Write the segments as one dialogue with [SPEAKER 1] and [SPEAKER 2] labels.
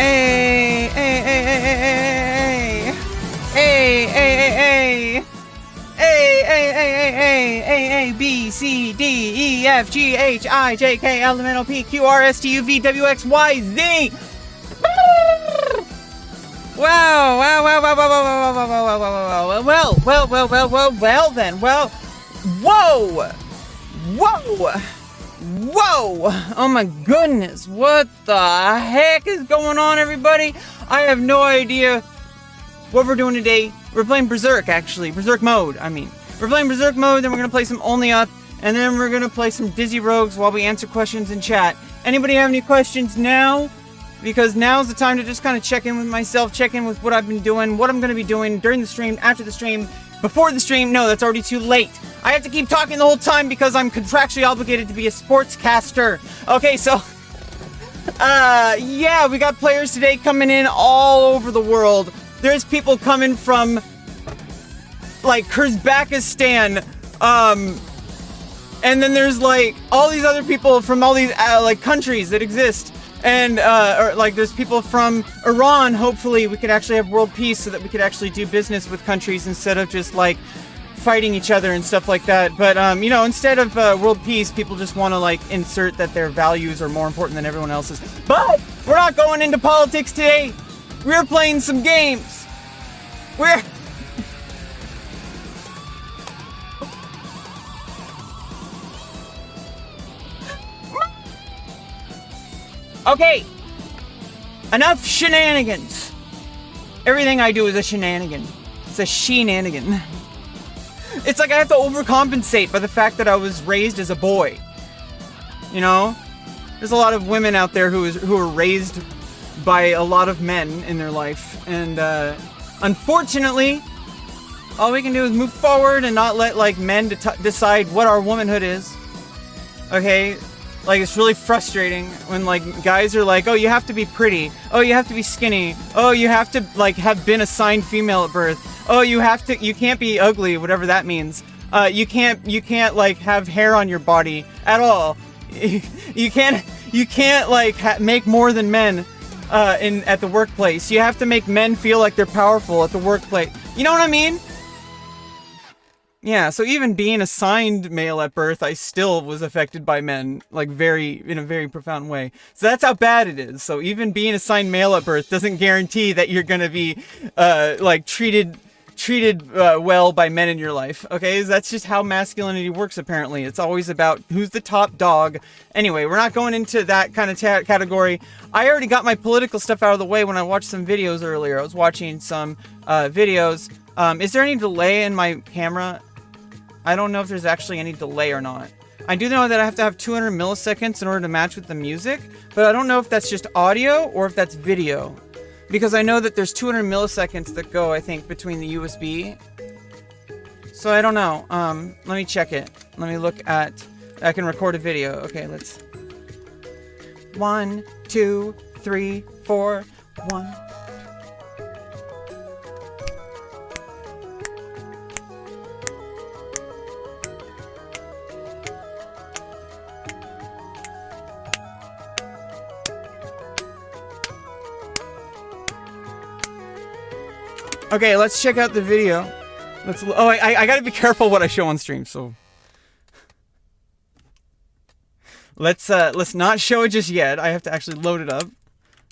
[SPEAKER 1] A B C D E F G H I J K L M N O P Q R S T U V W X Y Z. Wow! Well then. Whoa! Oh my goodness! What the heck is going on, everybody? I have no idea what we're doing today. We're playing Berserk, actually. Berserk mode, I mean. We're playing Berserk mode, then we're gonna play some Only Up, and then we're gonna play some Dizzy Rogues while we answer questions in chat. Anybody have any questions now? Because now's the time to just kind of check in with myself, check in with what I've been doing, what I'm gonna be doing during the stream, after the stream, before the stream. No, that's already too late. I have to keep talking the whole time because I'm contractually obligated to be a sportscaster. Okay, so, yeah, we got players today coming in all over the world. There's people coming from, like, Kyrgyzstan, and then there's, like, all these other people from all these, like, countries that exist. And, or, like, there's people from Iran. Hopefully we could actually have world peace so that we could actually do business with countries instead of just, like, fighting each other and stuff like that. But, you know, instead of world peace, people just want to, like, insert that their values are more important than everyone else's. But we're not going into politics today. We're playing some games. We're... Okay, enough shenanigans. Everything I do is a shenanigan. It's a shenanigan. It's like I have to overcompensate by the fact that I was raised as a boy. You know? There's a lot of women out there who are raised by a lot of men in their life. And, unfortunately, all we can do is move forward and not let, like, men decide what our womanhood is. Okay? Like, it's really frustrating when, like, guys are like, oh, you have to be pretty. Oh, you have to be skinny. Oh, you have to, like, have been assigned female at birth. Oh, you can't be ugly, whatever that means. You can't, like, have hair on your body at all. You can't, like, make more than men, at the workplace. You have to make men feel like they're powerful at the workplace. You know what I mean? Yeah, so even being assigned male at birth, I still was affected by men, like, in a very profound way. So that's how bad it is. So even being assigned male at birth doesn't guarantee that you're gonna be, like, treated well by men in your life, okay? That's just how masculinity works, apparently. It's always about who's the top dog. Anyway, we're not going into that kind of category. I already got my political stuff out of the way when I watched some videos earlier. I was watching some, videos. Is there any delay in my camera? I don't know if there's actually any delay or not. I do know that I have to have 200 milliseconds in order to match with the music, but I don't know if that's just audio or if that's video. Because I know that there's 200 milliseconds that go, I think, between the USB. So I don't know. Let me check it. Let me look at... I can record a video. Okay, let's... 1, 2, 3, 4, 1... Okay, let's check out the video. I gotta be careful what I show on stream, so... Let's not show it just yet. I have to actually load it up.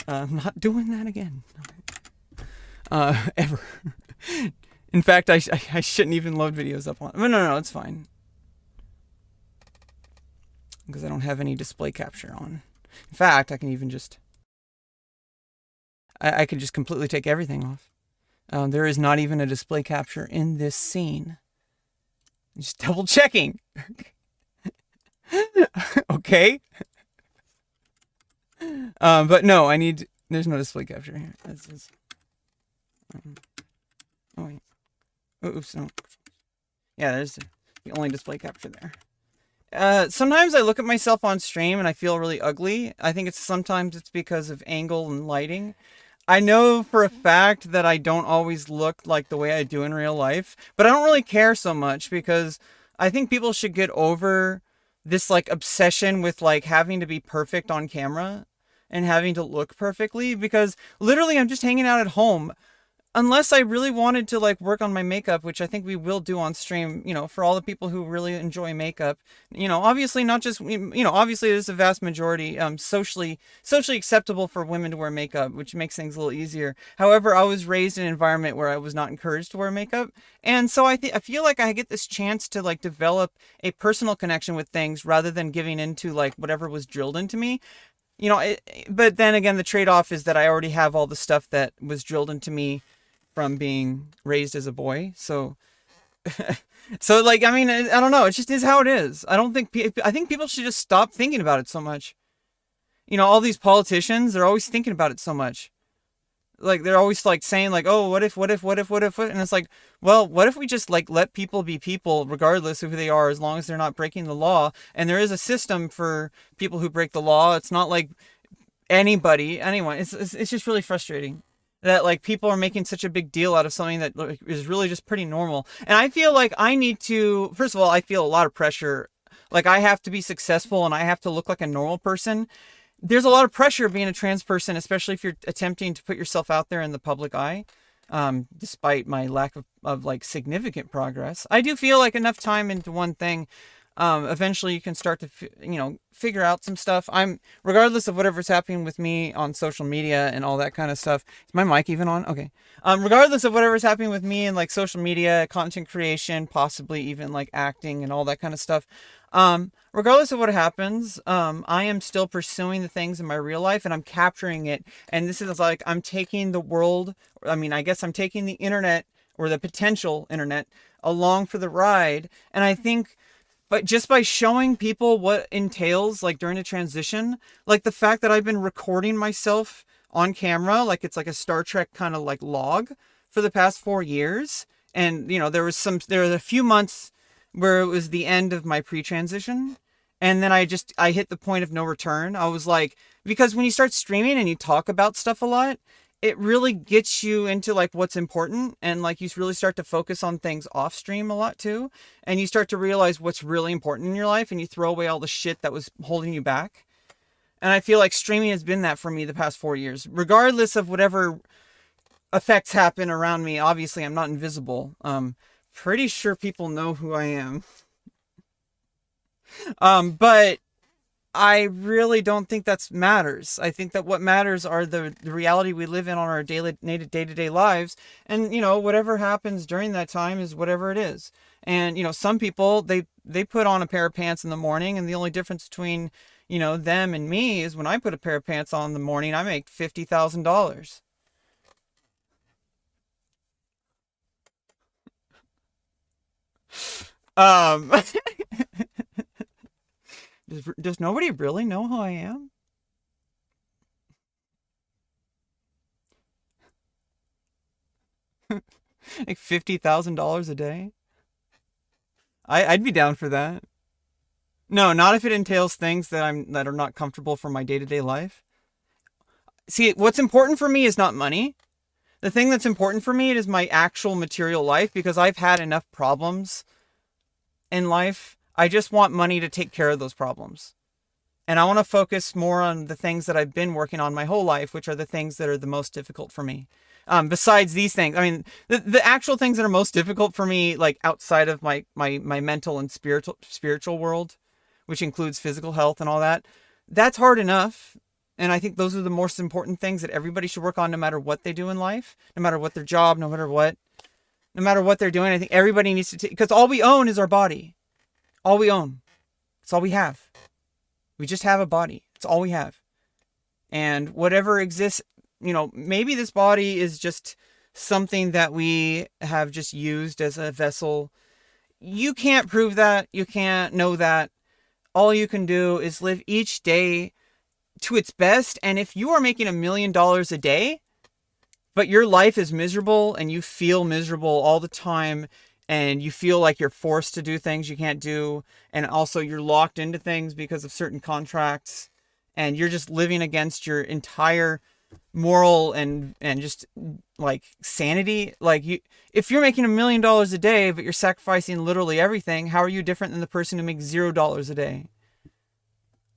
[SPEAKER 1] I'm not doing that again. Ever. In fact, I shouldn't even load videos up on... No, it's fine. Because I don't have any display capture on. In fact, I can even just... I could just completely take everything off. There is not even a display capture in this scene. Just double checking. Okay. But no, there's no display capture here. Oh wait. Oops, no. Yeah, there's the only display capture there. Sometimes I look at myself on stream and I feel really ugly. I think sometimes it's because of angle and lighting. I know for a fact that I don't always look like the way I do in real life, but I don't really care so much because I think people should get over this, like, obsession with, like, having to be perfect on camera. and having to look perfectly, because literally I'm just hanging out at home. Unless I really wanted to like work on my makeup, which I think we will do on stream, for all the people who really enjoy makeup, obviously not just, obviously there's a vast majority, socially acceptable for women to wear makeup, which makes things a little easier. However, I was raised in an environment where I was not encouraged to wear makeup. And so I feel like I get this chance to like develop a personal connection with things rather than giving into like whatever was drilled into me. But then again, the trade-off is that I already have all the stuff that was drilled into me from being raised as a boy. So like, I mean, I don't know. It just is how it is. I think people should just stop thinking about it so much. All these politicians, they're always thinking about it so much. Like, they're always like saying like, oh, what if, and it's like, well, what if we just like let people be people regardless of who they are, as long as they're not breaking the law. And there is a system for people who break the law. It's not like anyone. It's just really frustrating that like people are making such a big deal out of something that is really just pretty normal. And I feel like I need to, first of all, I feel a lot of pressure. Like, I have to be successful and I have to look like a normal person. There's a lot of pressure being a trans person, especially if you're attempting to put yourself out there in the public eye. Despite my lack of like significant progress, I do feel like enough time into one thing, eventually you can start to, figure out some stuff. Regardless of whatever's happening with me on social media and all that kind of stuff. Is my mic even on? Okay. Regardless of whatever's happening with me and like social media, content creation, possibly even like acting and all that kind of stuff. Regardless of what happens, I am still pursuing the things in my real life and I'm capturing it. And this is like, I'm taking the world, I guess I'm taking the internet, or the potential internet, along for the ride. And I think, but just by showing people what entails, like during a transition, like the fact that I've been recording myself on camera, like it's like a Star Trek kind of like log for the past 4 years. And, there were a few months where it was the end of my pre-transition. And then I hit the point of no return. I was like, because when you start streaming and you talk about stuff a lot, it really gets you into like what's important, and like you really start to focus on things off stream a lot too, and you start to realize what's really important in your life, and you throw away all the shit that was holding you back. And I feel like streaming has been that for me the past 4 years, regardless of whatever effects happen around me. Obviously I'm not invisible. Pretty sure people know who I am. But I really don't think that matters. I think that what matters are the reality we live in on our day-to-day lives. And, whatever happens during that time is whatever it is. And, some people, they put on a pair of pants in the morning, and the only difference between, them and me is when I put a pair of pants on in the morning, I make $50,000. Does nobody really know who I am? Like $50,000 a day? I'd be down for that. No, not if it entails things that are not comfortable for my day-to-day life. See, what's important for me is not money. The thing that's important for me is my actual material life, because I've had enough problems in life. I just want money to take care of those problems. And I want to focus more on the things that I've been working on my whole life, which are the things that are the most difficult for me. Besides these things, the actual things that are most difficult for me, like outside of my mental and spiritual world, which includes physical health and all that, that's hard enough. And I think those are the most important things that everybody should work on, no matter what they do in life, no matter what their job, no matter what they're doing. I think everybody needs to because all we own is our body. All we own. It's all we have. We just have a body. It's all we have. And whatever exists, maybe this body is just something that we have just used as a vessel. You can't prove that. You can't know that. All you can do is live each day to its best. And if you are making $1 million a day, but your life is miserable and you feel miserable all the time, and you feel like you're forced to do things you can't do, and also you're locked into things because of certain contracts, and you're just living against your entire moral and just like sanity. Like, if you're making $1 million a day, but you're sacrificing literally everything, how are you different than the person who makes $0 a day?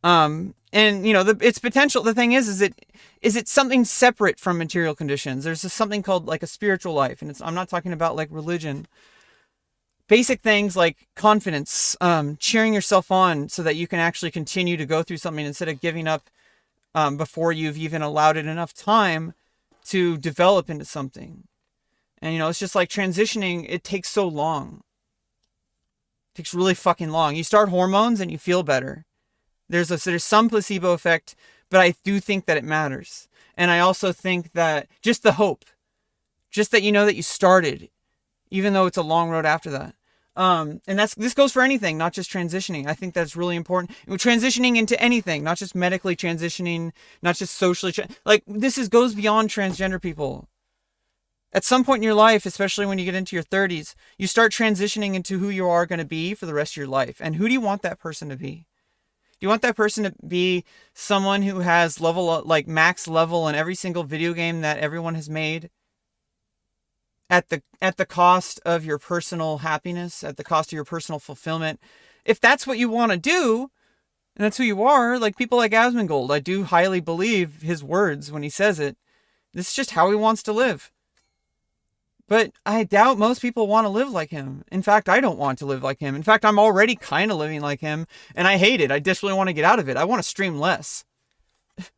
[SPEAKER 1] And you know, its potential, the thing is it something separate from material conditions. There's something called like a spiritual life, and I'm not talking about like religion. Basic things like confidence, cheering yourself on so that you can actually continue to go through something instead of giving up before you've even allowed it enough time to develop into something. And you know, it's just like transitioning, it takes so long. It takes really fucking long. You start hormones and you feel better. There's some placebo effect, but I do think that it matters. And I also think that just the hope, just that you know that you started, even though it's a long road after that. And this goes for anything, not just transitioning. I think that's really important. Transitioning into anything, not just medically transitioning, not just socially. Like goes beyond transgender people. At some point in your life, especially when you get into your 30s, you start transitioning into who you are going to be for the rest of your life. And who do you want that person to be? Do you want that person to be someone who has max level in every single video game that everyone has made? At the cost of your personal happiness, at the cost of your personal fulfillment. If that's what you want to do, and that's who you are, like people like Asmongold, I do highly believe his words when he says it. This is just how he wants to live. But I doubt most people want to live like him. In fact, I don't want to live like him. In fact, I'm already kind of living like him, and I hate it. I desperately want to get out of it. I want to stream less.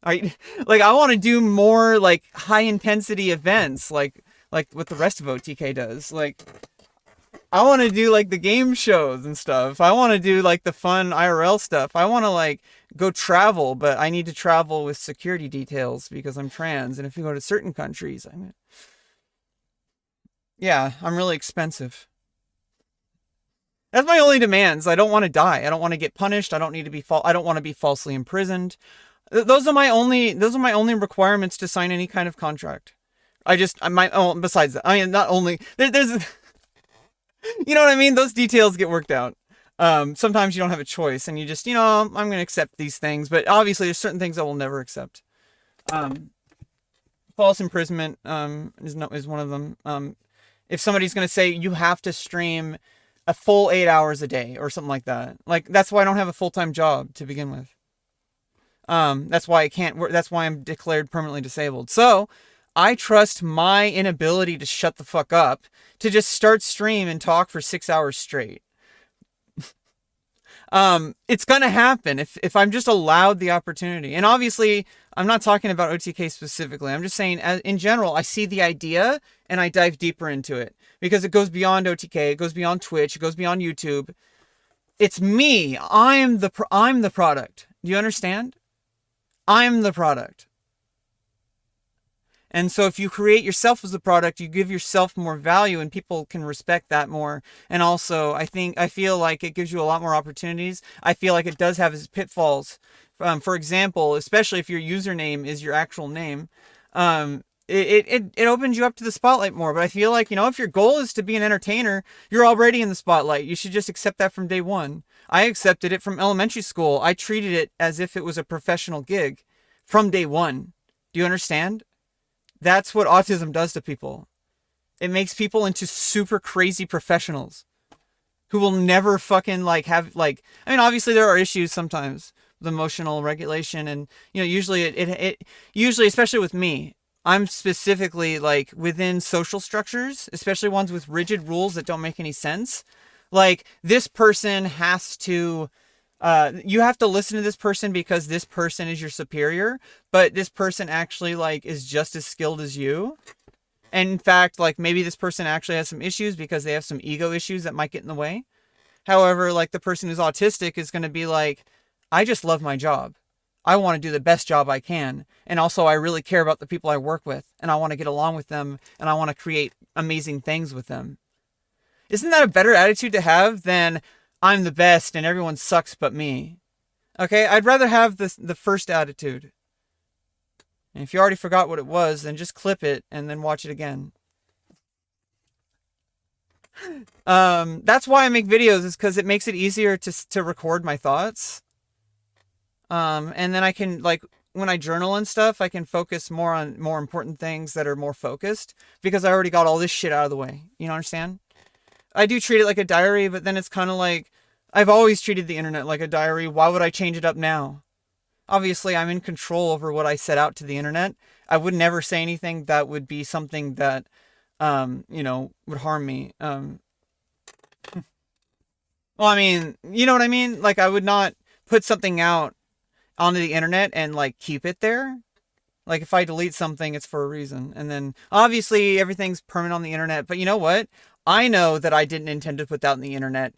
[SPEAKER 1] I want to do more like high intensity events, like what the rest of OTK does. Like, I want to do like the game shows and stuff. I want to do like the fun IRL stuff. I want to like go travel, but I need to travel with security details because I'm trans. And if you go to certain countries, I'm really expensive. That's my only demands. I don't want to die. I don't want to get punished. I don't need to be I don't want to be falsely imprisoned. Those are my only requirements to sign any kind of contract. Besides that, I mean, not only, there's, you know what I mean? Those details get worked out. Sometimes you don't have a choice and you just, you know, I'm going to accept these things, but obviously there's certain things I will never accept. False imprisonment, is one of them. If somebody's going to say you have to stream a full 8 hours a day or something like that, like, that's why I don't have a full-time job to begin with. That's why I can't work. That's why I'm declared permanently disabled. So I trust my inability to shut the fuck up to just start stream and talk for 6 hours straight. It's gonna happen if I'm just allowed the opportunity. And obviously, I'm not talking about OTK specifically. I'm just saying, in general, I see the idea and I dive deeper into it because it goes beyond OTK, it goes beyond Twitch, it goes beyond YouTube. It's me. I'm the product. Do you understand? I'm the product. And so if you create yourself as a product, you give yourself more value and people can respect that more. And also, I feel like it gives you a lot more opportunities. I feel like it does have its pitfalls. For example, especially if your username is your actual name, it opens you up to the spotlight more. But I feel like, you know, if your goal is to be an entertainer, you're already in the spotlight. You should just accept that from day one. I accepted it from elementary school. I treated it as if it was a professional gig from day one. Do you understand? That's what autism does to people. It makes people into super crazy professionals who will never fucking have I mean, obviously there are issues sometimes with emotional regulation, and you know, usually it usually, especially with me, I'm specifically like within social structures, especially ones with rigid rules that don't make any sense. Like, this person has to you have to listen to this person because this person is your superior, but this person actually is just as skilled as you. And in fact, maybe this person actually has some issues because they have some ego issues that might get in the way. However, the person who's autistic is going to be I just love my job. I want to do the best job I can. And also, I really care about the people I work with, and I want to get along with them, and I want to create amazing things with them. Isn't that a better attitude to have than I'm the best and everyone sucks but me? Okay, I'd rather have the first attitude. And if you already forgot what it was, then just clip it and then watch it again. That's why I make videos, is because it makes it easier to record my thoughts. And then I can, when I journal and stuff, I can focus more on more important things that are more focused, because I already got all this shit out of the way. You know, understand? I do treat it like a diary, but then it's kind of I've always treated the internet like a diary. Why would I change it up now? Obviously, I'm in control over what I set out to the internet. I would never say anything that would be something that, would harm me. Well, I mean, you know what I mean? Like, I would not put something out onto the internet and, like, keep it there. Like, if I delete something, it's for a reason. And then, obviously, everything's permanent on the internet. But you know what? I know that I didn't intend to put that on the internet.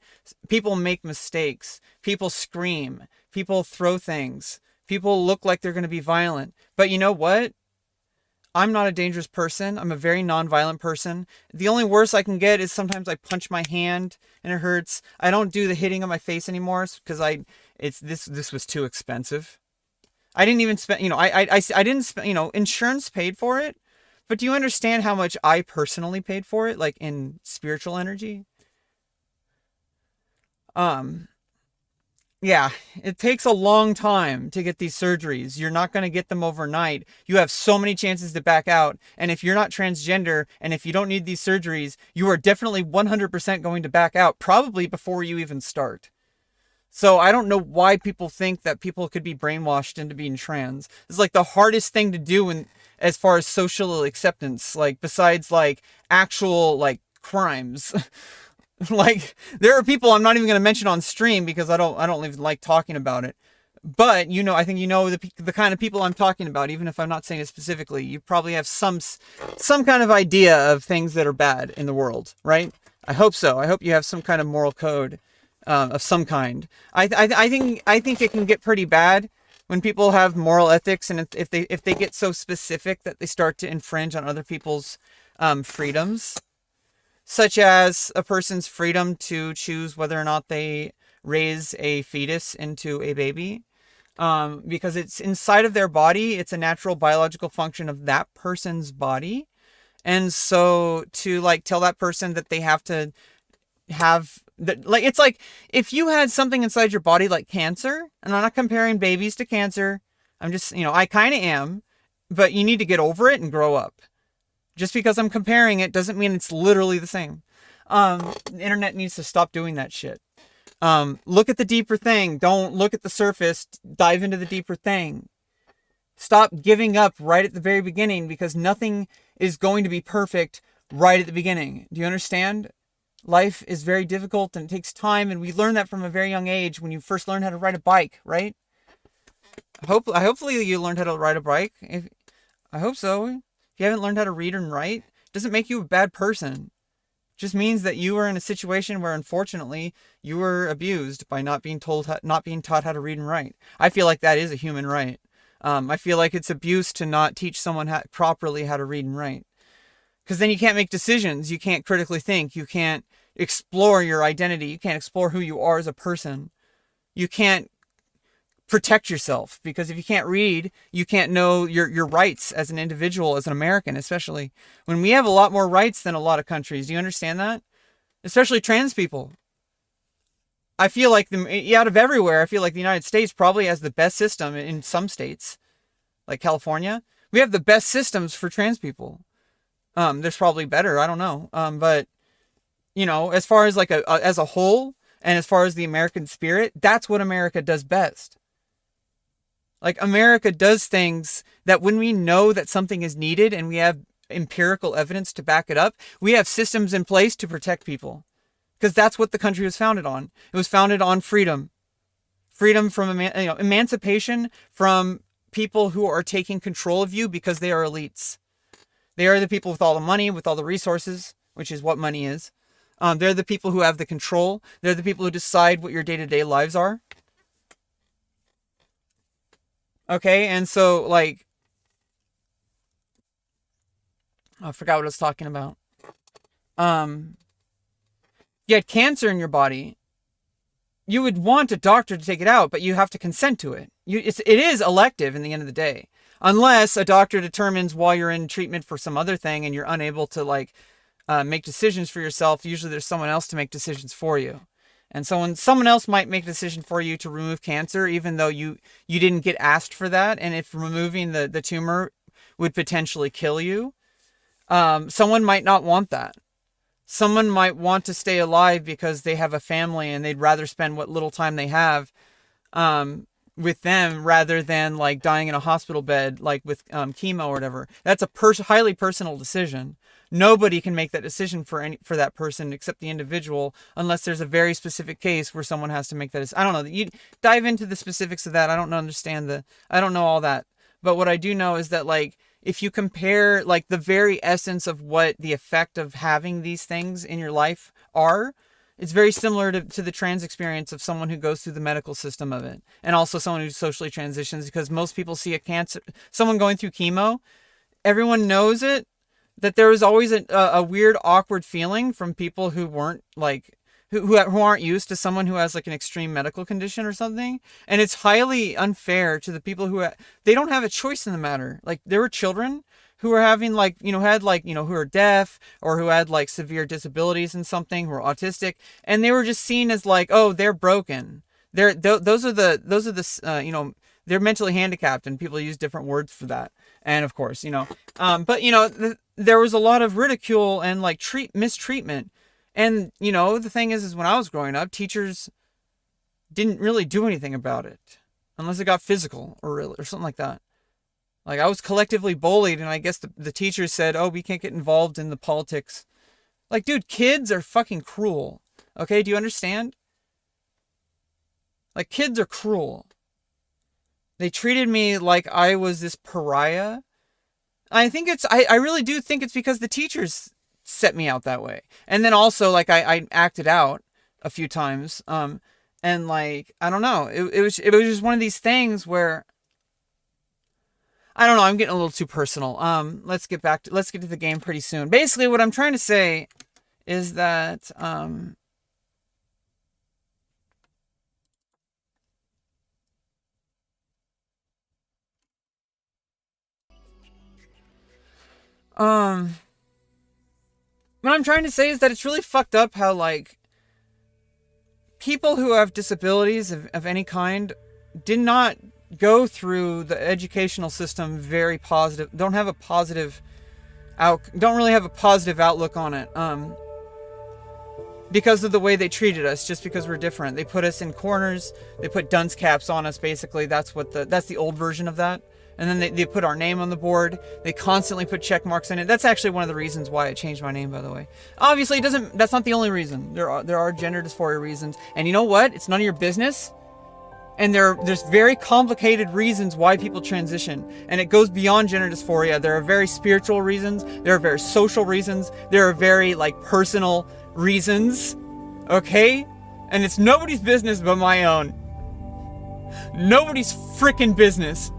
[SPEAKER 1] People make mistakes. People scream. People throw things. People look like they're going to be violent. But you know what? I'm not a dangerous person. I'm a very non-violent person. The only worst I can get is sometimes I punch my hand and it hurts. I don't do the hitting on my face anymore because this was too expensive. I didn't even spend, I didn't spend, insurance paid for it. But do you understand how much I personally paid for it, like in spiritual energy? Um, Yeah, it takes a long time to get these surgeries. You're not going to get them overnight. You have so many chances to back out. And if you're not transgender and if you don't need these surgeries, you are definitely 100% going to back out, probably before you even start. So I don't know why people think that people could be brainwashed into being trans. It's like the hardest thing to do as far as social acceptance, like besides like actual like crimes. Like, there are people I'm not even going to mention on stream because I don't even like talking about it. But, I think the kind of people I'm talking about, even if I'm not saying it specifically. You probably have some kind of idea of things that are bad in the world, right? I hope so. I hope you have some kind of moral code of some kind. I think it can get pretty bad when people have moral ethics, and if they get so specific that they start to infringe on other people's freedoms. Such as a person's freedom to choose whether or not they raise a fetus into a baby. Because it's inside of their body. It's a natural biological function of that person's body. And so to like tell that person that they have to have that, like, it's like if you had something inside your body like cancer, and I'm not comparing babies to cancer. I'm just, I kind of am, but you need to get over it and grow up. Just because I'm comparing it doesn't mean it's literally the same. The internet needs to stop doing that shit. Look at the deeper thing. Don't look at the surface. Dive into the deeper thing. Stop giving up right at the very beginning because nothing is going to be perfect right at the beginning. Do you understand? Life is very difficult and it takes time, and we learn that from a very young age when you first learn how to ride a bike, right? Hopefully you learned how to ride a bike. I hope so. If you haven't learned how to read and write, it doesn't make you a bad person. It just means that you are in a situation where, unfortunately, you were abused by not being taught how to read and write. I feel like that is a human right. I feel like it's abuse to not teach someone properly how to read and write. Because then you can't make decisions. You can't critically think. You can't explore your identity. You can't explore who you are as a person. You can't protect yourself, because if you can't read, you can't know your rights as an individual, as an American, especially when we have a lot more rights than a lot of countries. Do you understand that? Especially trans people. I feel like out of everywhere, I feel like the United States probably has the best system in some states, like California. We have the best systems for trans people. There's probably better, I don't know. But as far as like as a whole, and as far as the American spirit, that's what America does best. Like, America does things that when we know that something is needed and we have empirical evidence to back it up, we have systems in place to protect people. Because that's what the country was founded on. It was founded on freedom. Freedom from, emancipation from people who are taking control of you because they are elites. They are the people with all the money, with all the resources, which is what money is. They're the people who have the control. They're the people who decide what your day-to-day lives are. Okay, and so, like, I forgot what I was talking about. You had cancer in your body. You would want a doctor to take it out, but you have to consent to it. It is elective in the end of the day. Unless a doctor determines while you're in treatment for some other thing and you're unable to, like, make decisions for yourself, usually there's someone else to make decisions for you. And someone else might make a decision for you to remove cancer, even though you didn't get asked for that. And if removing the tumor would potentially kill you, someone might not want that. Someone might want to stay alive because they have a family and they'd rather spend what little time they have with them rather than like dying in a hospital bed, like with chemo or whatever. That's a highly personal decision. Nobody can make that decision for that person except the individual, unless there's a very specific case where someone has to make that. I don't know. You dive into the specifics of that. I don't understand I don't know all that. But what I do know is that, like, if you compare like the very essence of what the effect of having these things in your life are, it's very similar to the trans experience of someone who goes through the medical system of it, and also someone who socially transitions, because most people see someone going through chemo, everyone knows it, that there was always a weird, awkward feeling from people who weren't like, who aren't used to someone who has like an extreme medical condition or something. And it's highly unfair to the people who they don't have a choice in the matter. Like, there were children who were having like, who are deaf or who had like severe disabilities and something, who were autistic, and they were just seen as like, oh, they're broken. Those are the they're mentally handicapped, and people use different words for that. And of course, but there was a lot of ridicule and like mistreatment. And, the thing is when I was growing up, teachers didn't really do anything about it unless it got physical or something like that. Like, I was collectively bullied, and I guess the teachers said, oh, we can't get involved in the politics. Like, dude, kids are fucking cruel. Okay, do you understand? Like, kids are cruel. They treated me like I was this pariah. I really do think it's because the teachers set me out that way. And then also, like, I acted out a few times. And like, I don't know. It was just one of these things where, I don't know, I'm getting a little too personal. Let's get to the game pretty soon. Basically, what I'm trying to say is that, what I'm trying to say is that it's really fucked up how, like, people who have disabilities of any kind did not go through the educational system very positive, don't really have a positive outlook on it, because of the way they treated us, just because we're different. They put us in corners, they put dunce caps on us, basically. That's the old version of that. And then they put our name on the board. They constantly put check marks in it. That's actually one of the reasons why I changed my name, by the way. Obviously, that's not the only reason. There are gender dysphoria reasons. And you know what? It's none of your business. And there's very complicated reasons why people transition. And it goes beyond gender dysphoria. There are very spiritual reasons. There are very social reasons. There are very, like, personal reasons. Okay? And it's nobody's business but my own. Nobody's freaking business.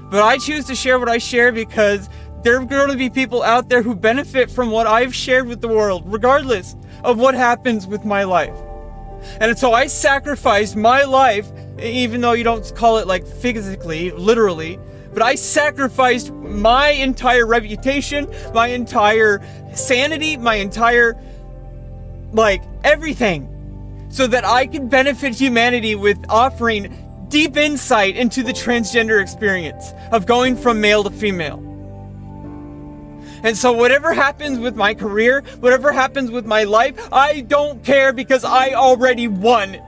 [SPEAKER 1] But I choose to share what I share because there are going to be people out there who benefit from what I've shared with the world, regardless of what happens with my life. And so I sacrificed my life, even though you don't call it like physically, literally, but I sacrificed my entire reputation, my entire sanity, my entire, like, everything, so that I can benefit humanity with offering deep insight into the transgender experience of going from male to female. And so whatever happens with my career, whatever happens with my life, I don't care because I already won.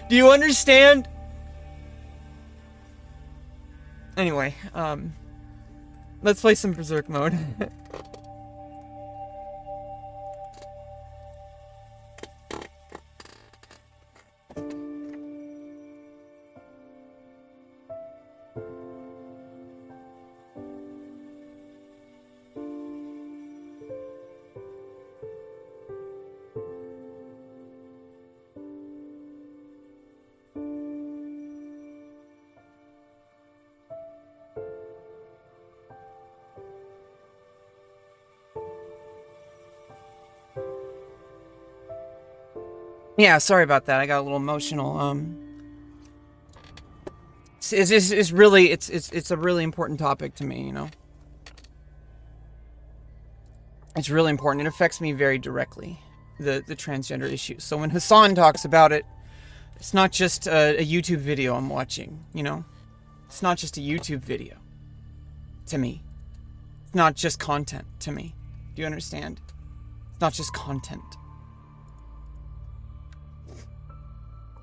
[SPEAKER 1] Do you understand? Anyway, let's play some Berserk mode. Yeah, sorry about that. I got a little emotional. It's really a really important topic to me, It's really important. It affects me very directly, the transgender issue. So when Hassan talks about it, it's not just a YouTube video I'm watching, It's not just a YouTube video to me. It's not just content to me. Do you understand? It's not just content.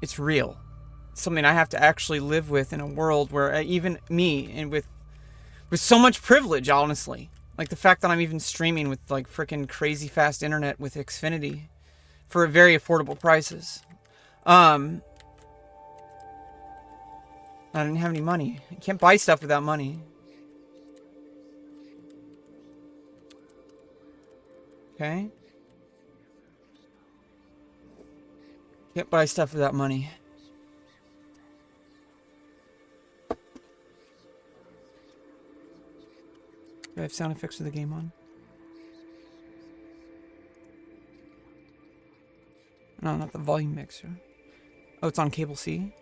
[SPEAKER 1] It's real. It's something I have to actually live with in a world where even me, and with so much privilege, honestly. Like the fact that I'm even streaming with like freaking crazy fast internet with Xfinity for very affordable prices. I didn't have any money. I can't buy stuff without money. Okay. Can't buy stuff without money. Do I have sound effects for the game on? No, not the volume mixer. Oh, it's on cable C?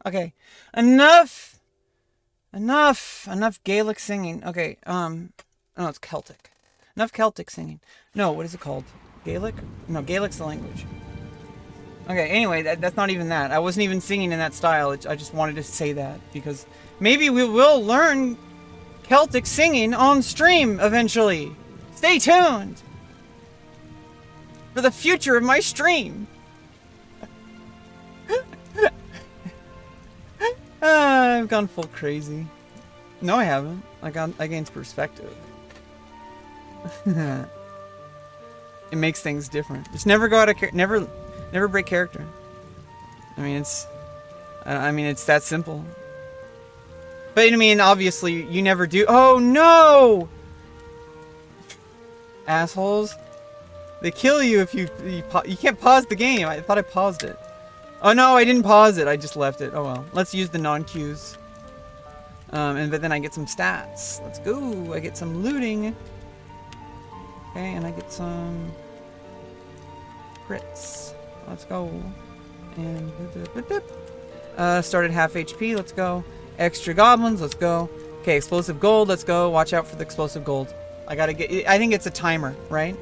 [SPEAKER 1] Okay, enough Gaelic singing. Okay, oh, it's Celtic. Enough Celtic singing. No, what is it called? Gaelic? No, Gaelic's the language. Okay, anyway, that's not even that. I wasn't even singing in that style. I just wanted to say that because maybe we will learn Celtic singing on stream eventually. Stay tuned for the future of my stream. I've gone full crazy. No, I haven't. I gained perspective. It makes things different. Just never go out of never break character. I mean, it's that simple. But I mean, obviously, you never do. Oh no! Assholes! They kill you if you can't pause the game. I thought I paused it. Oh no, I didn't pause it. I just left it. Oh well. Let's use the non-cues. But then I get some stats. Let's go. I get some looting. Okay, and I get some crits. Let's go. And started half HP. Let's go. Extra goblins. Let's go. Okay, explosive gold. Let's go. Watch out for the explosive gold. I think it's a timer, right?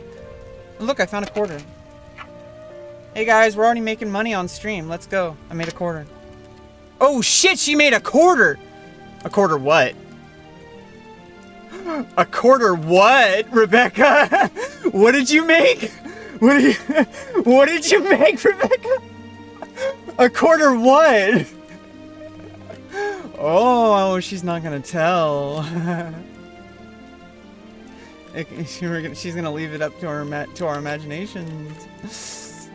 [SPEAKER 1] Look, I found a quarter. Hey guys, we're already making money on stream. Let's go. I made a quarter. Oh shit, she made a quarter! A quarter what? A quarter what, Rebecca? What did you make? What did you make, Rebecca? A quarter what? Oh, she's not gonna tell. She's gonna leave it up to our imaginations.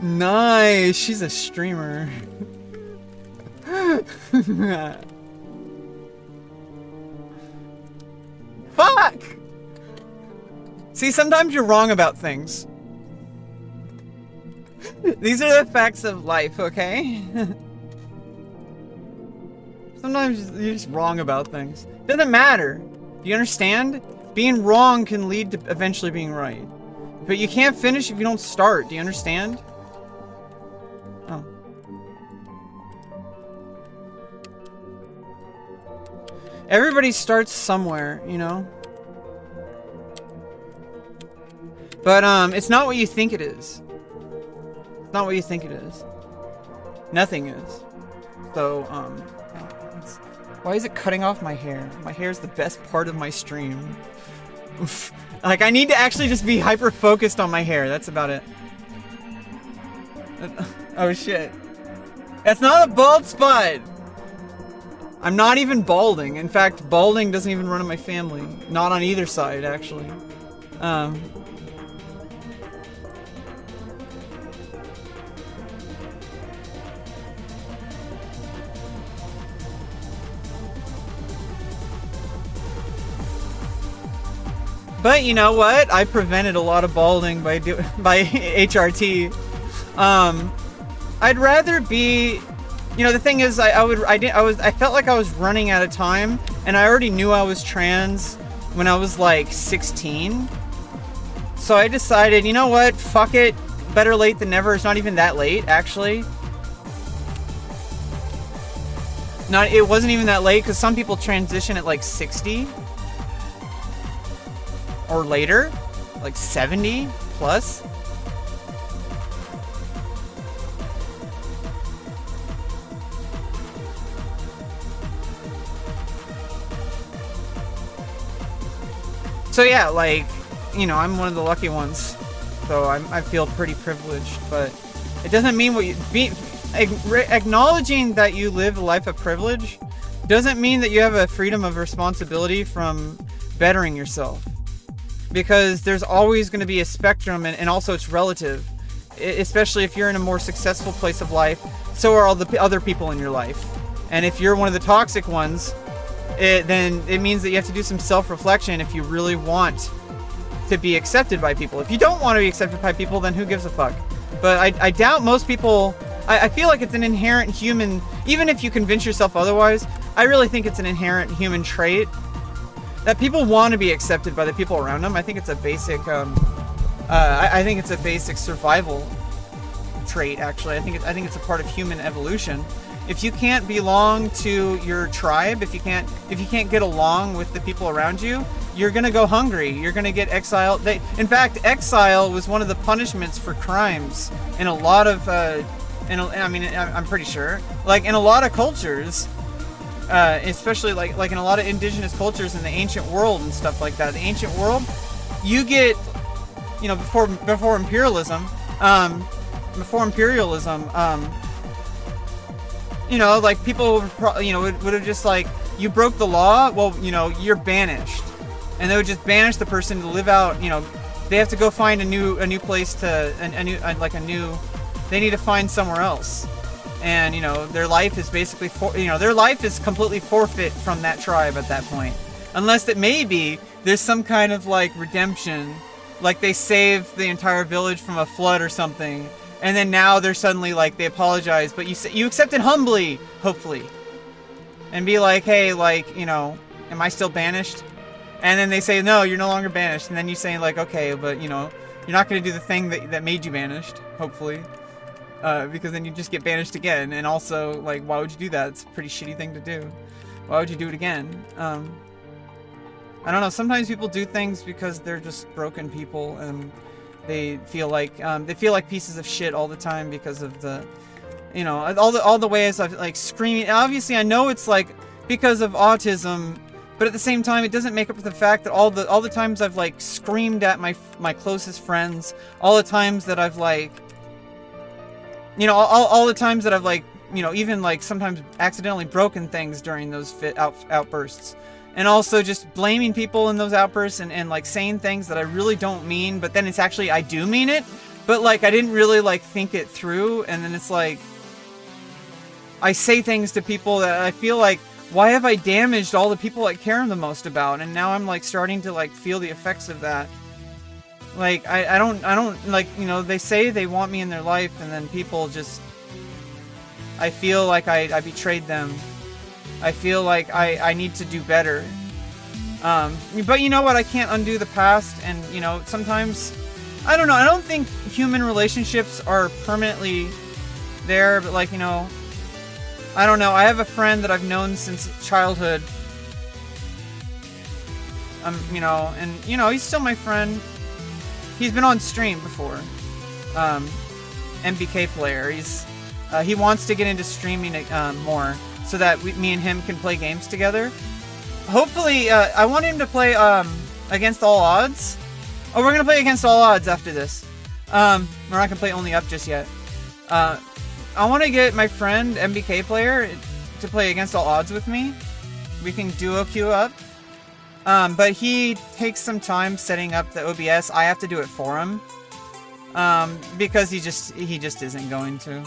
[SPEAKER 1] Nice, she's a streamer. Fuck! See, sometimes you're wrong about things. These are the facts of life, okay? Sometimes you're just wrong about things. Doesn't matter. Do you understand? Being wrong can lead to eventually being right. But you can't finish if you don't start. Do you understand? Oh. Everybody starts somewhere, you know? But, it's not what you think it is. It's not what you think it is. Nothing is. So, why is it cutting off my hair? My hair is the best part of my stream. Like, I need to actually just be hyper-focused on my hair. That's about it. Oh, shit. That's not a bald spot! I'm not even balding. In fact, balding doesn't even run in my family. Not on either side, actually. But you know what? I prevented a lot of balding by HRT. I'd rather be, you know, the thing is, I felt like I was running out of time, and I already knew I was trans when I was like 16. So I decided, you know what, fuck it, better late than never. It's not even that late, actually. It wasn't even that late, because some people transition at like 60 or later, like 70 plus. So yeah, like, you know, I'm one of the lucky ones, so I feel pretty privileged, but it doesn't mean what you acknowledging that you live a life of privilege doesn't mean that you have a freedom of responsibility from bettering yourself, because there's always going to be a spectrum, and also it's relative, especially if you're in a more successful place of life. So are all the other people in your life, and if you're one of the toxic ones, then it means that you have to do some self-reflection if you really want to be accepted by people. If you don't want to be accepted by people, then who gives a fuck? But I doubt most people. I feel like it's an inherent human, even if you convince yourself otherwise, I really think it's an inherent human trait that people want to be accepted by the people around them. I think it's a basic, I think it's a basic survival trait, actually. I think it's a part of human evolution. If you can't belong to your tribe, if you can't get along with the people around you, you're gonna go hungry. You're gonna get exiled. In fact, exile was one of the punishments for crimes in a lot of, I'm pretty sure, like in a lot of cultures, especially like in a lot of indigenous cultures in the ancient world and stuff like that. The ancient world, you get, you know, before imperialism, you know, like people would have just like, you broke the law, well, you know, you're banished, and they would just banish the person to live out, you know, they have to go find a new place to, they need to find somewhere else, and you know, their life is basically their life is completely forfeit from that tribe at that point, unless that maybe there's some kind of like redemption, like they saved the entire village from a flood or something. And then now they're suddenly like, they apologize, but you accept it humbly, hopefully. And be like, hey, like, you know, am I still banished? And then they say, no, you're no longer banished. And then you say like, okay, but you know, you're not going to do the thing that made you banished, hopefully. Because then you just get banished again. And also, like, why would you do that? It's a pretty shitty thing to do. Why would you do it again? I don't know, sometimes people do things because they're just broken people, and they feel like pieces of shit all the time because of the, you know, all the ways I've like screaming. Obviously, I know it's like because of autism, but at the same time, it doesn't make up for the fact that all the times I've like screamed at my closest friends, all the times that I've like, you know, all the times that I've like, you know, even like sometimes accidentally broken things during those outbursts. And also just blaming people in those outbursts and like saying things that I really don't mean, but then it's actually, I do mean it, but like I didn't really like think it through, and then it's like I say things to people that I feel like, why have I damaged all the people I care the most about? And now I'm like starting to like feel the effects of that. Like I don't like, you know, they say they want me in their life, and then people just, I feel like I betrayed them. I feel like I need to do better. But you know what? I can't undo the past, and you know, sometimes, I don't know, I don't think human relationships are permanently there, but like, you know, I don't know, I have a friend that I've known since childhood. You know, and you know, he's still my friend. He's been on stream before. MBK player. He wants to get into streaming more, so that me and him can play games together. Hopefully, I want him to play Against All Odds. Oh, we're gonna play Against All Odds after this. We're not gonna play Only Up just yet. I want to get my friend MBK player to play Against All Odds with me. We can duo queue up. But he takes some time setting up the OBS. I have to do it for him. Because he just isn't going to.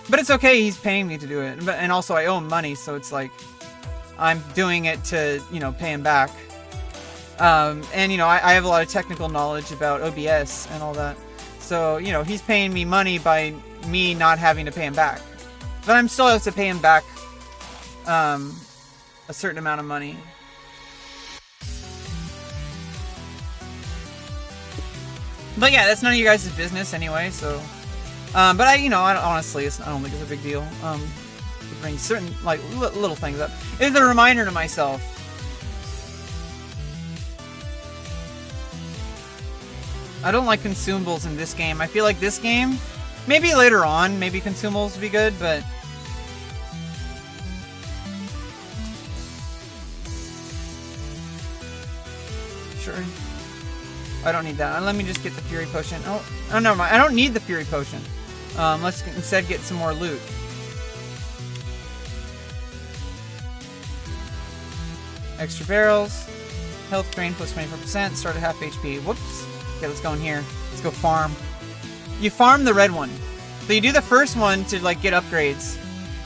[SPEAKER 1] But it's okay, he's paying me to do it. And also I owe him money, so it's like, I'm doing it to, you know, pay him back. And, you know, I have a lot of technical knowledge about OBS and all that. So, you know, he's paying me money by me not having to pay him back. But I'm still have to pay him back, a certain amount of money. But yeah, that's none of you guys' business anyway, so... but I honestly, I don't think it's a big deal. To bring certain, like, little things up. It's a reminder to myself. I don't like consumables in this game. I feel like this game, maybe later on, maybe consumables would be good, but... Sure. I don't need that. Let me just get the Fury Potion. Oh, never mind. I don't need the Fury Potion. Let's instead get some more loot. Extra barrels. Health drain plus 24%. Start at half HP. Whoops. Okay, let's go in here. Let's go farm. You farm the red one. So you do the first one to like get upgrades.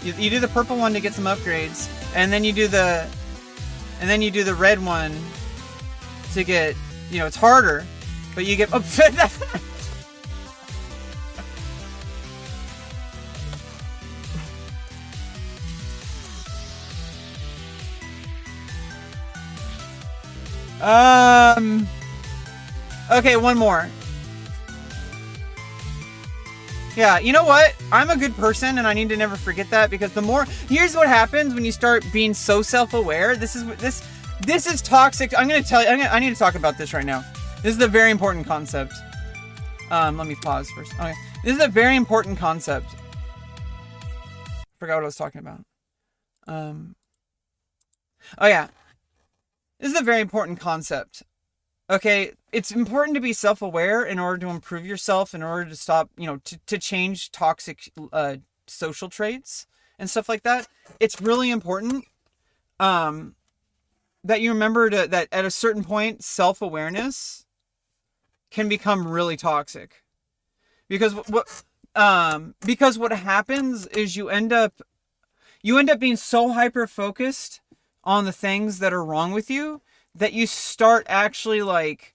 [SPEAKER 1] You do the purple one to get some upgrades, and then you do the red one to get, it's harder, but you get okay, one more. Yeah, you know what? I'm a good person, and I need to never forget that, because here's what happens when you start being so self-aware. This is toxic. I'm gonna tell you. I need to talk about this right now. This is a very important concept. Let me pause first. Okay, this is a very important concept. Forgot what I was talking about. Oh yeah, this is a very important concept. Okay, it's important to be self-aware in order to improve yourself, in order to stop, to change toxic social traits and stuff like that. It's really important that you remember that at a certain point, self-awareness can become really toxic. Because what happens is you end up being so hyper-focused on the things that are wrong with you that you start actually like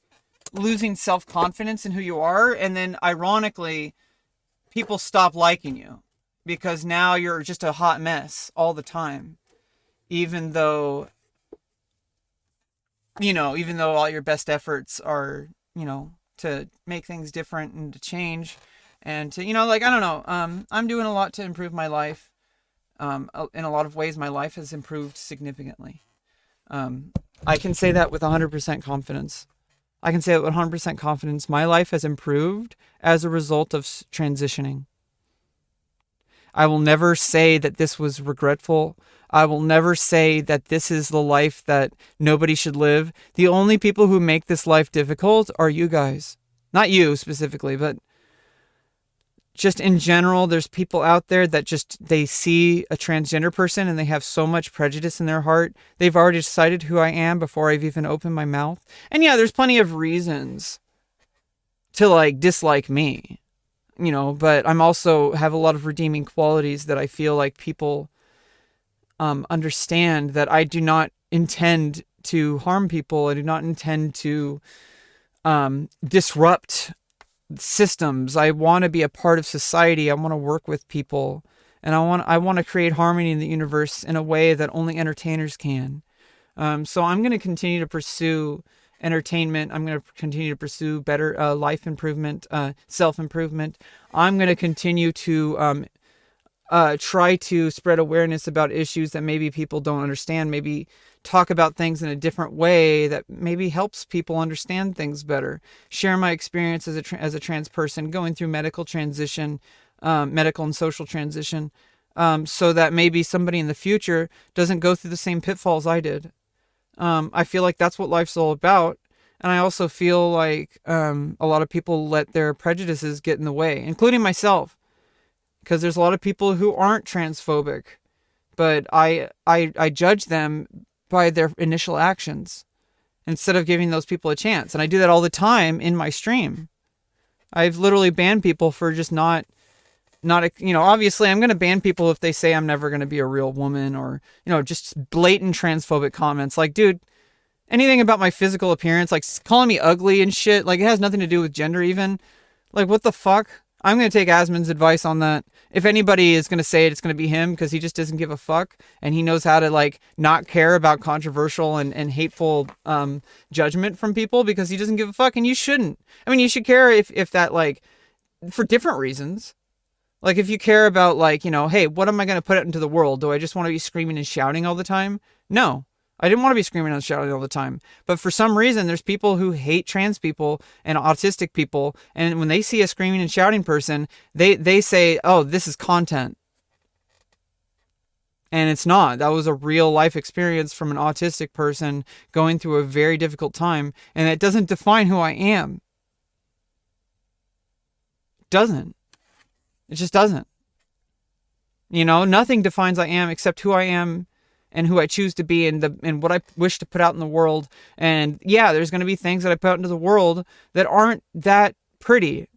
[SPEAKER 1] losing self-confidence in who you are, and then ironically people stop liking you because now you're just a hot mess all the time, even though all your best efforts are to make things different and to change and to I don't know, I'm doing a lot to improve my life. In a lot of ways my life has improved significantly. I can say that with 100% confidence. I can say it with 100% confidence. My life has improved as a result of transitioning. I will never say that this was regretful. I will never say that this is the life that nobody should live. The only people who make this life difficult are you guys. Not you specifically, but just in general, there's people out there that they see a transgender person and they have so much prejudice in their heart. They've already decided who I am before I've even opened my mouth. And yeah, there's plenty of reasons to dislike me, but I'm also have a lot of redeeming qualities that I feel like people understand, that I do not intend to harm people. I do not intend to disrupt systems. I want to be a part of society. I want to work with people, and I want to create harmony in the universe in a way that only entertainers can. So I'm going to continue to pursue entertainment. I'm going to continue to pursue better life improvement, self-improvement. I'm going to continue to try to spread awareness about issues that maybe people don't understand, maybe talk about things in a different way that maybe helps people understand things better. Share my experience as a trans person going through medical transition, medical and social transition, so that maybe somebody in the future doesn't go through the same pitfalls I did. I feel like that's what life's all about. And I also feel like a lot of people let their prejudices get in the way, including myself. Because there's a lot of people who aren't transphobic, but I judge them by their initial actions instead of giving those people a chance. And I do that all the time in my stream. I've literally banned people for just not, obviously I'm going to ban people if they say I'm never going to be a real woman, or, just blatant transphobic comments. Like, dude, anything about my physical appearance, like calling me ugly and shit, like it has nothing to do with gender even. Like, what the fuck? I'm going to take Asmon's advice on that. If anybody is going to say it, it's going to be him, because he just doesn't give a fuck, and he knows how to like not care about controversial and hateful judgment from people, because he doesn't give a fuck, and you shouldn't. I mean, you should care if that, like, for different reasons. Like, if you care about, like, you know, hey, what am I going to put out into the world? Do I just want to be screaming and shouting all the time? No. I didn't want to be screaming and shouting all the time. But for some reason, there's people who hate trans people and autistic people. And when they see a screaming and shouting person, they say, oh, this is content. And it's not. That was a real life experience from an autistic person going through a very difficult time. And it doesn't define who I am. It doesn't. It just doesn't. You know, nothing defines I am except who I am and who I choose to be, and what I wish to put out in the world. And yeah, there's going to be things that I put out into the world that aren't that pretty.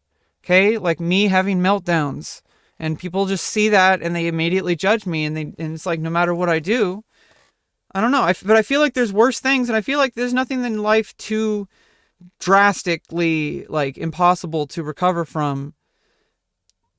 [SPEAKER 1] Okay? Like me having meltdowns. And people just see that and they immediately judge me, and it's like, no matter what I do, I don't know. But I feel like there's worse things, and I feel like there's nothing in life too drastically like impossible to recover from.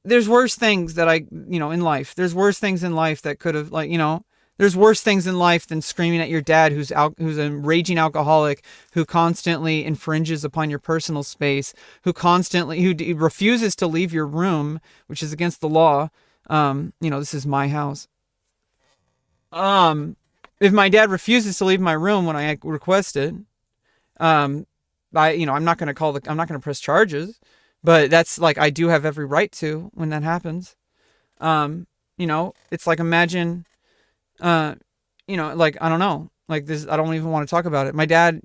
[SPEAKER 1] There's worse things that in life. There's worse things in life that could have, like, you know, there's worse things in life than screaming at your dad who's a raging alcoholic, who constantly infringes upon your personal space, who refuses to leave your room, which is against the law. This is my house. If my dad refuses to leave my room when I request it, I'm not going to press charges. But that's like, I do have every right to when that happens. It's like, imagine, like, I don't know, like this, I don't even want to talk about it. My dad,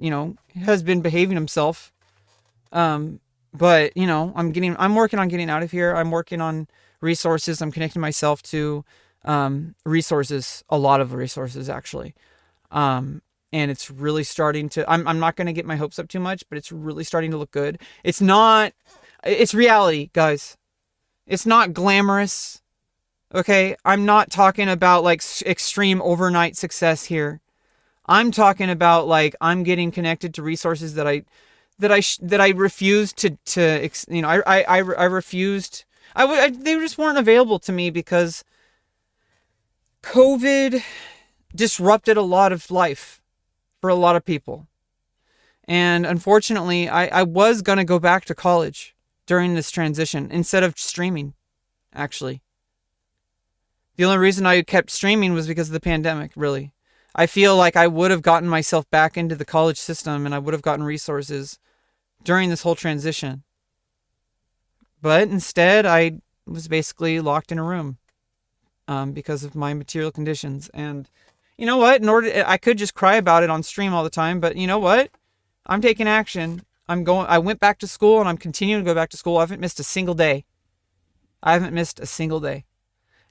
[SPEAKER 1] has been behaving himself. But I'm working on getting out of here. I'm working on resources. I'm connecting myself to, resources, a lot of resources actually. And it's really starting to, I'm not going to get my hopes up too much, but it's really starting to look good. It's reality, guys. It's not glamorous. Okay? I'm not talking about like extreme overnight success here. I'm talking about like, I'm getting connected to resources that I refused I refused. They just weren't available to me because COVID disrupted a lot of life for a lot of people. And unfortunately, I was going to go back to college during this transition instead of streaming, actually. The only reason I kept streaming was because of the pandemic, really. I feel like I would have gotten myself back into the college system and I would have gotten resources during this whole transition. But instead, I was basically locked in a room because of my material conditions. And you know what? I could just cry about it on stream all the time, but you know what? I'm taking action. I went back to school and I'm continuing to go back to school. I haven't missed a single day.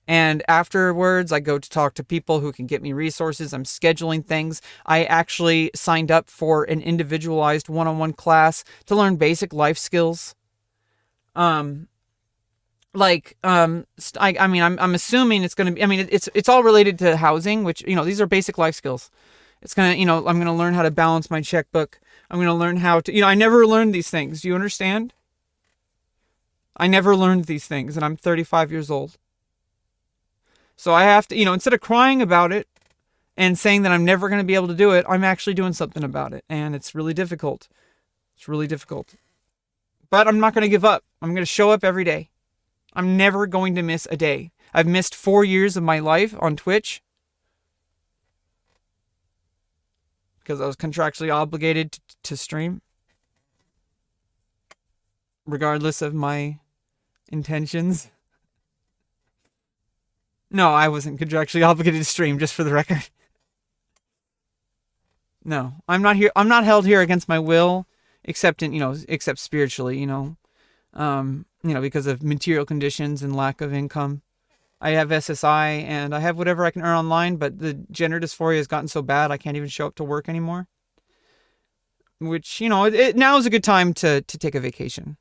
[SPEAKER 1] And afterwards, I go to talk to people who can get me resources. I'm scheduling things. I actually signed up for an individualized one-on-one class to learn basic life skills. I'm assuming it's going to be, it's all related to housing, which, these are basic life skills. It's going to, I'm going to learn how to balance my checkbook. I'm going to learn how to, I never learned these things. Do you understand? I never learned these things and I'm 35 years old. So I have to, instead of crying about it and saying that I'm never going to be able to do it, I'm actually doing something about it. And it's really difficult. But I'm not going to give up. I'm going to show up every day. I'm never going to miss a day. I've missed 4 years of my life on Twitch because I was contractually obligated to stream, regardless of my intentions. No, I wasn't contractually obligated to stream, just for the record. No, I'm not here. I'm not held here against my will, except spiritually, because of material conditions and lack of income. I have SSI and I have whatever I can earn online, but the gender dysphoria has gotten so bad I can't even show up to work anymore. Which, now is a good time to take a vacation.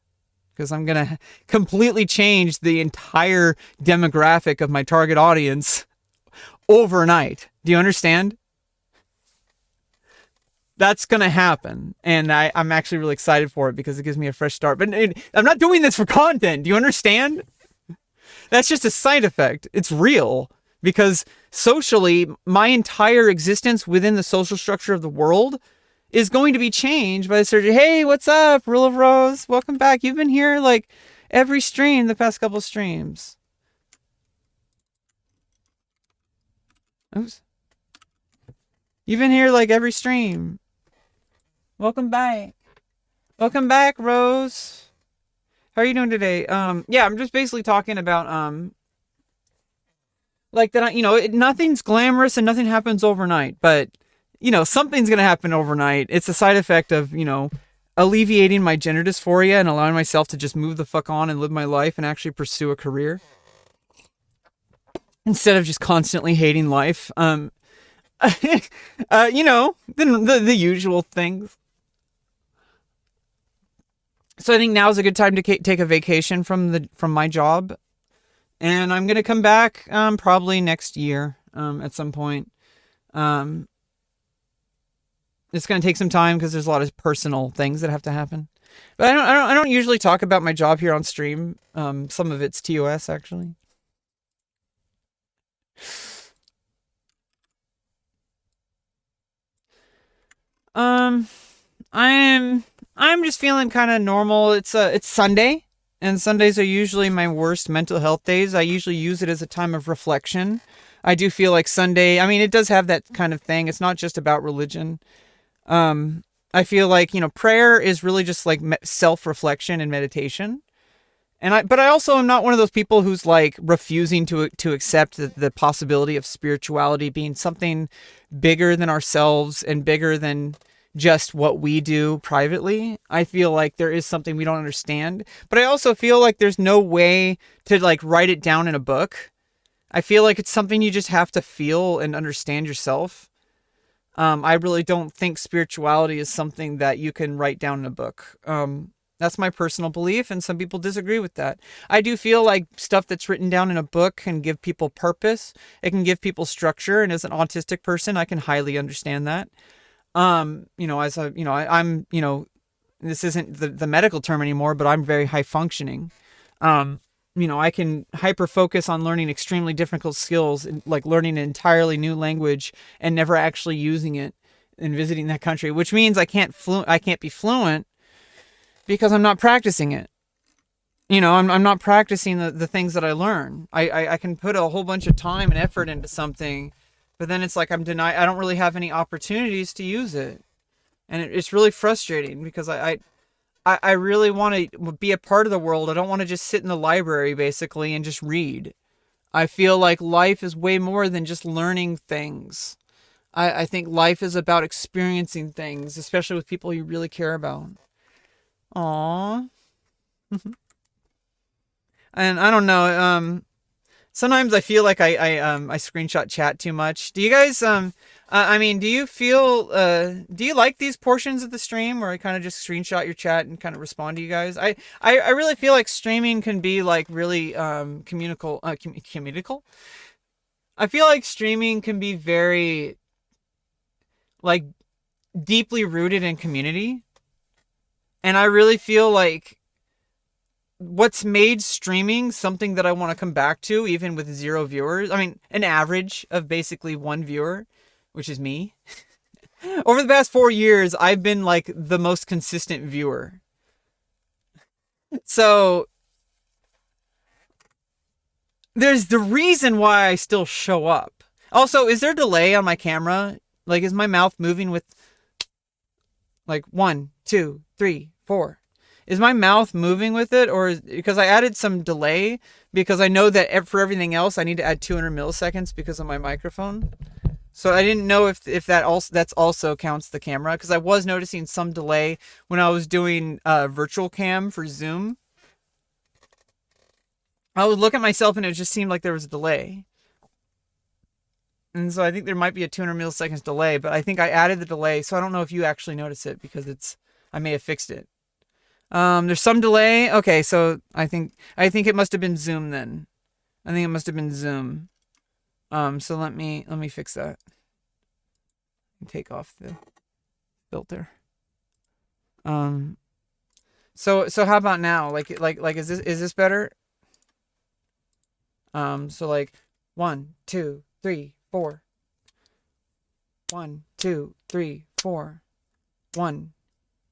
[SPEAKER 1] Because I'm going to completely change the entire demographic of my target audience overnight. Do you understand? That's gonna happen, and I'm actually really excited for it because it gives me a fresh start. But I'm not doing this for content. Do you understand? That's just a side effect. It's real because socially, my entire existence within the social structure of the world is going to be changed by the surgery. Hey, what's up, Rule of Rose? Welcome back. You've been here like every stream the past couple streams. Oops. You've been here like every stream. Welcome back. Welcome back, Rose. How are you doing today? Yeah, I'm just basically talking about, like that, nothing's glamorous and nothing happens overnight, but, something's going to happen overnight. It's a side effect of, alleviating my gender dysphoria and allowing myself to just move the fuck on and live my life and actually pursue a career. Instead of just constantly hating life. The usual things. So I think now is a good time to take a vacation from my job, and I'm gonna come back probably next year at some point. It's gonna take some time because there's a lot of personal things that have to happen. But I don't usually talk about my job here on stream. Some of it's TOS actually. I'm just feeling kind of normal. It's Sunday, and Sundays are usually my worst mental health days. I usually use it as a time of reflection. I do feel like Sunday, I mean, it does have that kind of thing. It's not just about religion. I feel like, prayer is really just like self-reflection and meditation. But I also am not one of those people who's like refusing to accept the possibility of spirituality being something bigger than ourselves and bigger than just what we do privately. I feel like there is something we don't understand, but I also feel like there's no way to like write it down in a book. I feel like it's something you just have to feel and understand yourself. I really don't think spirituality is something that you can write down in a book. That's my personal belief, and some people disagree with that. I do feel like stuff that's written down in a book can give people purpose. It can give people structure, and as an autistic person, I can highly understand that. I'm, this isn't the medical term anymore, but I'm very high functioning. I can hyper focus on learning extremely difficult skills, like learning an entirely new language and never actually using it and visiting that country, which means I can't be fluent because I'm not practicing it. I'm not practicing the things that I learn. I can put a whole bunch of time and effort into something, but then it's like I'm denied. I don't really have any opportunities to use it. And it's really frustrating because I really want to be a part of the world. I don't want to just sit in the library basically and just read. I feel like life is way more than just learning things. I think life is about experiencing things, especially with people you really care about. Aww. And I don't know, sometimes I feel like I screenshot chat too much. Do you guys, do you feel, do you like these portions of the stream where I kind of just screenshot your chat and kind of respond to you guys? I really feel like streaming can be like really, communicable. I feel like streaming can be very, like, deeply rooted in community. And I really feel like what's made streaming something that I want to come back to, even with 0 viewers, an average of basically 1 viewer, which is me. Over the past 4 years, I've been like the most consistent viewer. So there's the reason why I still show up. Also, is there delay on my camera? Like, is my mouth moving with like 1, 2, 3, 4? Is my mouth moving with it, or because I added some delay because I know that for everything else I need to add 200 milliseconds because of my microphone. So I didn't know if that also counts the camera, because I was noticing some delay when I was doing virtual cam for Zoom. I would look at myself and it just seemed like there was a delay. And so I think there might be a 200 milliseconds delay, but I think I added the delay, so I don't know if you actually notice it because I may have fixed it. There's some delay. Okay, so I think it must have been Zoom then. I think it must have been Zoom. So let me fix that. Take off the filter. So how about now? Like is this better? So like 1, 2, 3, 4. 1, 2, 3, 4. 1,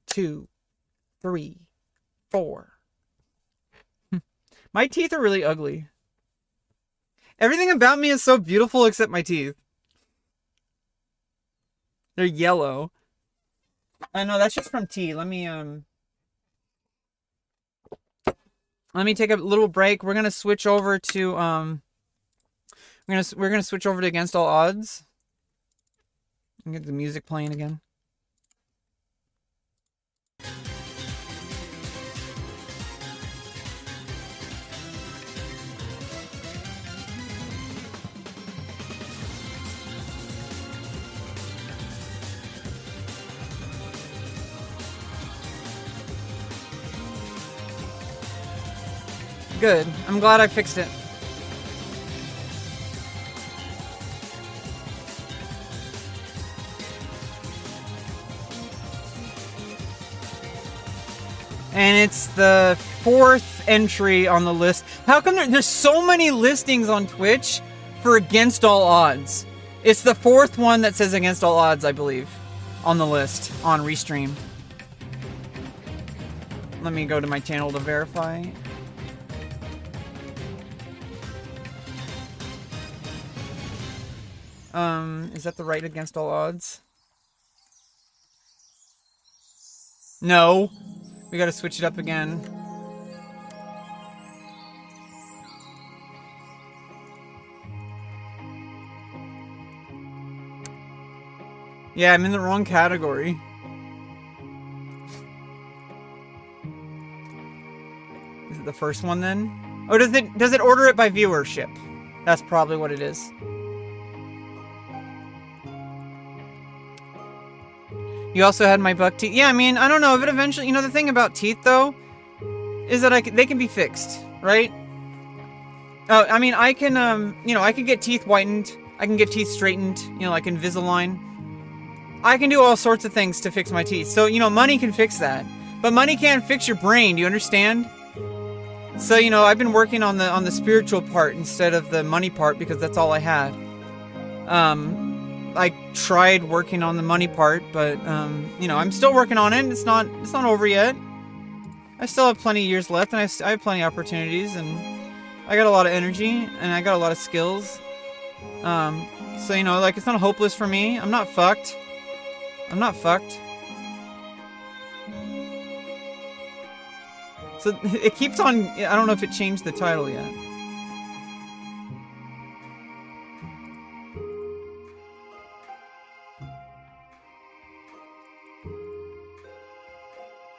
[SPEAKER 1] 2, 3, 4. My teeth are really ugly. Everything about me is so beautiful except my teeth. They're yellow. I know that's just from tea. Let me take a little break. We're gonna switch over to we're gonna switch over to Against All Odds. And get the music playing again. Good. I'm glad I fixed it. And it's the 4th entry on the list. How come there's so many listings on Twitch for Against All Odds? It's the 4th one that says Against All Odds, I believe, on the list on Restream. Let me go to my channel to verify. Is that the right Against All Odds? No. We gotta switch it up again. Yeah, I'm in the wrong category. Is it the first one then? Oh, does it order it by viewership? That's probably what it is. You also had my buck teeth. Yeah, I mean, I don't know if it eventually... You know, the thing about teeth, though, is that they can be fixed, right? I mean, I can, you know, I can get teeth whitened. I can get teeth straightened, you know, like Invisalign. I can do all sorts of things to fix my teeth. So, you know, money can fix that. But money can't fix your brain, do you understand? So, you know, I've been working on the spiritual part instead of the money part because that's all I had. I tried working on the money part, but you know, I'm still working on it. It's not over yet. I still have plenty of years left, and I have plenty of opportunities, and I got a lot of energy, and I got a lot of skills. So you know, like, it's not hopeless for me. I'm not fucked. I'm not fucked. So it keeps on. I don't know if it changed the title yet.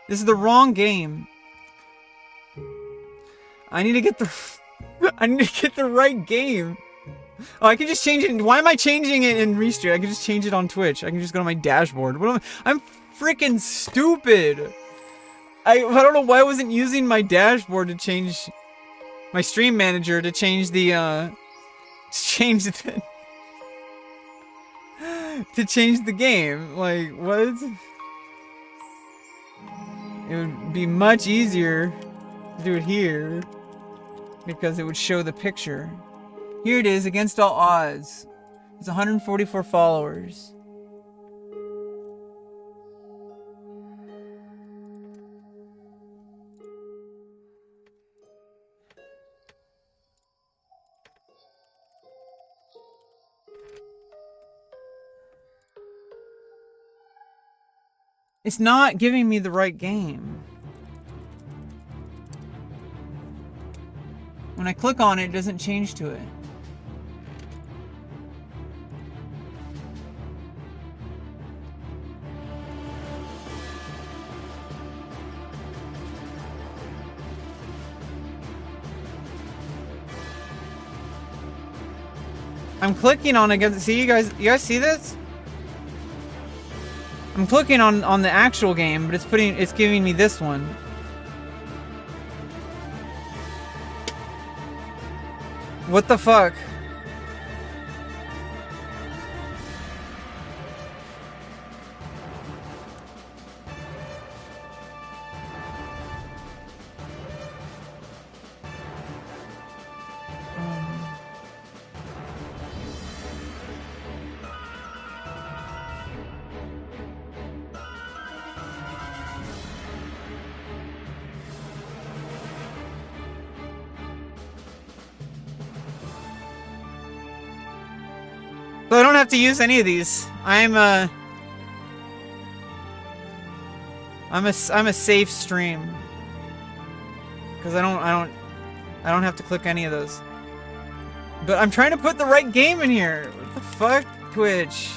[SPEAKER 1] This is the wrong game. I need to get the... I need to get the right game. Oh, I can just change it. Why am I changing it in Restream? I can just change it on Twitch. I can just go to my dashboard. I'm freaking stupid. I don't know why I wasn't using my dashboard to change... My stream manager to change the, to change the game. Like, what? It would be much easier to do it here because it would show the picture. Here it is, Against All Odds. It's 144 followers. It's not giving me the right game. When I click on it, it doesn't change to it. I'm clicking on it. See, you guys see this? I'm clicking on the actual game, but it's giving me this one. What the fuck? So I don't have to use any of these. I'm a safe stream. Because I don't have to click any of those. But I'm trying to put the right game in here. What the fuck, Twitch?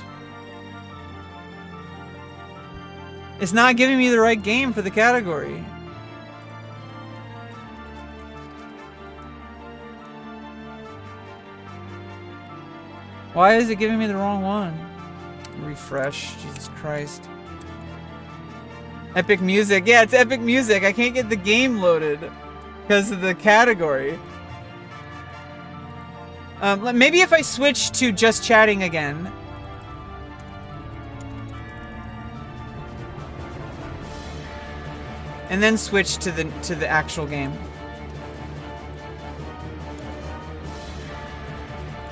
[SPEAKER 1] It's not giving me the right game for the category. Why is it giving me the wrong one? Refresh. Jesus Christ. Epic music. Yeah, it's epic music. I can't get the game loaded because of the category. Maybe if I switch to just chatting again. And then switch to the actual game.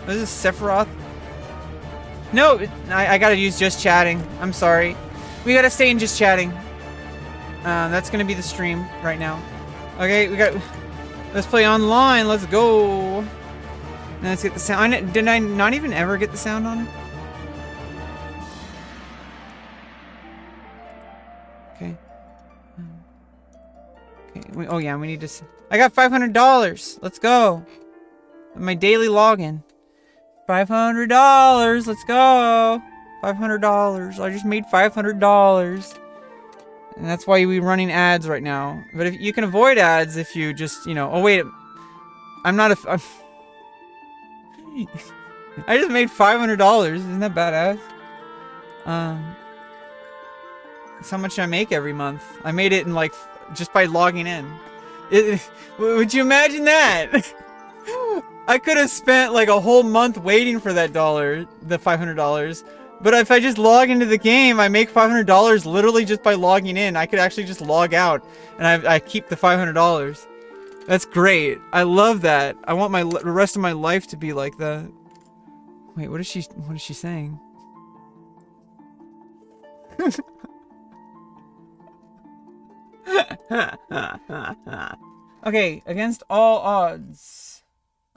[SPEAKER 1] What is this, Sephiroth? No, I gotta use just chatting. I'm sorry. We gotta stay in just chatting. That's gonna be the stream right now. Okay, let's play online. Let's go. Now let's get the sound. Did I not even ever get the sound on? Okay. Okay. Oh yeah, we need to. I got $500. Let's go. My daily login. $500. Let's go. $500. I just made $500. And that's why we're running ads right now. But if you can avoid ads if you just, you know. Oh wait, I'm not a. I just made $500. Isn't that badass? That's how much I make every month. I made it in like just by logging in. Would you imagine that? I could have spent like a whole month waiting for that $500. But if I just log into the game, I make $500 literally just by logging in. I could actually just log out, and I keep the $500. That's great. I love that. I want the rest of my life to be like that. Wait, what is she saying? Okay, against all odds,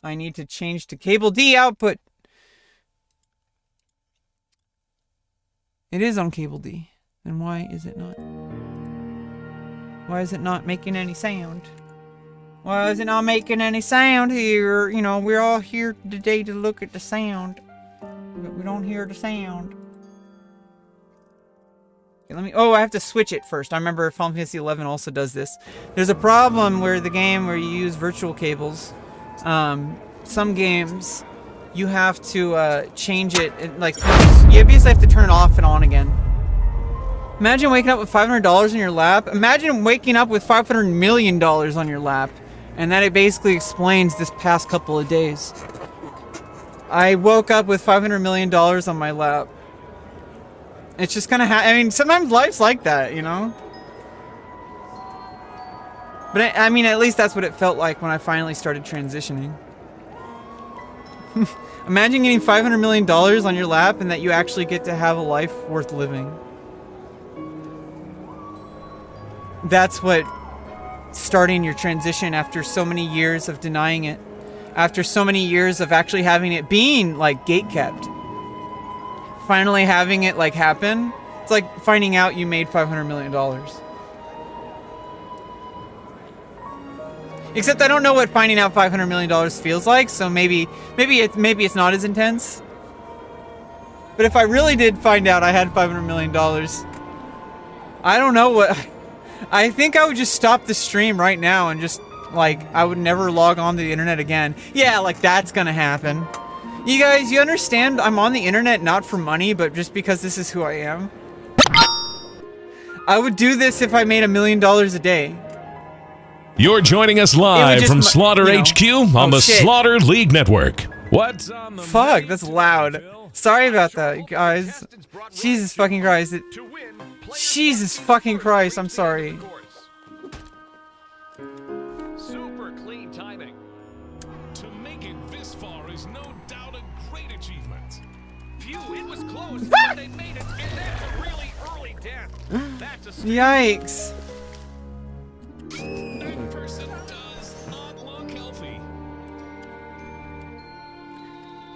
[SPEAKER 1] I need to change to cable D output. It is on cable D. Then why is it not? Why is it not making any sound? Why is it not making any sound here? You know, we're all here today to look at the sound. But we don't hear the sound. Okay, I have to switch it first. I remember Final Fantasy XI also does this. There's a problem where the game where you use virtual cables. Some games, you have to change it. Like, you basically have to turn it off and on again. Imagine waking up with $500 in your lap. Imagine waking up with $500 million on your lap. And that it basically explains this past couple of days. I woke up with $500 million on my lap. It's just kind of I mean, sometimes life's like that, you know? But I mean, at least that's what it felt like when I finally started transitioning. Imagine getting $500 million on your lap and that you actually get to have a life worth living. That's what starting your transition after so many years of denying it. After so many years of actually having it being, like, gatekept. Finally having it, like, happen. It's like finding out you made $500 million. Except I don't know what finding out $500 million feels like, so maybe it's not as intense. But if I really did find out I had $500 million, I don't know what... I think I would just stop the stream right now and just, like, I would never log on to the internet again. Yeah, like, that's gonna happen. You guys, you understand I'm on the internet not for money, but just because this is who I am? I would do this if I made $1 million a day.
[SPEAKER 2] You're joining us live from Slaughter HQ on the Slaughter League Network. What's on the
[SPEAKER 1] Fuck, that's loud. Sorry about that, you guys. Jesus fucking Christ. Jesus fucking Christ, I'm sorry.
[SPEAKER 3] Super clean timing. To make it this far is no doubt a great achievement. Phew, it was close, but they made it, and that's a really early death. That's a
[SPEAKER 1] Yikes.
[SPEAKER 3] That person does not look healthy.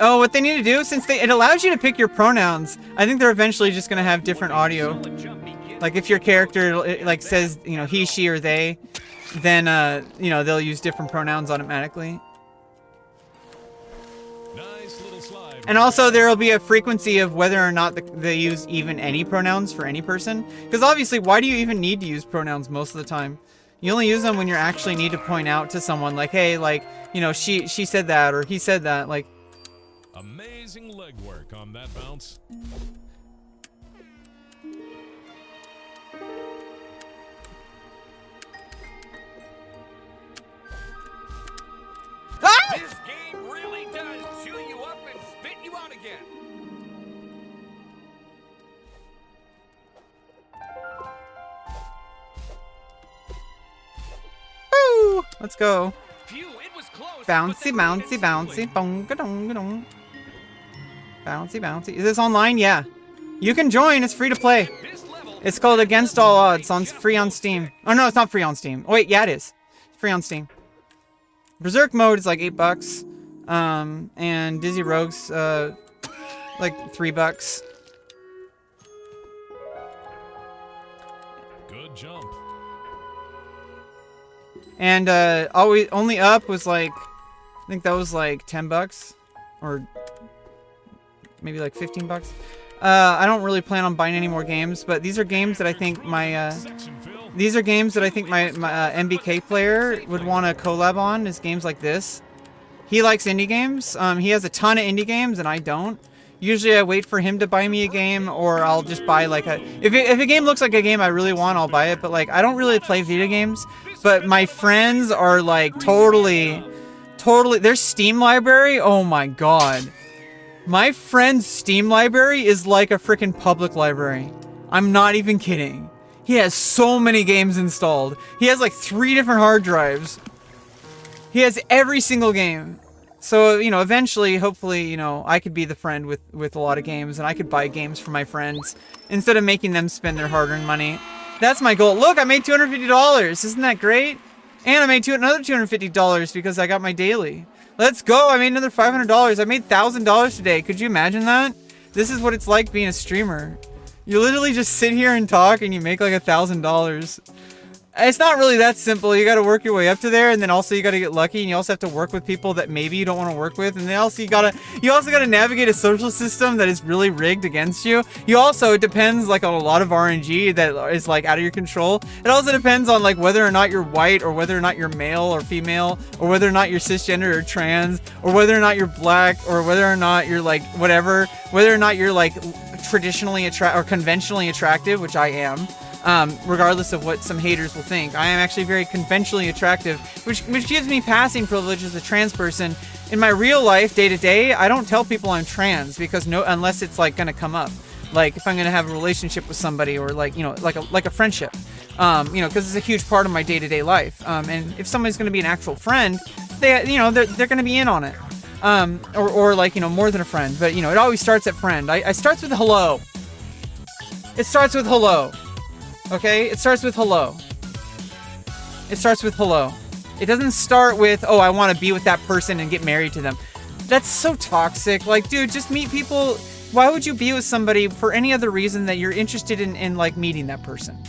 [SPEAKER 1] Oh, what they need to do, since it allows you to pick your pronouns, I think they're eventually just going to have different audio. Like if your character like says, you know, he, she, or they, then, you know, they'll use different pronouns automatically.
[SPEAKER 3] Nice little slide.
[SPEAKER 1] And also there will be a frequency of whether or not they use even any pronouns for any person. Because obviously, why do you even need to use pronouns most of the time? You only use them when you actually need to point out to someone like, hey, like, you know, she said that, or he said that, like.
[SPEAKER 3] Amazing legwork on that bounce.
[SPEAKER 1] Ah!
[SPEAKER 3] This game really does chew you up and spit you out again.
[SPEAKER 1] Woo! Let's go.
[SPEAKER 3] Phew, it was close.
[SPEAKER 1] Bouncy, bouncy, bouncy, bonga dong dong. Bouncy, bouncy. Is this online? Yeah. You can join. It's free to play. It's called Against All Odds. Free on Steam. Oh no, it's not free on Steam. Oh wait, yeah, it is. It's free on Steam. Berserk mode is like $8. And Dizzy Rogue's like $3.
[SPEAKER 3] Good jump.
[SPEAKER 1] And only up was like, I think that was like $10 or maybe like $15. I don't really plan on buying any more games, but these are games that I think my MBK player would want to collab on. Is games like this. He likes indie games. He has a ton of indie games and I don't. Usually I wait for him to buy me a game, or I'll just buy like if a game looks like a game I really want, I'll buy it. But like I don't really play video games, but my friends are like totally their Steam library, oh my god. My friend's Steam library is like a freaking public library. I'm not even kidding. He has so many games installed. He has like 3 different hard drives. He has every single game. So, you know, eventually, hopefully, you know, I could be the friend with a lot of games, and I could buy games for my friends instead of making them spend their hard-earned money. That's my goal. Look, I made $250. Isn't that great? And I made another $250 because I got my daily. Let's go. I made another $500. I made $1,000 today. Could you imagine that? This is what it's like being a streamer. You literally just sit here and talk and you make like $1,000. It's not really that simple. You got to work your way up to there, and then also you got to get lucky, and you also have to work with people that maybe you don't want to work with, and then also you also got to navigate a social system that is really rigged against you. It depends like on a lot of RNG that is like out of your control. It also depends on like whether or not you're white, or whether or not you're male or female, or whether or not you're cisgender or trans, or whether or not you're black, or whether or not you're like whatever, whether or not you're like traditionally or conventionally attractive, which I am. Regardless of what some haters will think. I am actually very conventionally attractive, which gives me passing privilege as a trans person. In my real life, day to day, I don't tell people I'm trans because unless it's like gonna come up, like if I'm gonna have a relationship with somebody, or like, you know, like a friendship, you know, because it's a huge part of my day to day life. And if somebody's gonna be an actual friend, they're gonna be in on it, or like, you know, more than a friend. But you know, it always starts at friend. I starts with hello. It starts with hello. Okay, it starts with hello. It starts with hello. It doesn't start with, oh, I want to be with that person and get married to them. That's so toxic. Like, dude, just meet people. Why would you be with somebody for any other reason that you're interested in like meeting that person?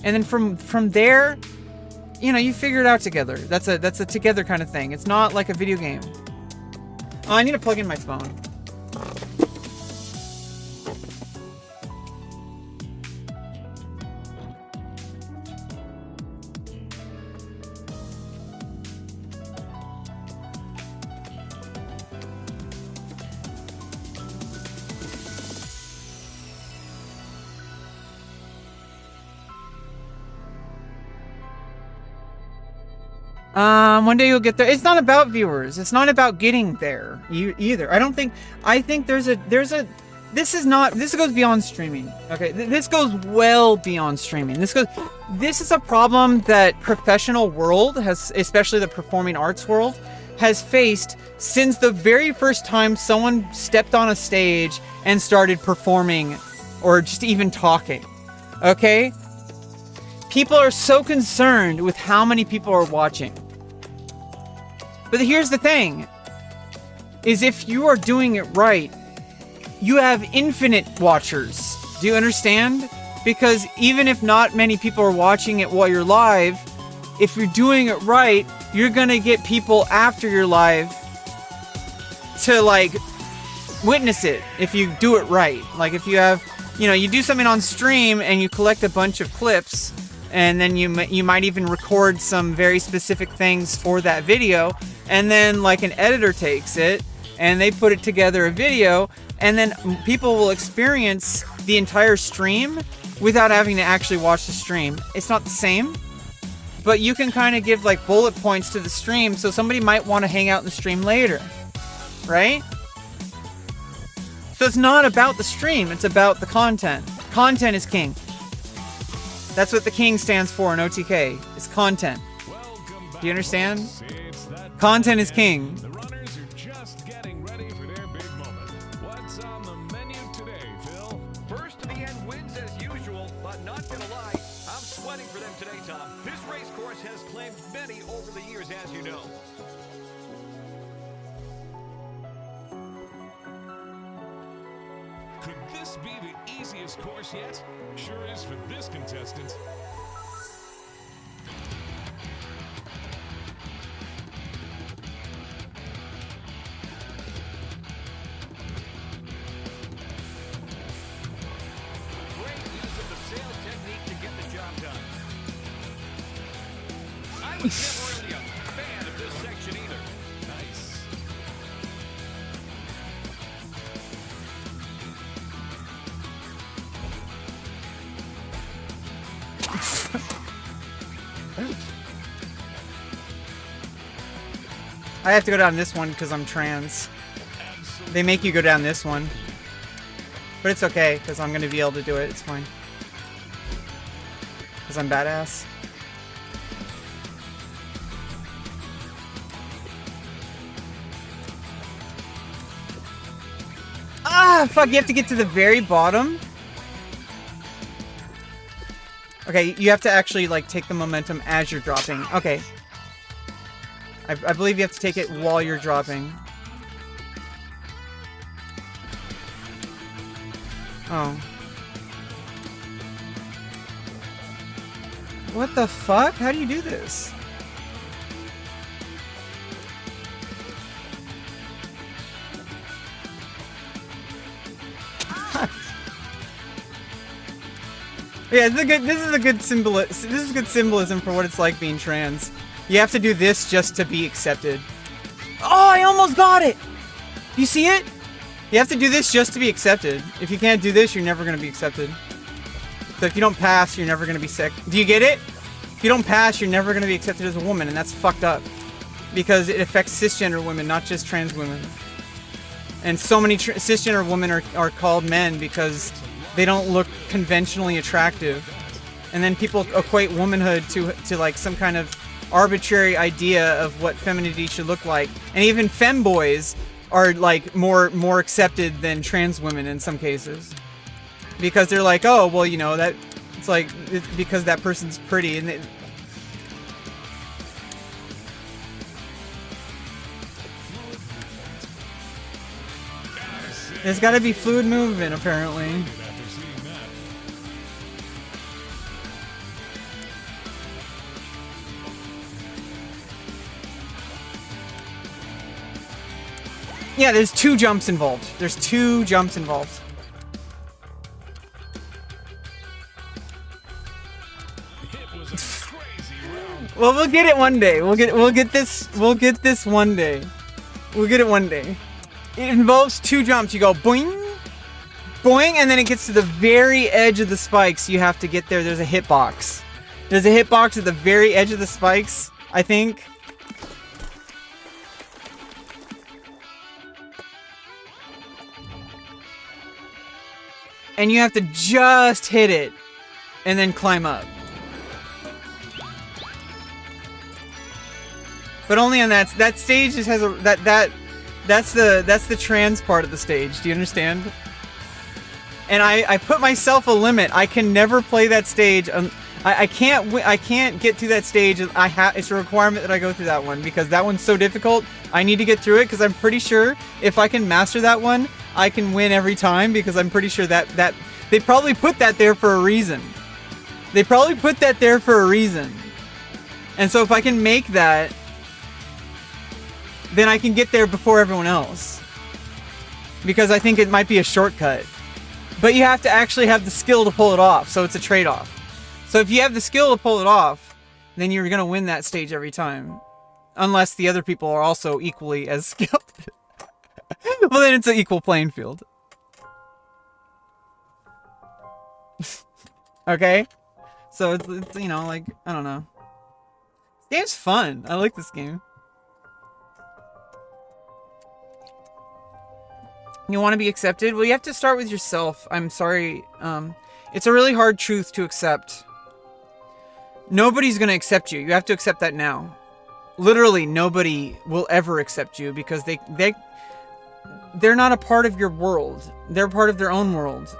[SPEAKER 1] And then from there, you know, you figure it out together. That's a together kind of thing. It's not like a video game. Oh, I need to plug in my phone. One day you'll get there. It's not about viewers. It's not about getting there either. I think this goes beyond streaming. Okay, this goes well beyond streaming. This is a problem that professional world has, especially the performing arts world, has faced since the very first time someone stepped on a stage and started performing or just even talking. Okay? People are so concerned with how many people are watching. But here's the thing. is if you are doing it right, you have infinite watchers. Do you understand? Because even if not many people are watching it while you're live, if you're doing it right, you're gonna get people after you're live to like witness it if you do it right. Like if you have, you do something on stream and you collect a bunch of clips, and then you might even record some very specific things for that video, and then like an editor takes it and they put it together a video, and then people will experience the entire stream without having to actually watch the stream. It's not the same, but you can kind of give like bullet points to the stream, so somebody might want to hang out in the stream later, right? So it's not about the stream, it's about the content. Content is king. That's what the king stands for in OTK. It's content. Do you understand? Content is king.
[SPEAKER 3] The runners are just getting ready for their big moment. What's on the menu today, Phil? First to the end wins as usual, but not gonna lie, I'm sweating for them today, Tom. This race course has claimed many over the years, as you know. Could this be the easiest course yet? Sure is for this contestant. Great use of the sail technique to get the job done. I was never really a fan of this section either. Nice.
[SPEAKER 1] I have to go down this one because I'm trans. They make you go down this one. But it's okay, because I'm going to be able to do it. It's fine. Because I'm badass. Ah, fuck, you have to get to the very bottom? Okay, you have to actually, like, take the momentum as you're dropping. Okay. I believe you have to take it while you're dropping. Oh. What the fuck? How do you do this? Yeah, this is good symbolism for what it's like being trans. You have to do this just to be accepted. Oh, I almost got it! You see it? You have to do this just to be accepted. If you can't do this, you're never going to be accepted. So if you don't pass, you're never going to be sick. Do you get it? If you don't pass, you're never going to be accepted as a woman, and that's fucked up. Because it affects cisgender women, not just trans women. And so many cisgender women are called men because they don't look conventionally attractive. And then people equate womanhood to like some kind of arbitrary idea of what femininity should look like. And even femboys are like more accepted than trans women in some cases. Because they're like, oh, well, that it's like because that person's pretty, and there's got to be fluid movement apparently. Yeah, there's 2 jumps involved. There's 2 jumps involved. Well, we'll get it one day. We'll get this one day. We'll get it one day. It involves 2 jumps. You go boing, boing, and then it gets to the very edge of the spikes. You have to get there. There's a hitbox. There's a hitbox at the very edge of the spikes, I think. And you have to just hit it and then climb up. But only on that stage just has a that's the trans part of the stage. Do you understand? And I put myself a limit. I can never play that stage I can't get through that stage. It's a requirement that I go through that one because that one's so difficult. I need to get through it because I'm pretty sure if I can master that one, I can win every time because I'm pretty sure that they probably put that there for a reason. They probably put that there for a reason. And so if I can make that, then I can get there before everyone else. Because I think it might be a shortcut. But you have to actually have the skill to pull it off, so it's a trade-off. So if you have the skill to pull it off, then you're going to win that stage every time. Unless the other people are also equally as skilled. Well, then it's an equal playing field. Okay? So it's, you know, like, I don't know. This game's fun. I like this game. You want to be accepted? Well, you have to start with yourself. I'm sorry. It's a really hard truth to accept. Nobody's going to accept you. You have to accept that now. Literally, nobody will ever accept you because they're not a part of your world. They're part of their own world.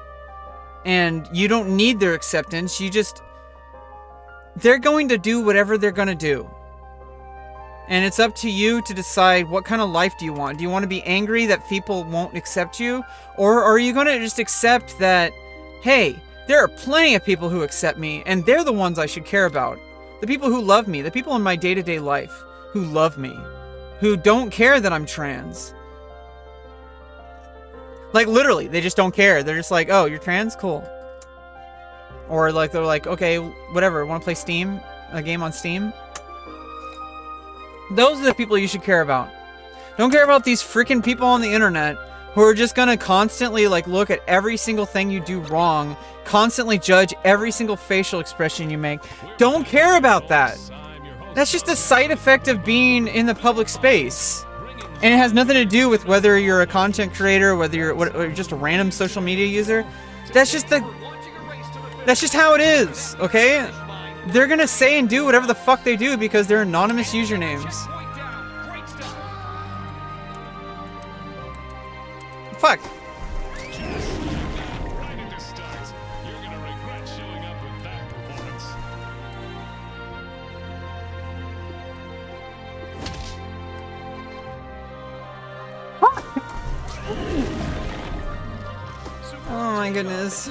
[SPEAKER 1] And you don't need their acceptance. They're going to do whatever they're going to do. And it's up to you to decide what kind of life do you want. Do you want to be angry that people won't accept you? Or are you going to just accept that, hey, there are plenty of people who accept me, and they're the ones I should care about. The people who love me, the people in my day-to-day life who love me, who don't care that I'm trans. Like, literally, they just don't care. They're just like, oh, you're trans? Cool. Or, like, they're like, okay, whatever, want to play Steam? A game on Steam? Those are the people you should care about. Don't care about these freaking people on the internet who are just gonna constantly, like, look at every single thing you do wrong, constantly judge every single facial expression you make. Don't care about that. That's just a side effect of being in the public space. And it has nothing to do with whether you're a content creator, whether you're just a random social media user. That's just how it is, okay? They're gonna say and do whatever the fuck they do because they're anonymous usernames. Fuck. Oh my goodness.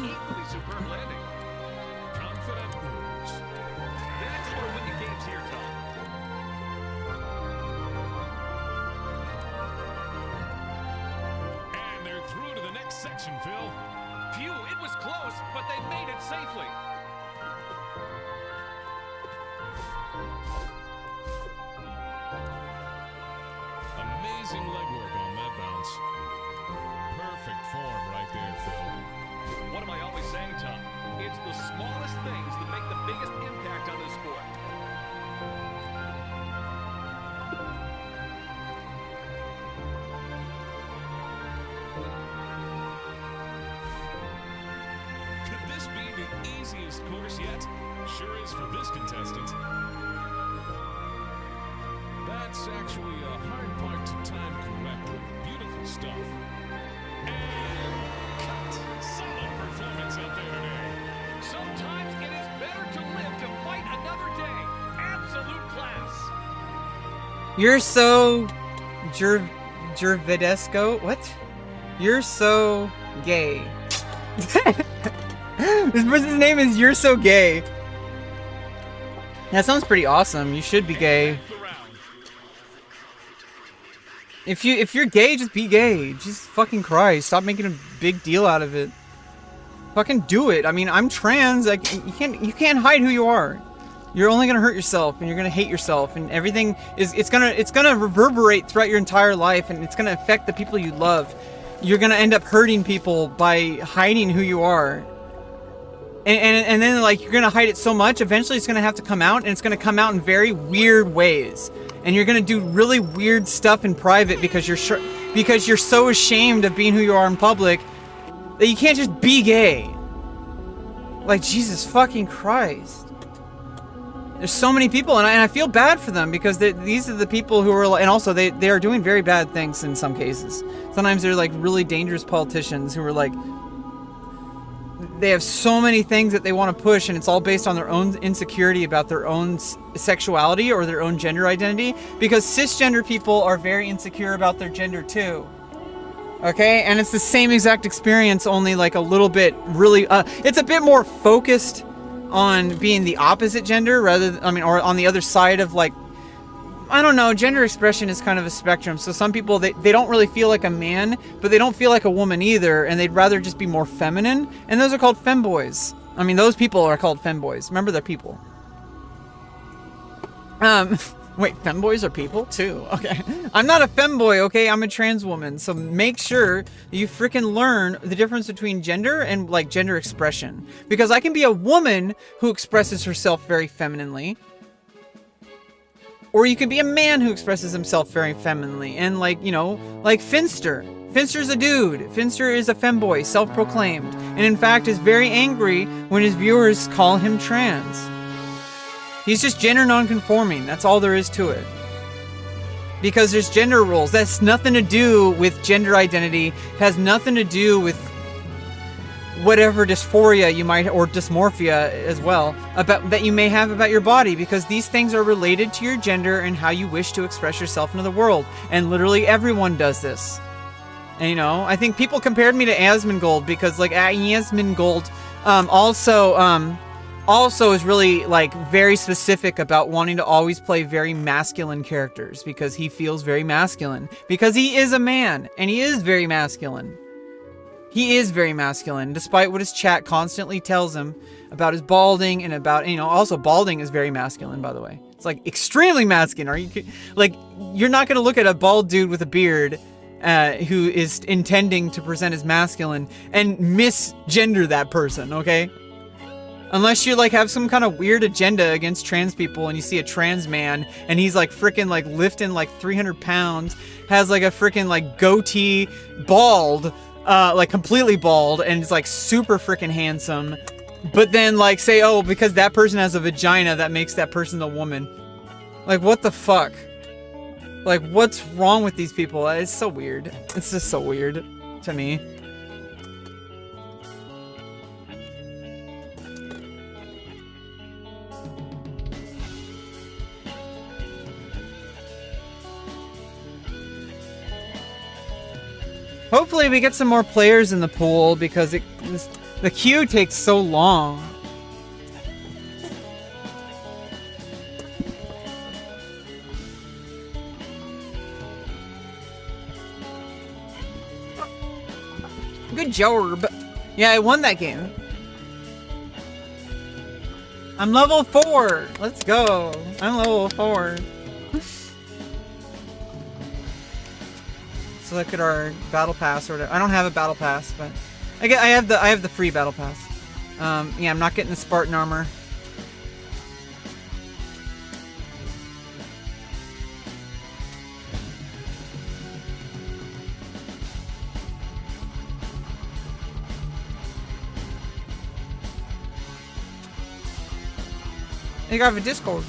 [SPEAKER 3] Section, Phil. Phew, it was close, but they made it safely. Amazing legwork on that bounce. Perfect form right there, Phil. What am I always saying, Tom? It's the smallest things that make the biggest impact on the sport. Easiest course yet? Sure is for this contestant. That's actually a hard part to time correctly. Beautiful stuff. And cut. Solid performance out there today. Sometimes it is better to live to fight another day. Absolute class.
[SPEAKER 1] You're so Gervidesco. What? You're so gay. This person's name is You're So Gay. That sounds pretty awesome. You should be gay. If you're gay, just be gay. Jesus fucking Christ. Stop making a big deal out of it. Fucking do it. I mean, I'm trans. Like, you can't hide who you are. You're only gonna hurt yourself, and you're gonna hate yourself, and everything is it's gonna reverberate throughout your entire life, and it's gonna affect the people you love. You're gonna end up hurting people by hiding who you are. And then, like, you're gonna hide it so much, eventually it's gonna have to come out, and it's gonna come out in very weird ways. And you're gonna do really weird stuff in private because you're so ashamed of being who you are in public that you can't just be gay. Like, Jesus fucking Christ. There's so many people, and I feel bad for them because these are the people who are, and also they are doing very bad things in some cases. Sometimes they're like really dangerous politicians who are like they have so many things that they want to push, and it's all based on their own insecurity about their own sexuality or their own gender identity, because cisgender people are very insecure about their gender too. Okay, and it's the same exact experience, only like a little bit really it's a bit more focused on being the opposite gender rather than, I mean, or on the other side of, like, I don't know, gender expression is kind of a spectrum. So some people, they don't really feel like a man, but they don't feel like a woman either, and they'd rather just be more feminine, and those are called femboys. I mean, those people are called femboys. Remember, they're people. Wait, femboys are people too? Okay. I'm not a femboy, okay? I'm a trans woman. So make sure you freaking learn the difference between gender and, like, gender expression. Because I can be a woman who expresses herself very femininely, or you can be a man who expresses himself very femininely. And, like, you know, like Finster. Finster's a dude. Finster is a femboy, self-proclaimed. And in fact is very angry when his viewers call him trans. He's just gender non-conforming. That's all there is to it. Because there's gender roles. That's nothing to do with gender identity. It has nothing to do with whatever dysphoria you might, or dysmorphia as well, about that you may have about your body, because these things are related to your gender and how you wish to express yourself into the world. And literally everyone does this. And, you know, I think people compared me to Asmongold because, like, Asmongold also is really, like, very specific about wanting to always play very masculine characters, because he feels very masculine, because he is a man, and he is very masculine. He is very masculine, despite what his chat constantly tells him about his balding and about, you know, also balding is very masculine, by the way. It's, like, extremely masculine. Are you, like, you're not going to look at a bald dude with a beard who is intending to present as masculine and misgender that person, okay? Unless you, like, have some kind of weird agenda against trans people and you see a trans man and he's, like, freaking, like, lifting, like, 300 pounds, has, like, a freaking, like, goatee, bald, like, completely bald, and is, like, super freaking handsome. But then, like, say, oh, because that person has a vagina, that makes that person the woman. Like, what the fuck? Like, what's wrong with these people? It's so weird. It's just so weird to me. Hopefully we get some more players in the pool, because the queue takes so long. Good job. Yeah, I won that game. I'm level 4. Let's go. I'm level 4. Let's look at our battle pass or whatever. I don't have a battle pass, but I have the free battle pass. Yeah, I'm not getting the Spartan armor. I think I have a Discord.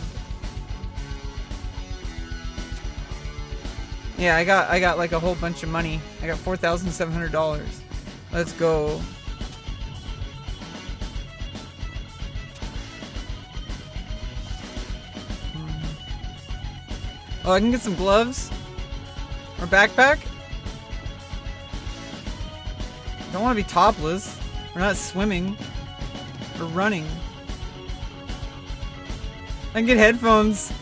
[SPEAKER 1] Yeah, I got like a whole bunch of money. I got $4,700. Let's go. Oh, I can get some gloves or backpack. Don't want to be topless. We're not swimming. We're running. I can get headphones.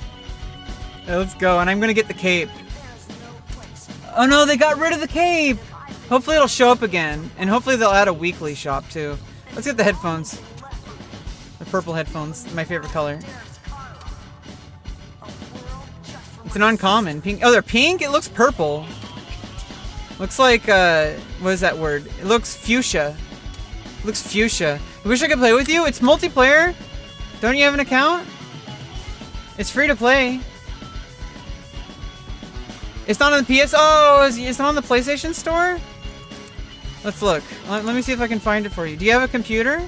[SPEAKER 1] Yeah, let's go. And I'm gonna get the cape. Oh no, they got rid of the cape! Hopefully it'll show up again. And hopefully they'll add a weekly shop too. Let's get the headphones. The purple headphones. My favorite color. It's an uncommon. Pink. Oh, they're pink? It looks purple. Looks like, what is that word? It looks fuchsia. It looks fuchsia. I wish I could play with you. It's multiplayer. Don't you have an account? It's free to play. It's not on the PS. Oh, it's not on the PlayStation Store? Let's look. Let me see if I can find it for you. Do you have a computer?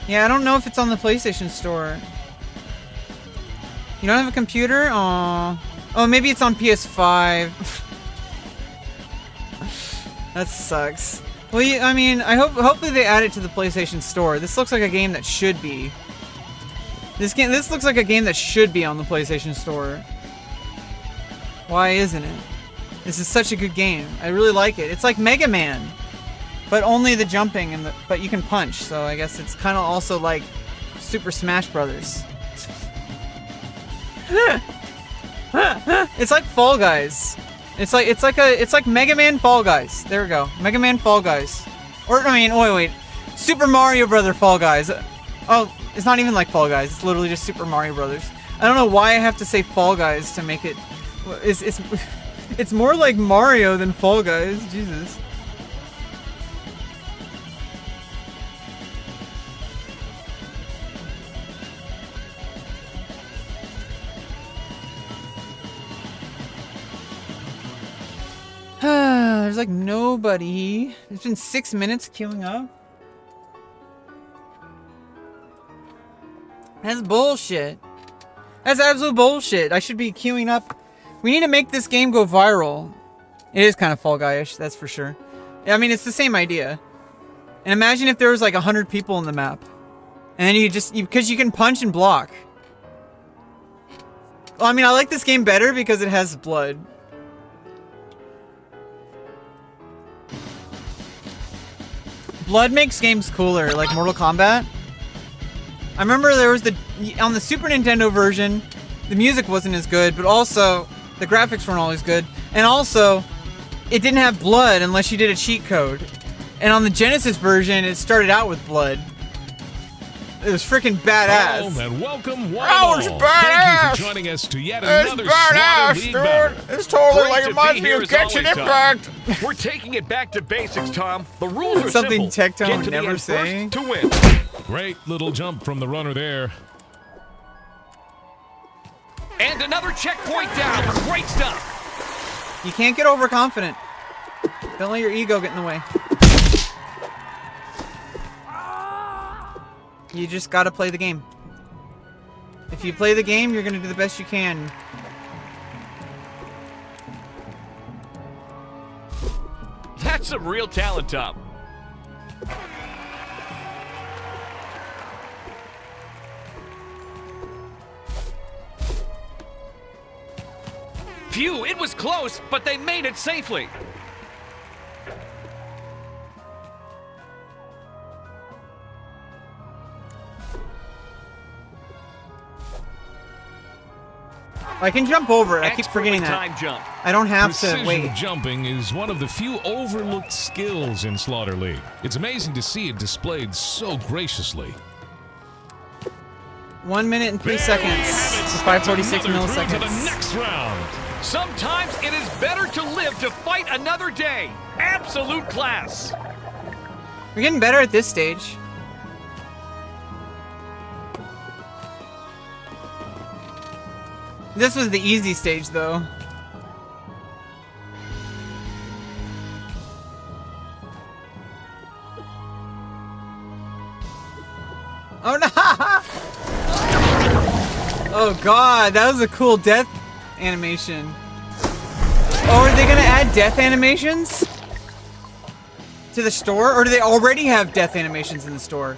[SPEAKER 1] Yeah, I don't know if it's on the PlayStation Store. You don't have a computer? Aww. Oh, maybe it's on PS5. That sucks. Well, I mean, hopefully they add it to the PlayStation Store. This looks like a game that should be. This looks like a game that should be on the PlayStation Store. Why isn't it? This is such a good game. I really like it. It's like Mega Man, but only the jumping but you can punch. So I guess it's kind of also like Super Smash Brothers. It's like Fall Guys. It's like Mega Man Fall Guys. There we go. Mega Man Fall Guys. Or I mean, wait. Super Mario Brother Fall Guys. Oh, it's not even like Fall Guys. It's literally just Super Mario Brothers. I don't know why I have to say Fall Guys to make it. It's more like Mario than Fall Guys. Jesus. There's like nobody. It's been 6 minutes queuing up. That's bullshit. That's absolute bullshit. I should be queuing up. We need to make this game go viral. It is kind of Fall Guy-ish, that's for sure. I mean, it's the same idea. And imagine if there was like 100 people in the map. And then because you can punch and block. Well, I mean, I like this game better because it has blood. Blood makes games cooler, like Mortal Kombat. I remember there was on the Super Nintendo version, the music wasn't as good, but also the graphics weren't always good. And also, it didn't have blood unless you did a cheat code. And on the Genesis version, it started out with blood. It was freaking badass.
[SPEAKER 2] Hello and welcome,
[SPEAKER 1] that was badass.
[SPEAKER 2] Thank you for joining us to yet another
[SPEAKER 1] badass,
[SPEAKER 2] Slaughter League
[SPEAKER 1] dude.
[SPEAKER 2] battle.
[SPEAKER 1] It's totally
[SPEAKER 3] Great
[SPEAKER 1] like
[SPEAKER 3] to
[SPEAKER 1] it reminds
[SPEAKER 3] be
[SPEAKER 1] me
[SPEAKER 3] here
[SPEAKER 1] of
[SPEAKER 3] as
[SPEAKER 1] Genshin
[SPEAKER 3] always,
[SPEAKER 1] Impact.
[SPEAKER 3] Tom. We're taking it back to basics, Tom. The rules are
[SPEAKER 1] Something
[SPEAKER 3] simple.
[SPEAKER 1] Tectone
[SPEAKER 3] Get
[SPEAKER 1] would
[SPEAKER 3] to the
[SPEAKER 1] never
[SPEAKER 3] end
[SPEAKER 1] say.
[SPEAKER 3] first to win.
[SPEAKER 2] Great little jump from the runner there.
[SPEAKER 3] And another checkpoint down. Great stuff.
[SPEAKER 1] You can't get overconfident. Don't let your ego get in the way. You just gotta play the game. If you play the game, you're gonna do the best you can.
[SPEAKER 3] That's some real talent, Tom. Phew, it was close, but they made it safely.
[SPEAKER 1] I can jump over it. I keep
[SPEAKER 3] Expertly
[SPEAKER 1] forgetting that.
[SPEAKER 3] timed jump.
[SPEAKER 1] I don't have
[SPEAKER 2] Precision
[SPEAKER 1] to wait.
[SPEAKER 2] jumping is one of the few overlooked skills in Slaughter League. It's amazing to see it displayed so graciously.
[SPEAKER 1] 1 minute and 3 seconds to 546
[SPEAKER 2] To the
[SPEAKER 1] milliseconds.
[SPEAKER 2] next round.
[SPEAKER 3] Sometimes it is better to live to fight another day. Absolute class.
[SPEAKER 1] We're getting better at this stage. This was the easy stage, though. Oh no! Oh god, that was a cool death animation. Oh, are they gonna add death animations to the store? Or do they already have death animations in the store?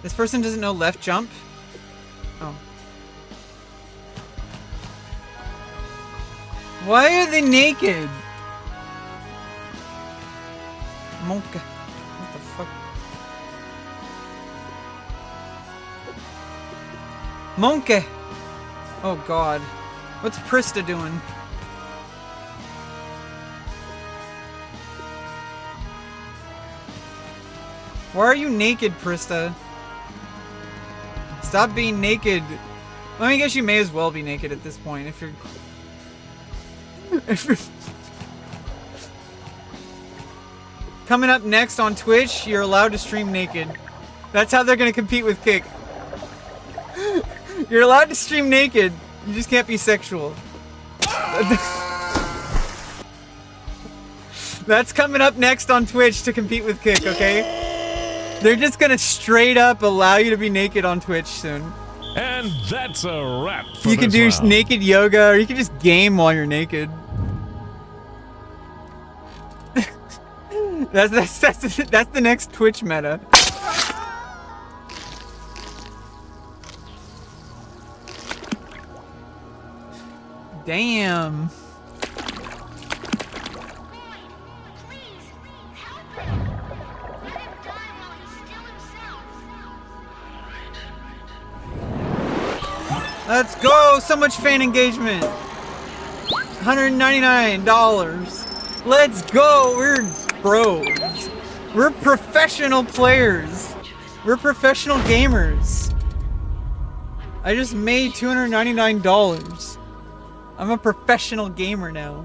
[SPEAKER 1] This person doesn't know left jump? Oh. Why are they naked? Monka. What the fuck? Monke! Oh god. What's Prista doing? Why are you naked, Prista? Stop being naked. Well, I guess you may as well be naked at this point if you're... Coming up next on Twitch, you're allowed to stream naked. That's how they're gonna compete with Kick. You're allowed to stream naked. You just can't be sexual. That's coming up next on Twitch to compete with Kick, okay? They're just gonna straight up allow you to be naked on Twitch soon.
[SPEAKER 2] And that's a wrap for
[SPEAKER 1] You can do
[SPEAKER 2] this round.
[SPEAKER 1] naked yoga, or you can just game while you're naked. that's the next Twitch meta. Damn. Let's go! So much fan engagement. $199. Let's go! We're pros. We're professional players. We're professional gamers. I just made $299. I'm a professional gamer now.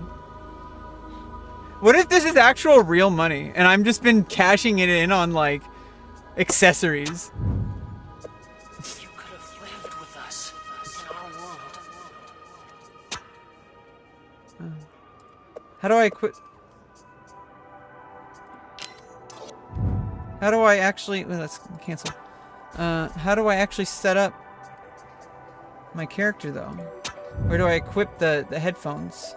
[SPEAKER 1] What if this is actual real money and I've just been cashing it in on like accessories?
[SPEAKER 4] You could have lived with us in our world.
[SPEAKER 1] How do I quit? How do I actually? Well, let's cancel. How do I actually set up my character though? Where do I equip the headphones?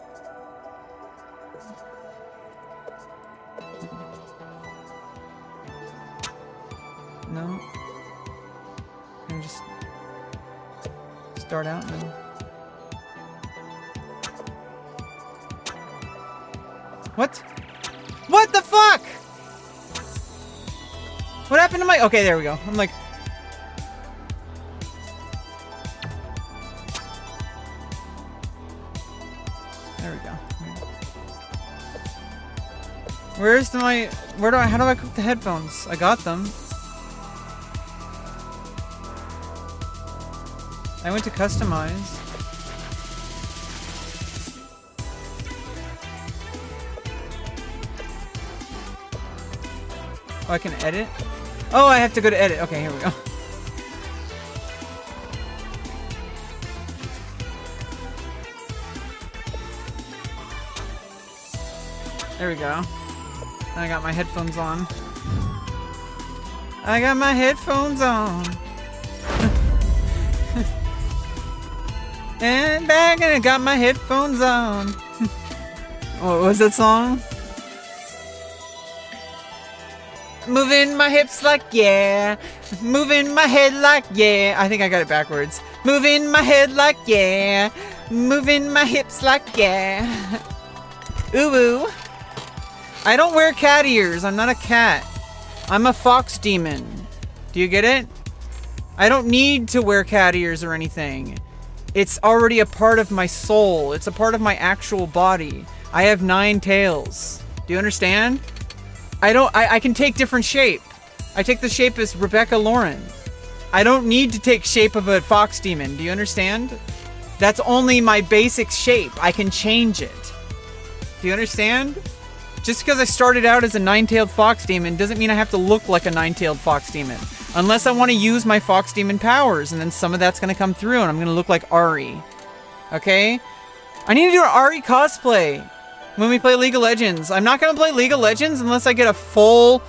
[SPEAKER 1] No. Can I just start out now? What? What the fuck? What happened to my... Okay, there we go. I'm like... There we go. Where's my... How do I equip the headphones? I got them. I went to customize. Oh, I can edit? Oh, I have to go to edit. Okay, here we go. There we go. I got my headphones on. I got my headphones on. And back and I got my headphones on. What was that song? Moving my hips like yeah. Moving my head like yeah. I think I got it backwards. Moving my head like yeah. Moving my hips like yeah. Ooh ooh. I don't wear cat ears. I'm not a cat. I'm a fox demon. Do you get it? I don't need to wear cat ears or anything. It's already a part of my soul. It's a part of my actual body. I have 9 tails. Do you understand? I can take different shape. I take the shape as Rebecca Lauren. I don't need to take shape of a fox demon. Do you understand? That's only my basic shape. I can change it. Do you understand? Just because I started out as a 9-tailed fox demon doesn't mean I have to look like a 9-tailed fox demon. Unless I want to use my fox demon powers, and then some of that's going to come through, and I'm going to look like Ari. Okay? I need to do an Ari cosplay when we play League of Legends. I'm not going to play League of Legends unless I get a full,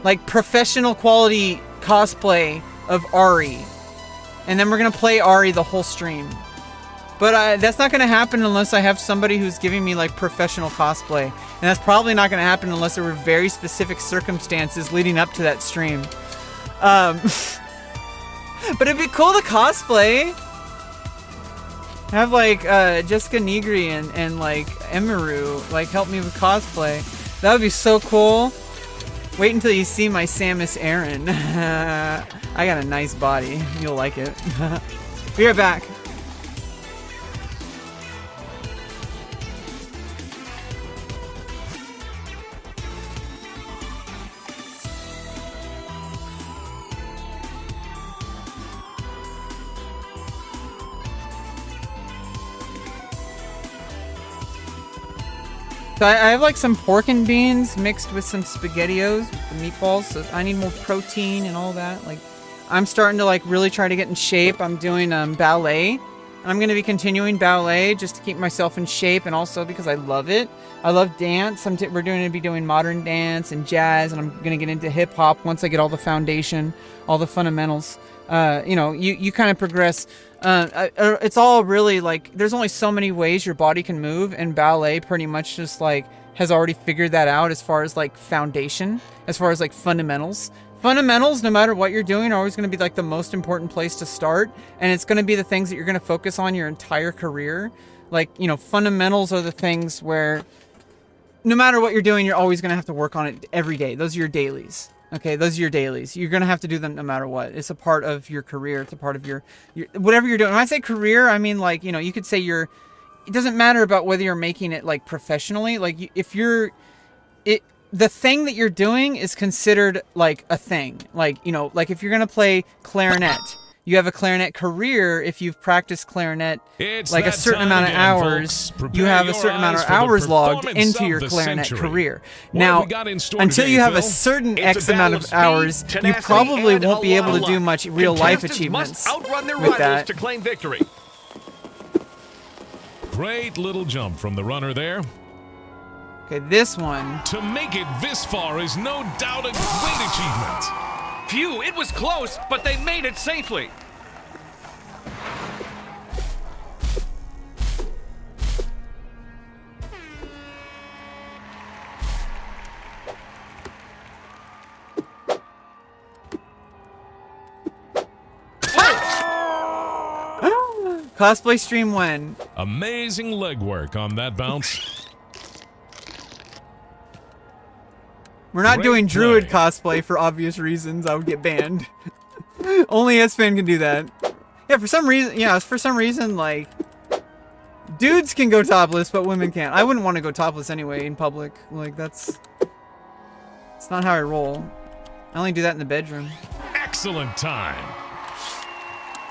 [SPEAKER 1] like, professional quality cosplay of Ari. And then we're going to play Ari the whole stream. But that's not going to happen unless I have somebody who's giving me, like, professional cosplay. And that's probably not going to happen unless there were very specific circumstances leading up to that stream. But it'd be cool to cosplay. Have, like, Jessica Nigri and like, Emiru, like, help me with cosplay. That would be so cool. Wait until you see my Samus Aran. I got a nice body. You'll like it. Be right back. So I have like some pork and beans mixed with some SpaghettiOs with the meatballs. So I need more protein and all that. Like, I'm starting to like really try to get in shape. I'm doing ballet. I'm going to be continuing ballet just to keep myself in shape, and also because I love it. I love dance. We're going to be doing modern dance and jazz, and I'm going to get into hip hop once I get all the foundation, all the fundamentals. You know, you kind of progress. It's all really like, there's only so many ways your body can move, and ballet pretty much just like has already figured that out as far as like foundation, as far as like fundamentals. Fundamentals, no matter what you're doing, are always going to be like the most important place to start, and it's going to be the things that you're going to focus on your entire career. Like, you know, fundamentals are the things where no matter what you're doing, you're always going to have to work on it every day. Those are your dailies. Okay, those are your dailies. You're going to have to do them no matter what. It's a part of your career. It's a part of your whatever you're doing. When I say career, I mean, like, you know, you could say it doesn't matter about whether you're making it like professionally. Like, the thing that you're doing is considered like a thing. Like, you know, like if you're going to play clarinet, you have a clarinet career if you've practiced clarinet like a certain amount of hours. You have a certain amount of hours logged into your clarinet career. Now, until you have a certain X amount of hours, you probably won't be able to do much real life achievements with that.
[SPEAKER 3] To claim victory.
[SPEAKER 2] Great little jump from the runner there.
[SPEAKER 1] Okay, this one.
[SPEAKER 2] To make it this far is no doubt a great achievement.
[SPEAKER 3] Phew, it was close, but they made it safely.
[SPEAKER 1] Cosplay stream when?
[SPEAKER 2] Amazing legwork on that bounce.
[SPEAKER 1] We're not
[SPEAKER 2] Great
[SPEAKER 1] doing druid
[SPEAKER 2] play.
[SPEAKER 1] cosplay for obvious reasons. I would get banned. Only S-Fan can do that. Yeah, for some reason, like, dudes can go topless, but women can't. I wouldn't want to go topless anyway in public. Like, it's not how I roll. I only do that in the bedroom.
[SPEAKER 2] Excellent time.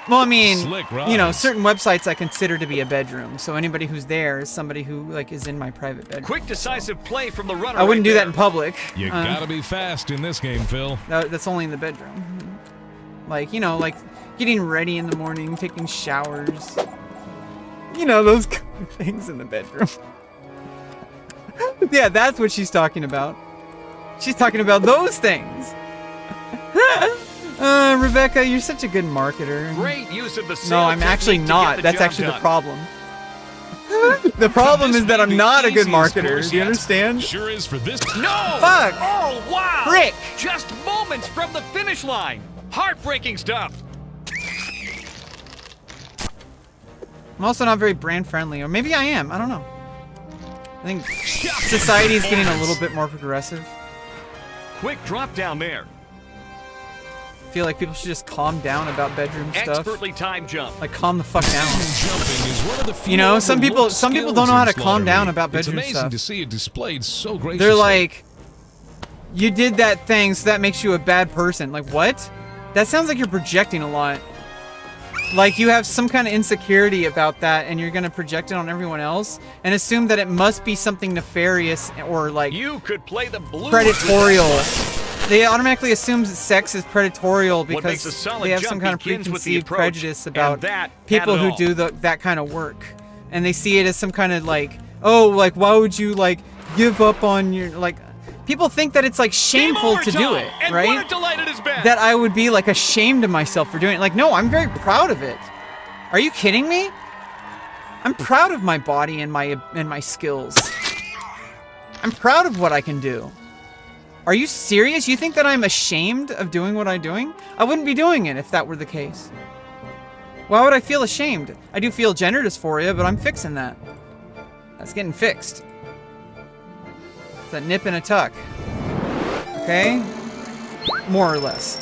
[SPEAKER 1] Well, I mean,
[SPEAKER 2] Slick
[SPEAKER 1] you know,
[SPEAKER 2] rise.
[SPEAKER 1] certain websites I consider to be a bedroom. So anybody who's there is somebody who, like, is in my private bedroom.
[SPEAKER 3] Quick, decisive play from the runner.
[SPEAKER 1] I wouldn't
[SPEAKER 3] right
[SPEAKER 1] do that
[SPEAKER 3] there.
[SPEAKER 1] in public.
[SPEAKER 2] You gotta be fast in this game, Phil.
[SPEAKER 1] That's only in the bedroom. Like, you know, like getting ready in the morning, taking showers. You know, those kind of things in the bedroom. Yeah, that's what she's talking about. She's talking about those things. Rebecca, you're such a good marketer.
[SPEAKER 3] Great use of the
[SPEAKER 1] No, I'm actually
[SPEAKER 3] technique to
[SPEAKER 1] not.
[SPEAKER 3] get the
[SPEAKER 1] That's
[SPEAKER 3] job
[SPEAKER 1] actually the
[SPEAKER 3] done.
[SPEAKER 1] problem. The problem
[SPEAKER 2] This
[SPEAKER 1] is that
[SPEAKER 2] may
[SPEAKER 1] I'm
[SPEAKER 2] be
[SPEAKER 1] not a good
[SPEAKER 2] easiest
[SPEAKER 1] marketer.
[SPEAKER 2] course
[SPEAKER 1] Do you
[SPEAKER 2] yet.
[SPEAKER 1] understand?
[SPEAKER 2] Sure is for this.
[SPEAKER 3] No!
[SPEAKER 1] Fuck!
[SPEAKER 3] Oh, wow!
[SPEAKER 1] Frick!
[SPEAKER 3] Just moments from the finish line. Heartbreaking stuff.
[SPEAKER 1] I'm also not very brand friendly, or maybe I am. I don't know. I think society is getting a little bit more progressive.
[SPEAKER 3] Quick drop down there.
[SPEAKER 1] I feel like people should just calm down about bedroom stuff.
[SPEAKER 3] Expertly timed jump.
[SPEAKER 1] Like, calm the fuck down.
[SPEAKER 2] Jumping is one of the few
[SPEAKER 1] You know, some people
[SPEAKER 2] overlooked
[SPEAKER 1] don't know
[SPEAKER 2] skills
[SPEAKER 1] how
[SPEAKER 2] in
[SPEAKER 1] to calm
[SPEAKER 2] Slaughter
[SPEAKER 1] down
[SPEAKER 2] League.
[SPEAKER 1] about bedroom
[SPEAKER 2] It's amazing
[SPEAKER 1] stuff.
[SPEAKER 2] to see it displayed so graciously.
[SPEAKER 1] They're like, you did that thing, so that makes you a bad person. Like, what? That sounds like you're projecting a lot. Like, you have some kind of insecurity about that, and you're gonna project it on everyone else, and assume that it must be something nefarious or, like,
[SPEAKER 3] You could play the blue.
[SPEAKER 1] predatorial. They automatically assume that sex is predatorial
[SPEAKER 3] What makes a
[SPEAKER 1] because
[SPEAKER 3] solid
[SPEAKER 1] they have
[SPEAKER 3] jump
[SPEAKER 1] some kind of
[SPEAKER 3] begins with the
[SPEAKER 1] preconceived
[SPEAKER 3] approach,
[SPEAKER 1] prejudice
[SPEAKER 3] and
[SPEAKER 1] about
[SPEAKER 3] that
[SPEAKER 1] people
[SPEAKER 3] had it
[SPEAKER 1] who
[SPEAKER 3] all.
[SPEAKER 1] do that kind of work. And they see it as some kind of like, oh, like, why would you, like, give up on your, like, people think that it's, like, shameful to do it,
[SPEAKER 3] and
[SPEAKER 1] right?
[SPEAKER 3] What a delight it has been.
[SPEAKER 1] That I would be, like, ashamed of myself for doing it. Like, no, I'm very proud of it. Are you kidding me? I'm proud of my body and my skills. I'm proud of what I can do. Are you serious? You think that I'm ashamed of doing what I'm doing? I wouldn't be doing it if that were the case. Why would I feel ashamed? I do feel gender dysphoria, but I'm fixing that. That's getting fixed. It's a nip and a tuck. Okay? More or less.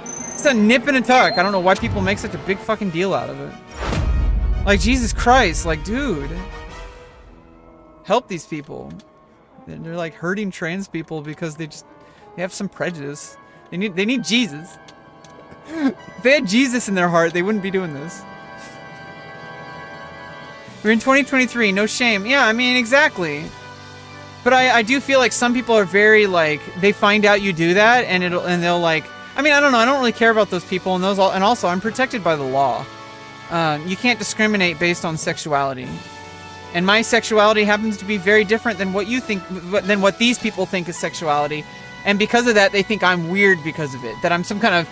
[SPEAKER 1] It's a nip and a tuck. I don't know why people make such a big fucking deal out of it. Like, Jesus Christ, like, dude. Help these people. They're like hurting trans people because they have some prejudice. They need Jesus. If they had Jesus in their heart, they wouldn't be doing this. We're in 2023, no shame. Yeah, I mean, exactly. But I do feel like some people are very, like, they find out you do that and they'll like, I mean, I don't know. I don't really care about those people, and and also I'm protected by the law. You can't discriminate based on sexuality. And my sexuality happens to be very different than what you think, than what these people think is sexuality. And because of that, they think I'm weird because of it. That I'm some kind of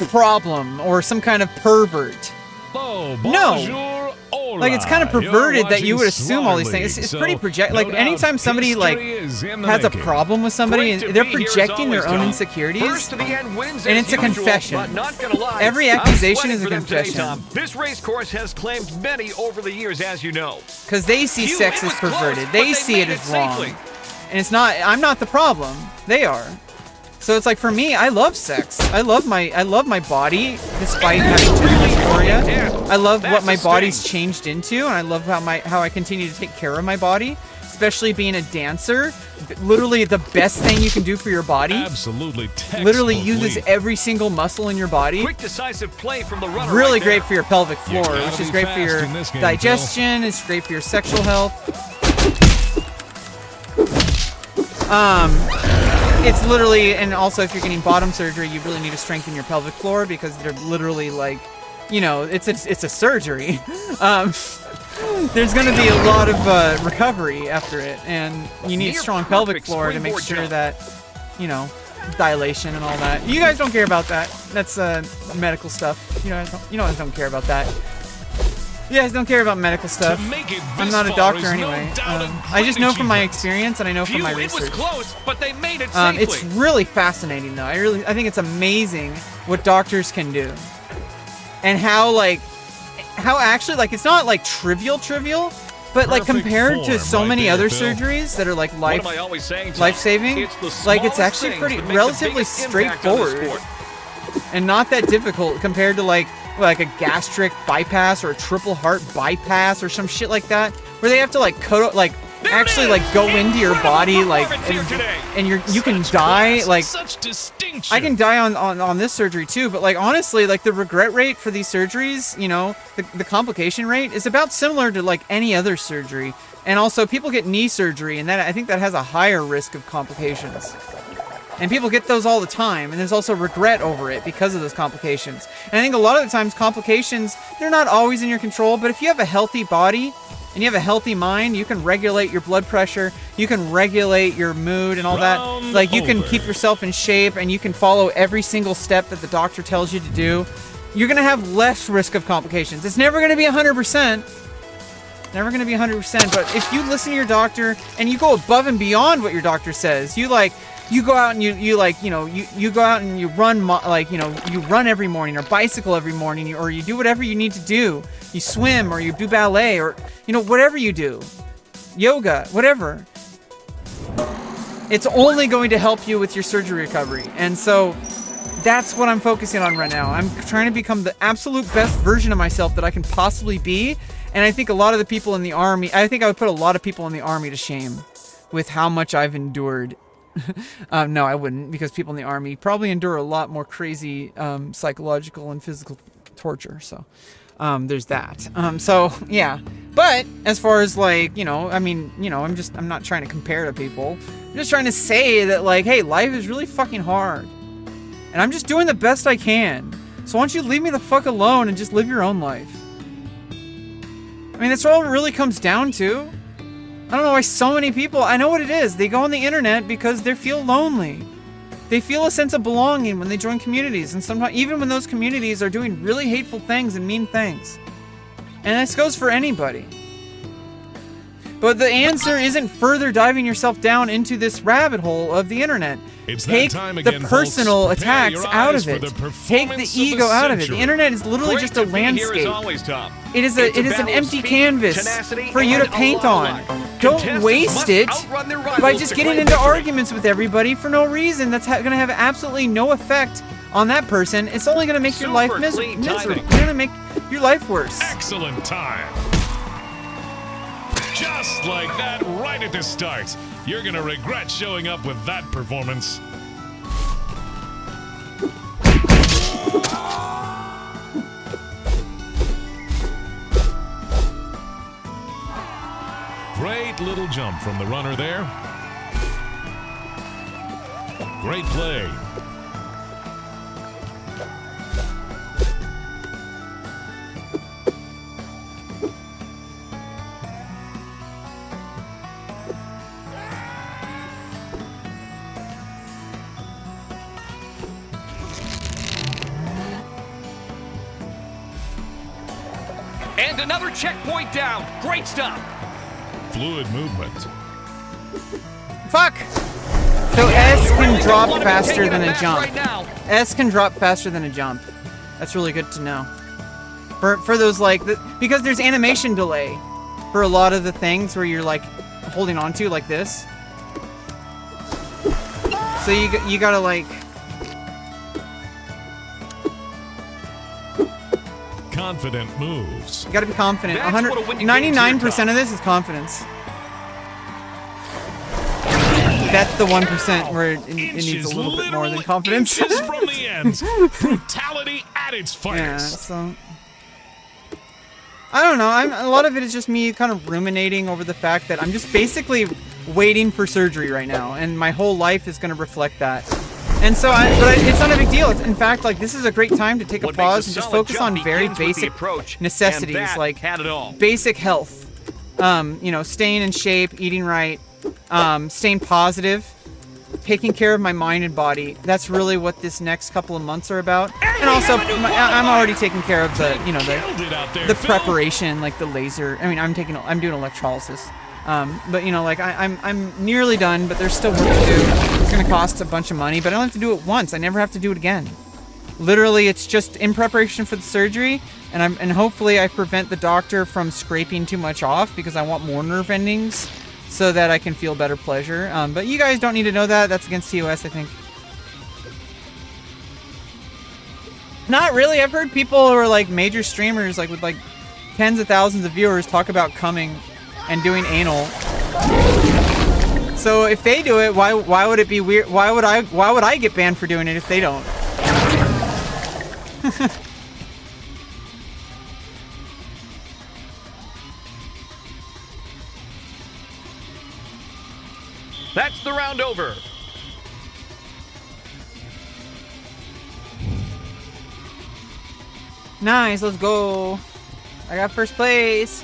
[SPEAKER 1] problem or some kind of pervert.
[SPEAKER 2] Hello,
[SPEAKER 1] No.
[SPEAKER 2] bonjour, hola.
[SPEAKER 1] Like, it's kind of perverted
[SPEAKER 2] You're
[SPEAKER 1] that you would
[SPEAKER 2] watching
[SPEAKER 1] assume all these
[SPEAKER 2] Slaughter
[SPEAKER 1] things.
[SPEAKER 2] League,
[SPEAKER 1] It's pretty
[SPEAKER 2] so
[SPEAKER 1] project.
[SPEAKER 2] no
[SPEAKER 1] Like,
[SPEAKER 2] doubt
[SPEAKER 1] anytime somebody, like,
[SPEAKER 2] history is in the
[SPEAKER 1] has a
[SPEAKER 2] making.
[SPEAKER 1] problem with somebody,
[SPEAKER 3] Great to
[SPEAKER 1] they're
[SPEAKER 3] be here as
[SPEAKER 1] projecting their
[SPEAKER 3] always,
[SPEAKER 1] own
[SPEAKER 3] Tom.
[SPEAKER 1] insecurities.
[SPEAKER 3] First to the end wins
[SPEAKER 1] And
[SPEAKER 3] as
[SPEAKER 1] it's a
[SPEAKER 3] usual,
[SPEAKER 1] confession.
[SPEAKER 3] but not gonna lie,
[SPEAKER 1] Every
[SPEAKER 3] I'm
[SPEAKER 1] accusation
[SPEAKER 3] sweating
[SPEAKER 1] is a
[SPEAKER 3] for them today,
[SPEAKER 1] confession.
[SPEAKER 3] Tom. This race course has claimed many over the years, as you know.
[SPEAKER 1] Because they see
[SPEAKER 3] Phew,
[SPEAKER 1] sex
[SPEAKER 3] it
[SPEAKER 1] as
[SPEAKER 3] was close,
[SPEAKER 1] perverted.
[SPEAKER 3] but
[SPEAKER 1] They see
[SPEAKER 3] made
[SPEAKER 1] it as wrong.
[SPEAKER 3] safely.
[SPEAKER 1] And it's not, I'm not the problem. They are. So it's like, for me, I love sex. I love my body, despite having gender dysphoria. I love what my body's changed into, and I love how I continue to take care of my body, especially being a dancer. Literally the best thing you can do for your body.
[SPEAKER 2] Absolutely
[SPEAKER 1] Literally
[SPEAKER 2] textbook
[SPEAKER 1] uses
[SPEAKER 2] lead.
[SPEAKER 1] every single muscle in your body.
[SPEAKER 3] Quick, decisive play from the runner.
[SPEAKER 1] Really
[SPEAKER 3] right
[SPEAKER 1] great
[SPEAKER 3] there.
[SPEAKER 1] for your pelvic floor,
[SPEAKER 2] gotta
[SPEAKER 1] which is
[SPEAKER 2] be
[SPEAKER 1] great for
[SPEAKER 2] fast
[SPEAKER 1] your
[SPEAKER 2] in this game,
[SPEAKER 1] digestion. It's great for your sexual health. It's literally, and also if you're getting bottom surgery, you really need to strengthen your pelvic floor because they're literally like, you know, it's a surgery. There's going to be a lot of recovery after it, and you need
[SPEAKER 3] Near
[SPEAKER 1] strong pelvic
[SPEAKER 3] perfect
[SPEAKER 1] floor to make
[SPEAKER 3] springboard
[SPEAKER 1] sure
[SPEAKER 3] jump.
[SPEAKER 1] that, you know, dilation and all that. You guys don't care about that. That's medical stuff. You guys don't care about that. You guys don't care about medical stuff.
[SPEAKER 2] To make it
[SPEAKER 1] I'm
[SPEAKER 2] this
[SPEAKER 1] not a
[SPEAKER 2] far
[SPEAKER 1] doctor
[SPEAKER 2] is no
[SPEAKER 1] anyway.
[SPEAKER 2] doubt a
[SPEAKER 1] I just
[SPEAKER 2] great
[SPEAKER 1] know from my
[SPEAKER 2] achievement.
[SPEAKER 1] experience, and I know from
[SPEAKER 3] Phew,
[SPEAKER 1] my
[SPEAKER 3] it was
[SPEAKER 1] research.
[SPEAKER 3] close, but they made it safely.
[SPEAKER 1] It's really fascinating, though. I think it's amazing what doctors can do, and how actually, like, it's not like trivial, but like
[SPEAKER 2] Perfect
[SPEAKER 1] compared to
[SPEAKER 2] form
[SPEAKER 1] so
[SPEAKER 2] right
[SPEAKER 1] many
[SPEAKER 2] there,
[SPEAKER 1] other
[SPEAKER 2] Phil.
[SPEAKER 1] surgeries that are like
[SPEAKER 3] What am I always saying, Tom?
[SPEAKER 1] life-saving,
[SPEAKER 3] It's the
[SPEAKER 1] like it's
[SPEAKER 3] smallest
[SPEAKER 1] actually
[SPEAKER 3] things
[SPEAKER 1] pretty
[SPEAKER 3] that make the
[SPEAKER 1] relatively
[SPEAKER 3] biggest impact on this
[SPEAKER 1] straightforward
[SPEAKER 3] sport.
[SPEAKER 1] and not that difficult compared to like a gastric bypass or a triple heart bypass or some shit like that, where they have to like actually like go into your body like and you can die
[SPEAKER 2] class,
[SPEAKER 1] like.
[SPEAKER 2] such distinction.
[SPEAKER 1] I can die on this surgery too, but like honestly, like the regret rate for these surgeries, you know, the complication rate is about similar to like any other surgery. And also people get knee surgery, and I think that has a higher risk of complications. And people get those all the time, and there's also regret over it because of those complications. And I think a lot of the times complications, they're not always in your control, but if you have a healthy body and you have a healthy mind, you can regulate your blood pressure, you can regulate your mood and all that.
[SPEAKER 2] Round
[SPEAKER 1] Like, you can
[SPEAKER 2] over.
[SPEAKER 1] keep yourself in shape, and you can follow every single step that the doctor tells you to do. You're going to have less risk of complications. It's never going to be 100%. Never going to be 100%, but if you listen to your doctor and you go above and beyond what your doctor says, you go out and you go out and you run, you run every morning or bicycle every morning, or you do whatever you need to do. You swim or you do ballet or, whatever you do. Yoga, whatever. It's only going to help you with your surgery recovery. And so that's what I'm focusing on right now. I'm trying to become the absolute best version of myself that I can possibly be. And I think a lot of the people in the army, I think I would put a lot of people in the army to shame with how much I've endured. No, I wouldn't, because people in the army probably endure a lot more crazy psychological and physical torture. So there's that. So yeah. But as far as like, I'm not trying to compare to people. I'm just trying to say that like, hey, life is really fucking hard. And I'm just doing the best I can. So why don't you leave me the fuck alone and just live your own life? I mean, that's all it really comes down to. I don't know why so many people, I know what it is. They go on the internet because they feel lonely. They feel a sense of belonging when they join communities. And sometimes, even when those communities are doing really hateful things and mean things. And this goes for anybody. But the answer isn't further diving yourself down into this rabbit hole of the internet.
[SPEAKER 2] It's that
[SPEAKER 1] Take
[SPEAKER 2] time
[SPEAKER 1] the
[SPEAKER 2] again,
[SPEAKER 1] personal
[SPEAKER 2] folks. Prepare
[SPEAKER 1] attacks
[SPEAKER 2] your
[SPEAKER 1] out
[SPEAKER 2] eyes
[SPEAKER 1] of
[SPEAKER 2] for
[SPEAKER 1] it.
[SPEAKER 2] the
[SPEAKER 1] Take the
[SPEAKER 2] performance of
[SPEAKER 1] ego
[SPEAKER 2] the
[SPEAKER 1] out of it. The
[SPEAKER 2] century.
[SPEAKER 1] internet is literally
[SPEAKER 3] Great
[SPEAKER 1] just
[SPEAKER 3] to
[SPEAKER 1] a
[SPEAKER 3] be here as
[SPEAKER 1] landscape.
[SPEAKER 3] always, Tom.
[SPEAKER 1] It is
[SPEAKER 3] It's
[SPEAKER 1] an
[SPEAKER 3] battle of
[SPEAKER 1] empty
[SPEAKER 3] speed,
[SPEAKER 1] canvas
[SPEAKER 3] tenacity,
[SPEAKER 1] for you to
[SPEAKER 3] and a
[SPEAKER 1] paint
[SPEAKER 3] lot
[SPEAKER 1] on.
[SPEAKER 3] of luck.
[SPEAKER 1] Don't
[SPEAKER 3] Contestants
[SPEAKER 1] waste
[SPEAKER 3] must
[SPEAKER 1] it
[SPEAKER 3] outrun their
[SPEAKER 1] by
[SPEAKER 3] rivals
[SPEAKER 1] just
[SPEAKER 3] to
[SPEAKER 1] getting
[SPEAKER 3] claim
[SPEAKER 1] into
[SPEAKER 3] victory.
[SPEAKER 1] arguments with everybody for no reason. That's going to have absolutely no effect on that person. It's only going to make your life
[SPEAKER 3] Super clean
[SPEAKER 1] miserable.
[SPEAKER 3] timing.
[SPEAKER 1] It's going to make your life worse.
[SPEAKER 2] Excellent time. Just like that, right at the start. You're gonna regret showing up with that performance. Great little jump from the runner there. Great play.
[SPEAKER 3] And another checkpoint down. Great stuff.
[SPEAKER 2] Fluid movement.
[SPEAKER 1] Fuck! So S can
[SPEAKER 3] Really
[SPEAKER 1] drop
[SPEAKER 3] don't wanna be
[SPEAKER 1] faster
[SPEAKER 3] taking
[SPEAKER 1] than
[SPEAKER 3] it
[SPEAKER 1] a
[SPEAKER 3] back
[SPEAKER 1] jump.
[SPEAKER 3] right now.
[SPEAKER 1] S can drop faster than a jump. That's really good to know. For those like, because there's animation delay for a lot of the things where you're like holding on to like this. So you gotta like.
[SPEAKER 2] Confident moves.
[SPEAKER 1] You gotta be confident.
[SPEAKER 3] That's what a winning
[SPEAKER 1] 99% of this is confidence. That's the 1% where it needs a little bit more than confidence.
[SPEAKER 2] Inches from the end. Brutality at its
[SPEAKER 1] Yeah,
[SPEAKER 2] finest.
[SPEAKER 1] so I don't know. A lot of it is just me kind of ruminating over the fact that I'm just basically waiting for surgery right now, and my whole life is going to reflect that. And so, but it's not a big deal. In fact, like this is a great time to take a
[SPEAKER 3] What
[SPEAKER 1] pause
[SPEAKER 3] makes a
[SPEAKER 1] and just
[SPEAKER 3] solid
[SPEAKER 1] focus
[SPEAKER 3] jump
[SPEAKER 1] on very
[SPEAKER 3] begins with the
[SPEAKER 1] basic
[SPEAKER 3] approach,
[SPEAKER 1] necessities,
[SPEAKER 3] and that
[SPEAKER 1] like
[SPEAKER 3] had it all.
[SPEAKER 1] basic health. You know, staying in shape, eating right, staying positive, taking care of my mind and body. That's really what this next couple of months are about. And also, I'm already taking care of the, you know,
[SPEAKER 2] Killed it out there,
[SPEAKER 1] the
[SPEAKER 2] Phil.
[SPEAKER 1] preparation, like the laser. I mean, I'm doing electrolysis. But you know, like I'm nearly done, but there's still work to do. It's gonna cost a bunch of money, but I don't have to do it once. I never have to do it again. Literally, it's just in preparation for the surgery, and hopefully I prevent the doctor from scraping too much off because I want more nerve endings so that I can feel better pleasure. But you guys don't need to know that. That's against TOS, I think. Not really. I've heard people who are like major streamers, like with like tens of thousands of viewers, talk about coming and doing anal. So if they do it, why would it be weird? Why would I get banned for doing it if they don't?
[SPEAKER 3] That's the round over.
[SPEAKER 1] Nice, let's go. I got first place.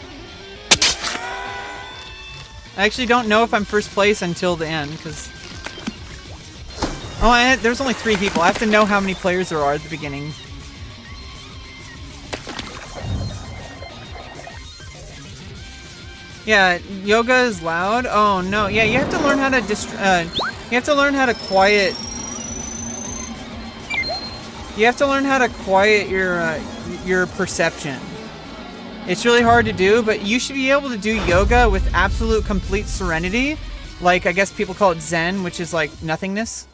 [SPEAKER 1] I actually don't know if I'm first place until the end, because... Oh, there's only 3 people. I have to know how many players there are at the beginning. Yeah, yoga is loud. Oh no, yeah, you have to learn how to you have to learn how to quiet. You have to learn how to quiet your perception. It's really hard to do, but you should be able to do yoga with absolute complete serenity. Like, I guess people call it Zen, which is like nothingness,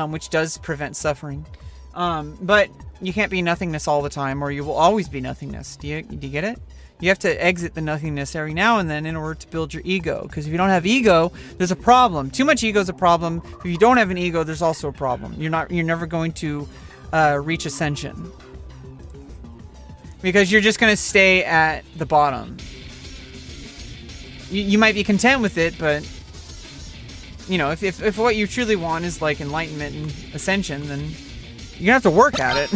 [SPEAKER 1] which does prevent suffering. But you can't be nothingness all the time, or you will always be nothingness. Do you get it? You have to exit the nothingness every now and then in order to build your ego. Because if you don't have ego, there's a problem. Too much ego is a problem. If you don't have an ego, there's also a problem. You're never going to reach ascension. Because you're just going to stay at the bottom. You might be content with it, but... You know, if what you truly want is like enlightenment and ascension, then you're going to have to work at it.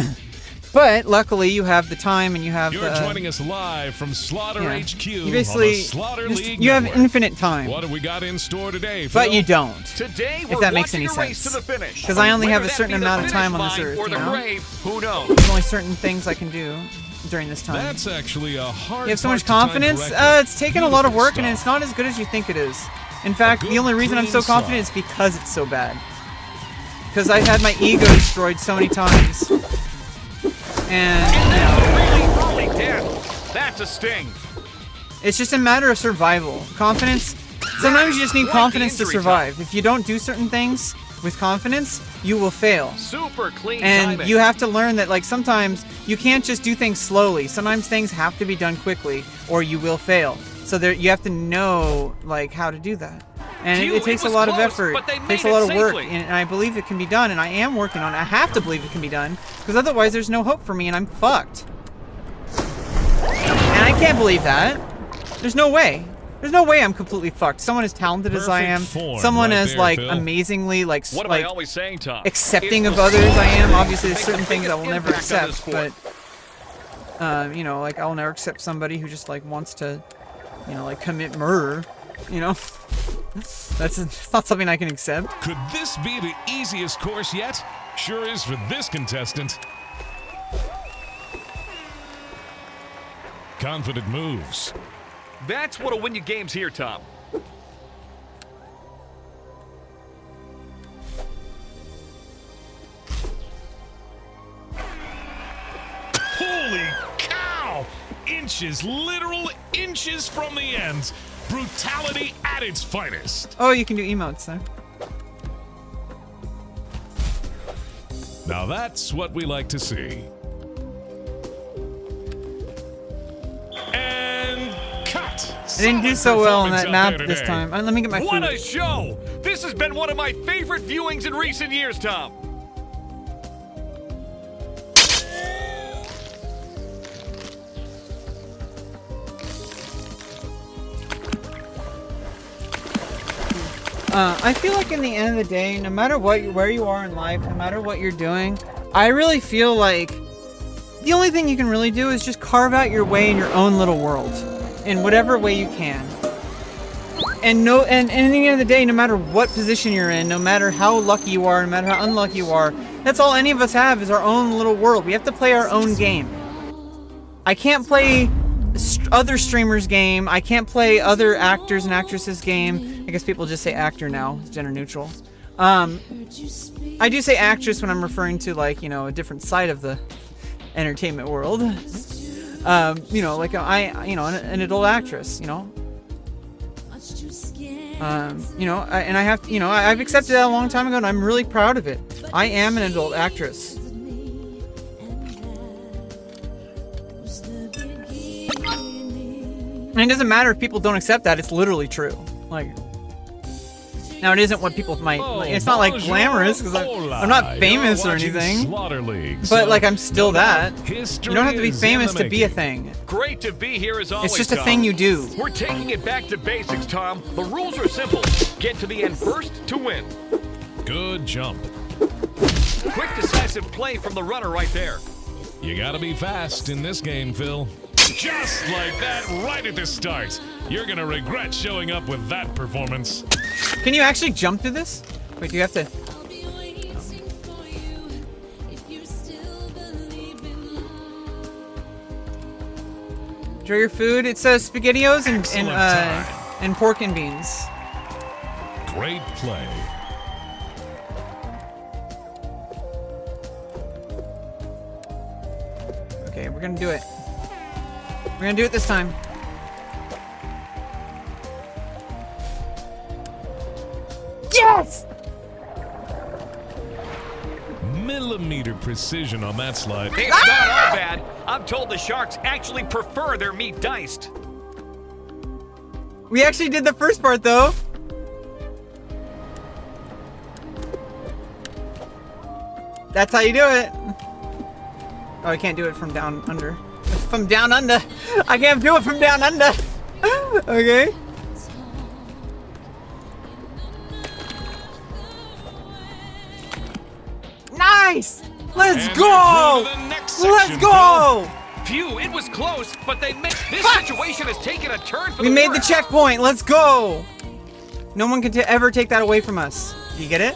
[SPEAKER 1] But luckily, you have the time and you have
[SPEAKER 2] You're joining us live from Slaughter HQ
[SPEAKER 1] you basically,
[SPEAKER 2] on the Slaughter League
[SPEAKER 1] you have
[SPEAKER 2] Network.
[SPEAKER 1] infinite time.
[SPEAKER 2] What have we got in store today, Phil?
[SPEAKER 1] But you don't.
[SPEAKER 3] Today,
[SPEAKER 1] If that makes any sense. Because I only have a certain amount of time on this earth, you know?
[SPEAKER 3] Who knows?
[SPEAKER 1] There's only certain things I can do during this time.
[SPEAKER 2] That's actually a hard
[SPEAKER 1] You have so
[SPEAKER 2] part
[SPEAKER 1] much
[SPEAKER 2] to time
[SPEAKER 1] confidence?
[SPEAKER 2] correctly.
[SPEAKER 1] It's taken a lot of work, and
[SPEAKER 2] Beautiful
[SPEAKER 1] it's not as good as you think it is. In fact, the only reason I'm so
[SPEAKER 2] clean
[SPEAKER 1] confident is because it's so bad. Because I've had my ego destroyed so many times. And, you know,
[SPEAKER 3] Really early death. That's a sting.
[SPEAKER 1] it's just a matter of survival. Confidence, sometimes you just need
[SPEAKER 3] Like
[SPEAKER 1] confidence to
[SPEAKER 3] the injury
[SPEAKER 1] survive. If you don't do certain things with confidence, you will fail.
[SPEAKER 3] Super clean
[SPEAKER 1] And
[SPEAKER 3] timing.
[SPEAKER 1] you have to learn that, like, sometimes you can't just do things slowly. Sometimes things have to be done quickly, or you will fail. So there, you have to know, like, how to do that. And
[SPEAKER 3] Phew,
[SPEAKER 1] it takes
[SPEAKER 3] it
[SPEAKER 1] a
[SPEAKER 3] was
[SPEAKER 1] lot of
[SPEAKER 3] close,
[SPEAKER 1] effort.
[SPEAKER 3] but they
[SPEAKER 1] It takes a
[SPEAKER 3] made
[SPEAKER 1] lot
[SPEAKER 3] it
[SPEAKER 1] of work,
[SPEAKER 3] safely.
[SPEAKER 1] and I believe it can be done, and I am working on it. I have to believe it can be done, because otherwise there's no hope for me, and I'm fucked. And I can't believe that. There's no way. There's no way I'm completely fucked. Someone as talented as I am,
[SPEAKER 2] Perfect form
[SPEAKER 1] someone
[SPEAKER 2] right
[SPEAKER 1] as,
[SPEAKER 2] there,
[SPEAKER 1] like,
[SPEAKER 2] Phil.
[SPEAKER 1] amazingly, like,
[SPEAKER 3] What am I always saying, Tom?
[SPEAKER 1] accepting
[SPEAKER 3] It's
[SPEAKER 1] of
[SPEAKER 3] the
[SPEAKER 1] others I am.
[SPEAKER 3] sport
[SPEAKER 1] Obviously, there's
[SPEAKER 3] that
[SPEAKER 1] certain
[SPEAKER 3] makes
[SPEAKER 1] things
[SPEAKER 3] the
[SPEAKER 1] I will never
[SPEAKER 3] biggest impact on this
[SPEAKER 1] accept,
[SPEAKER 3] sport.
[SPEAKER 1] but you know, like, I'll never accept somebody who just, like, wants to, you know, like, commit murder, you know? It's not something I can accept.
[SPEAKER 2] Could this be the easiest course yet? Sure is for this contestant. confident moves.
[SPEAKER 3] That's what'll win you games here, Tom.
[SPEAKER 2] Holy cow! Inches, literal inches from the ends. Brutality at its finest.
[SPEAKER 1] Oh, you can do emotes there.
[SPEAKER 2] Now that's what we like to see. And cut!
[SPEAKER 1] I didn't do so well on that map this time. Let me get my
[SPEAKER 3] What
[SPEAKER 1] food.
[SPEAKER 3] a show! This has been one of my favorite viewings in recent years, Tom.
[SPEAKER 1] I feel like in the end of the day, no matter where you are in life, no matter what you're doing, I really feel like the only thing you can really do is just carve out your way in your own little world, in whatever way you can. And in the end of the day, no matter what position you're in, no matter how lucky you are, no matter how unlucky you are, that's all any of us have is our own little world. We have to play our own game. I can't play other streamers' game. I can't play other actors and actresses' game. I guess people just say actor now, it's gender neutral. I do say actress when I'm referring to, like, you know, a different side of the entertainment world. You know, like an adult actress, you know. You know, and I have, you know, I've accepted that a long time ago, and I'm really proud of it. I am an adult actress. And it doesn't matter if people don't accept that, it's literally true. Like, now it isn't what people might, like, it's not like glamorous, because I'm not famous or anything. But like, I'm still that. You don't have to be famous to be a thing.
[SPEAKER 3] Great to be here as always,
[SPEAKER 1] It's just a
[SPEAKER 3] Tom.
[SPEAKER 1] thing you do.
[SPEAKER 3] We're taking it back to basics, Tom. The rules are simple. Get to the end first to win.
[SPEAKER 2] Good jump.
[SPEAKER 3] Quick, decisive play from the runner right there.
[SPEAKER 2] You gotta be fast in this game, Phil. Just like that, right at the start. You're gonna regret showing up with that performance.
[SPEAKER 1] Can you actually jump through this? Wait, do you have to? Enjoy your food. It says SpaghettiOs and pork and beans.
[SPEAKER 2] Great play.
[SPEAKER 1] Okay, we're gonna do it. We're gonna do it this time. Yes!
[SPEAKER 2] Millimeter precision on that slide.
[SPEAKER 3] It's not all bad. I'm told the Sharks actually prefer their meat diced.
[SPEAKER 1] We actually did the first part though. That's how you do it. Oh, I can't do it from down under. From down under. I can't do it from down under. Okay. Nice! Let's
[SPEAKER 2] And
[SPEAKER 1] go!
[SPEAKER 2] they're through to the next
[SPEAKER 1] Let's
[SPEAKER 2] section,
[SPEAKER 1] go!
[SPEAKER 3] Phew, it was close, but they made this situation has taken a turn for
[SPEAKER 1] We
[SPEAKER 3] the
[SPEAKER 1] made the
[SPEAKER 3] worse.
[SPEAKER 1] checkpoint. Let's go! No one can ever take that away from us. You get it?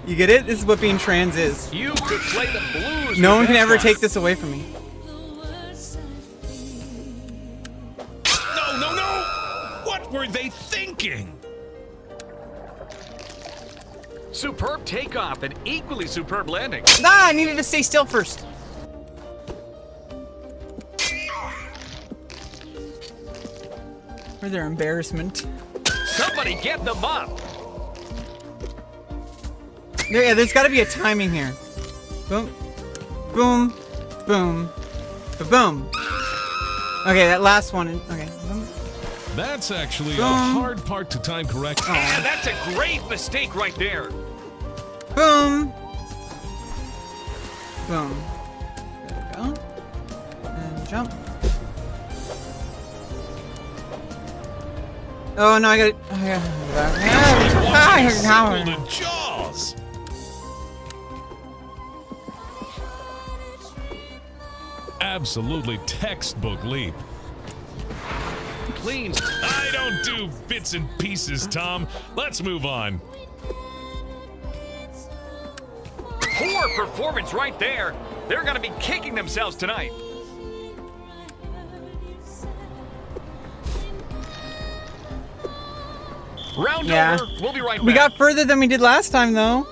[SPEAKER 1] You get it? This is what being trans is.
[SPEAKER 3] You could play the blues.
[SPEAKER 1] No
[SPEAKER 3] with
[SPEAKER 1] one can
[SPEAKER 3] this
[SPEAKER 1] ever
[SPEAKER 3] one.
[SPEAKER 1] take this away from me.
[SPEAKER 2] No, no, no! What were they thinking?
[SPEAKER 3] Superb takeoff and equally superb landing.
[SPEAKER 1] Ah, I needed to stay still first. For their embarrassment.
[SPEAKER 3] Somebody get them up.
[SPEAKER 1] Yeah, there's got to be a timing here. Boom, boom, boom, boom. Okay, that last one. Okay. Boom.
[SPEAKER 2] That's actually a
[SPEAKER 1] Boom.
[SPEAKER 2] hard part to time correct.
[SPEAKER 3] And that's a great mistake right there.
[SPEAKER 1] Boom. Boom. There we go. And jump. Oh no, I got it.
[SPEAKER 2] Watching a sequel to Jaws. Absolutely textbook leap.
[SPEAKER 3] Clean.
[SPEAKER 2] I don't do bits and pieces, Tom. Let's move on.
[SPEAKER 3] Poor performance right there. They're going to be kicking themselves tonight. Round
[SPEAKER 1] Yeah.
[SPEAKER 3] over. We'll be right back.
[SPEAKER 1] We got further than we did last time, though.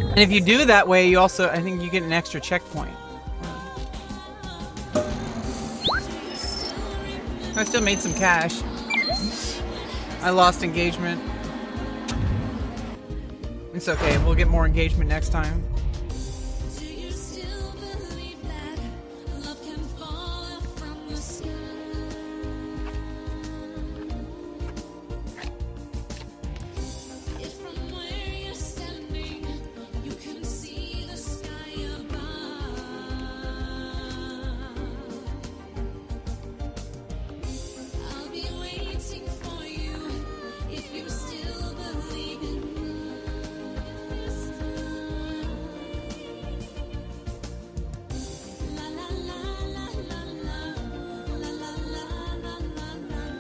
[SPEAKER 1] And if you do that way, you also, I think you get an extra checkpoint. I still made some cash. I lost engagement. It's okay, we'll get more engagement next time.
[SPEAKER 5] Do you still believe that love can fall from the sky? If from where you're standing you can see the sky above, I'll be waiting for you if you still believe in us. La la la la la la la la la la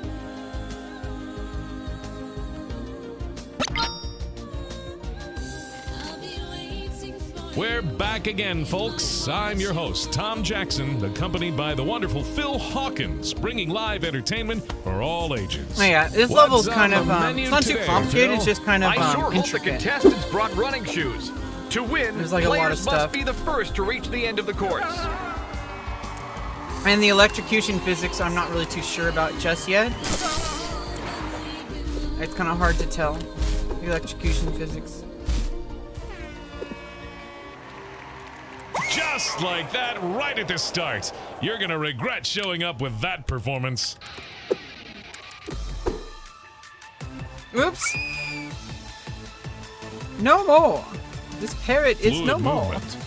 [SPEAKER 5] I'll be waiting for
[SPEAKER 2] We're back again, folks. I'm your host, Tom Jackson, accompanied by the wonderful Phil Hawkins, bringing live entertainment for all ages.
[SPEAKER 1] Oh yeah, this
[SPEAKER 2] What's
[SPEAKER 1] level's
[SPEAKER 2] on
[SPEAKER 1] kind
[SPEAKER 2] the
[SPEAKER 1] of,
[SPEAKER 2] menu
[SPEAKER 1] it's not too
[SPEAKER 2] today,
[SPEAKER 1] complicated,
[SPEAKER 2] Phil?
[SPEAKER 1] it's just kind of
[SPEAKER 3] I sure hope the
[SPEAKER 1] intricate.
[SPEAKER 3] contestants brought running shoes. To win,
[SPEAKER 1] There's like a lot of
[SPEAKER 3] players
[SPEAKER 1] stuff.
[SPEAKER 3] must be the first to reach the end of the course.
[SPEAKER 1] And the electrocution physics I'm not really too sure about just yet. It's kind of hard to tell, the electrocution physics.
[SPEAKER 2] Just like that, right at the start. You're gonna regret showing up with that performance.
[SPEAKER 1] Oops! No more! This parrot is
[SPEAKER 2] Fluid
[SPEAKER 1] no more.
[SPEAKER 2] movement.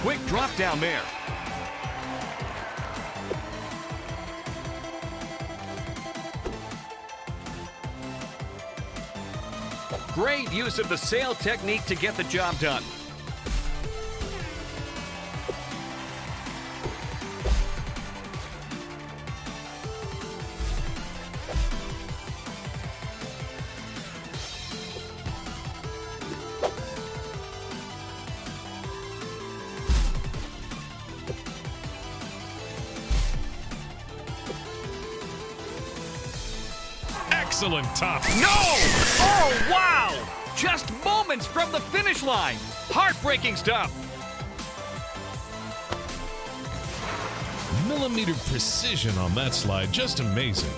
[SPEAKER 3] Quick drop down there. Great use of the sail technique to get the job done.
[SPEAKER 2] Excellent top.
[SPEAKER 3] No! Oh, wow! Just moments from the finish line. Heartbreaking stuff.
[SPEAKER 2] Millimeter precision on that slide, just amazing.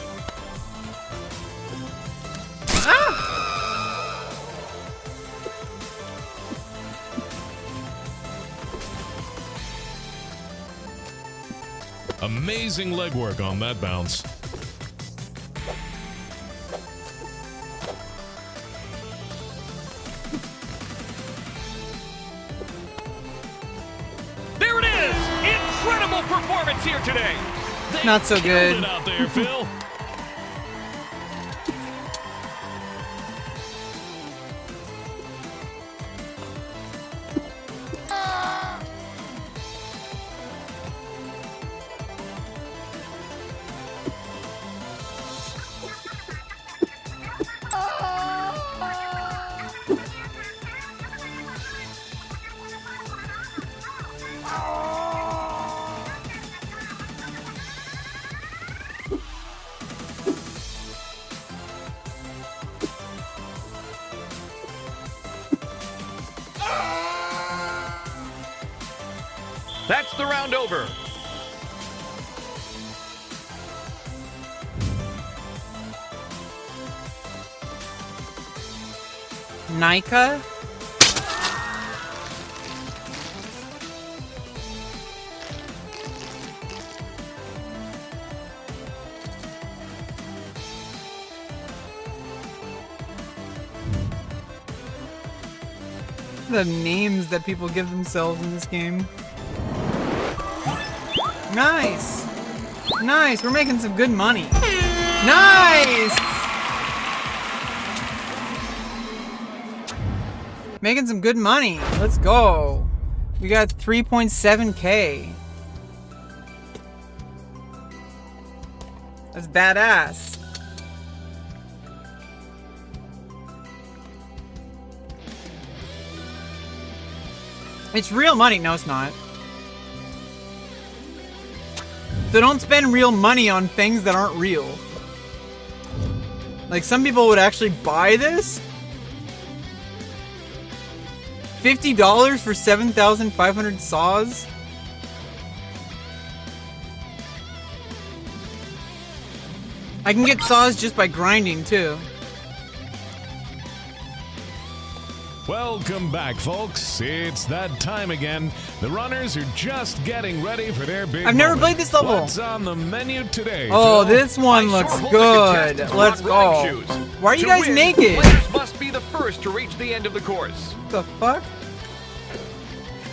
[SPEAKER 2] Amazing legwork on that bounce.
[SPEAKER 3] There it is! Incredible performance here today.
[SPEAKER 1] Not so
[SPEAKER 2] Killed
[SPEAKER 1] good.
[SPEAKER 2] it out there, Phil.
[SPEAKER 3] That's the round over.
[SPEAKER 1] Nika? The names that people give themselves in this game. Nice! Nice, we're making some good money. Nice! Making some good money. Let's go. We got 3.7K. That's badass. It's real money. No, it's not. So don't spend real money on things that aren't real. Like, some people would actually buy this. $50 for 7,500 saws? I can get saws just by grinding, too.
[SPEAKER 2] Welcome back, folks. It's that time again. The runners are just getting ready for their big
[SPEAKER 1] I've never
[SPEAKER 2] moment.
[SPEAKER 1] played this level.
[SPEAKER 2] What's on the menu today?
[SPEAKER 1] Oh,
[SPEAKER 2] Phil?
[SPEAKER 1] this one
[SPEAKER 3] I
[SPEAKER 1] looks
[SPEAKER 3] sure hope
[SPEAKER 1] good.
[SPEAKER 3] they can test
[SPEAKER 1] Let's
[SPEAKER 3] smart running
[SPEAKER 1] go.
[SPEAKER 3] shoes.
[SPEAKER 1] Why are you
[SPEAKER 3] To
[SPEAKER 1] guys
[SPEAKER 3] win,
[SPEAKER 1] naked?
[SPEAKER 3] Players must be the first to reach the end of the course.
[SPEAKER 1] What the fuck?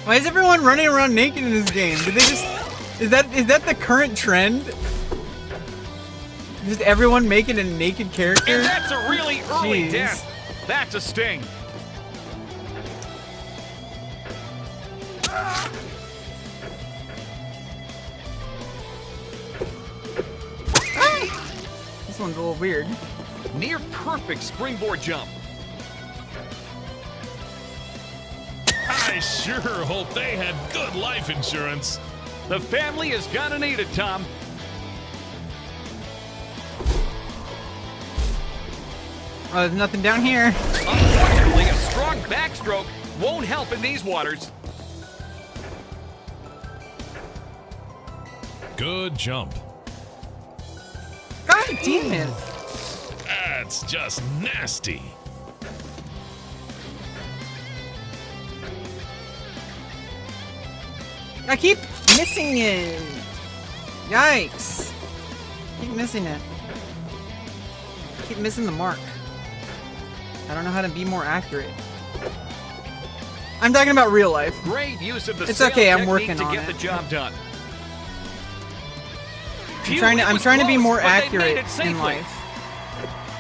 [SPEAKER 1] Why is everyone running around naked in this game? Did they just... Is that the current trend? Just everyone making a naked character?
[SPEAKER 3] And that's a really early
[SPEAKER 1] Jeez.
[SPEAKER 3] death. That's a sting.
[SPEAKER 1] This one's a little weird.
[SPEAKER 3] Near perfect springboard jump.
[SPEAKER 2] I sure hope they had good life insurance.
[SPEAKER 3] The family is gonna need it, Tom.
[SPEAKER 1] Oh, there's nothing down here.
[SPEAKER 3] Unfortunately, a strong backstroke won't help in these waters.
[SPEAKER 2] Good jump.
[SPEAKER 1] God damn it.
[SPEAKER 2] That's just nasty.
[SPEAKER 1] I keep missing it. Yikes. Keep missing it. Keep missing the mark. I don't know how to be more accurate. I'm talking about real life.
[SPEAKER 3] Great use of the
[SPEAKER 1] It's
[SPEAKER 3] sail
[SPEAKER 1] okay, I'm
[SPEAKER 3] technique
[SPEAKER 1] working
[SPEAKER 3] to
[SPEAKER 1] on
[SPEAKER 3] get
[SPEAKER 1] it.
[SPEAKER 3] the job done.
[SPEAKER 1] I'm trying to be more
[SPEAKER 3] But they made
[SPEAKER 1] accurate
[SPEAKER 3] it safely.
[SPEAKER 1] in life.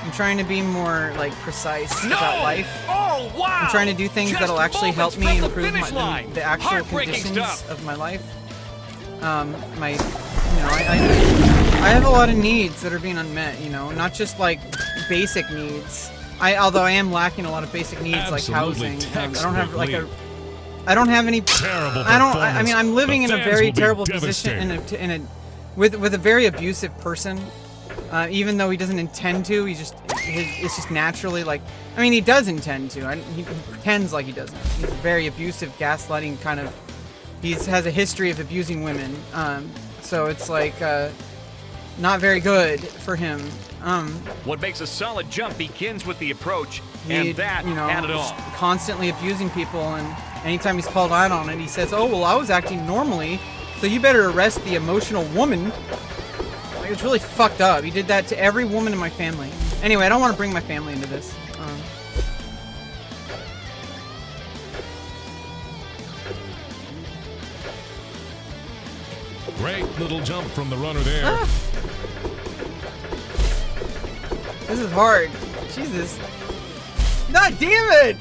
[SPEAKER 1] I'm trying to be more like precise
[SPEAKER 3] No!
[SPEAKER 1] about life.
[SPEAKER 3] Oh wow!
[SPEAKER 1] I'm trying to do things
[SPEAKER 3] Just
[SPEAKER 1] that'll actually help me
[SPEAKER 3] moments from
[SPEAKER 1] improve
[SPEAKER 3] the finish line.
[SPEAKER 1] the actual
[SPEAKER 3] Heartbreaking
[SPEAKER 1] conditions
[SPEAKER 3] stuff.
[SPEAKER 1] of my life. I have a lot of needs that are being unmet. You know, not just like basic needs. Although I am lacking a lot of basic needs
[SPEAKER 2] Absolutely
[SPEAKER 1] like housing. I don't have like
[SPEAKER 2] textbook
[SPEAKER 1] I don't have any.
[SPEAKER 2] Terrible
[SPEAKER 1] I mean, I'm living in
[SPEAKER 2] The
[SPEAKER 1] a
[SPEAKER 2] fans
[SPEAKER 1] very
[SPEAKER 2] will be
[SPEAKER 1] terrible position
[SPEAKER 2] devastated.
[SPEAKER 1] with a very abusive person. Even though he doesn't intend to, it's just naturally like. I mean, he does intend to. He pretends like he doesn't. He's very abusive, gaslighting kind of. He has a history of abusing women. So it's like not very good for him.
[SPEAKER 3] What makes a solid jump begins with the approach,
[SPEAKER 1] He,
[SPEAKER 3] and that had it
[SPEAKER 1] just
[SPEAKER 3] all.
[SPEAKER 1] constantly abusing people, and anytime he's called out on it, he says, "Oh well, I was acting normally, so you better arrest the emotional woman." Like, it's really fucked up. He did that to every woman in my family. Anyway, I don't want to bring my family into this.
[SPEAKER 2] Great little jump from the runner there.
[SPEAKER 1] This is hard. Jesus. God damn it!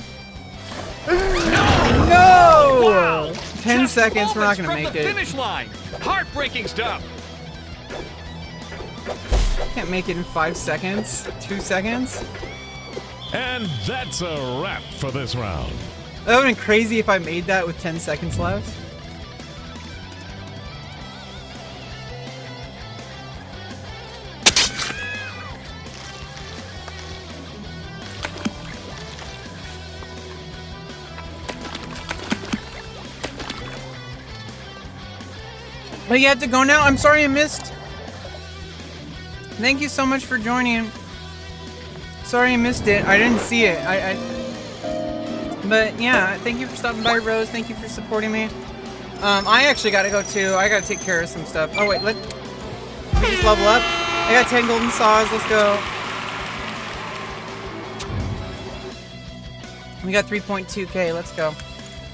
[SPEAKER 1] No!
[SPEAKER 3] Wow!
[SPEAKER 1] 10
[SPEAKER 3] Just
[SPEAKER 1] seconds, we're not
[SPEAKER 3] moments
[SPEAKER 1] gonna
[SPEAKER 3] from
[SPEAKER 1] make
[SPEAKER 3] the
[SPEAKER 1] it.
[SPEAKER 3] finish line. Heartbreaking stuff.
[SPEAKER 1] Can't make it in 5 seconds. 2 seconds.
[SPEAKER 2] And that's a wrap for this round.
[SPEAKER 1] That would have been crazy if I made that with 10 seconds left. But you have to go now? I'm sorry I missed. Thank you so much for joining. Sorry I missed it. I didn't see it. But yeah, thank you for stopping by, Rose. Thank you for supporting me. I actually gotta go too. I gotta take care of some stuff. Oh wait, let me just level up. I got 10 golden saws. Let's go. We got 3.2k. Let's go.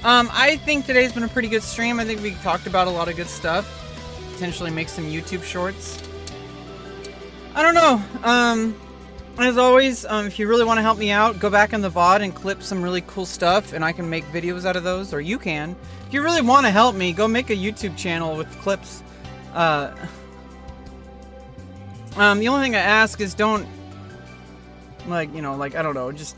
[SPEAKER 1] I think today's been a pretty good stream. I think we talked about a lot of good stuff. Potentially make some YouTube shorts. I don't know. As always, if you really want to help me out, go back in the VOD and clip some really cool stuff, and I can make videos out of those, or you can. If you really want to help me, go make a YouTube channel with clips. The only thing I ask is don't, like, you know, like, I don't know, just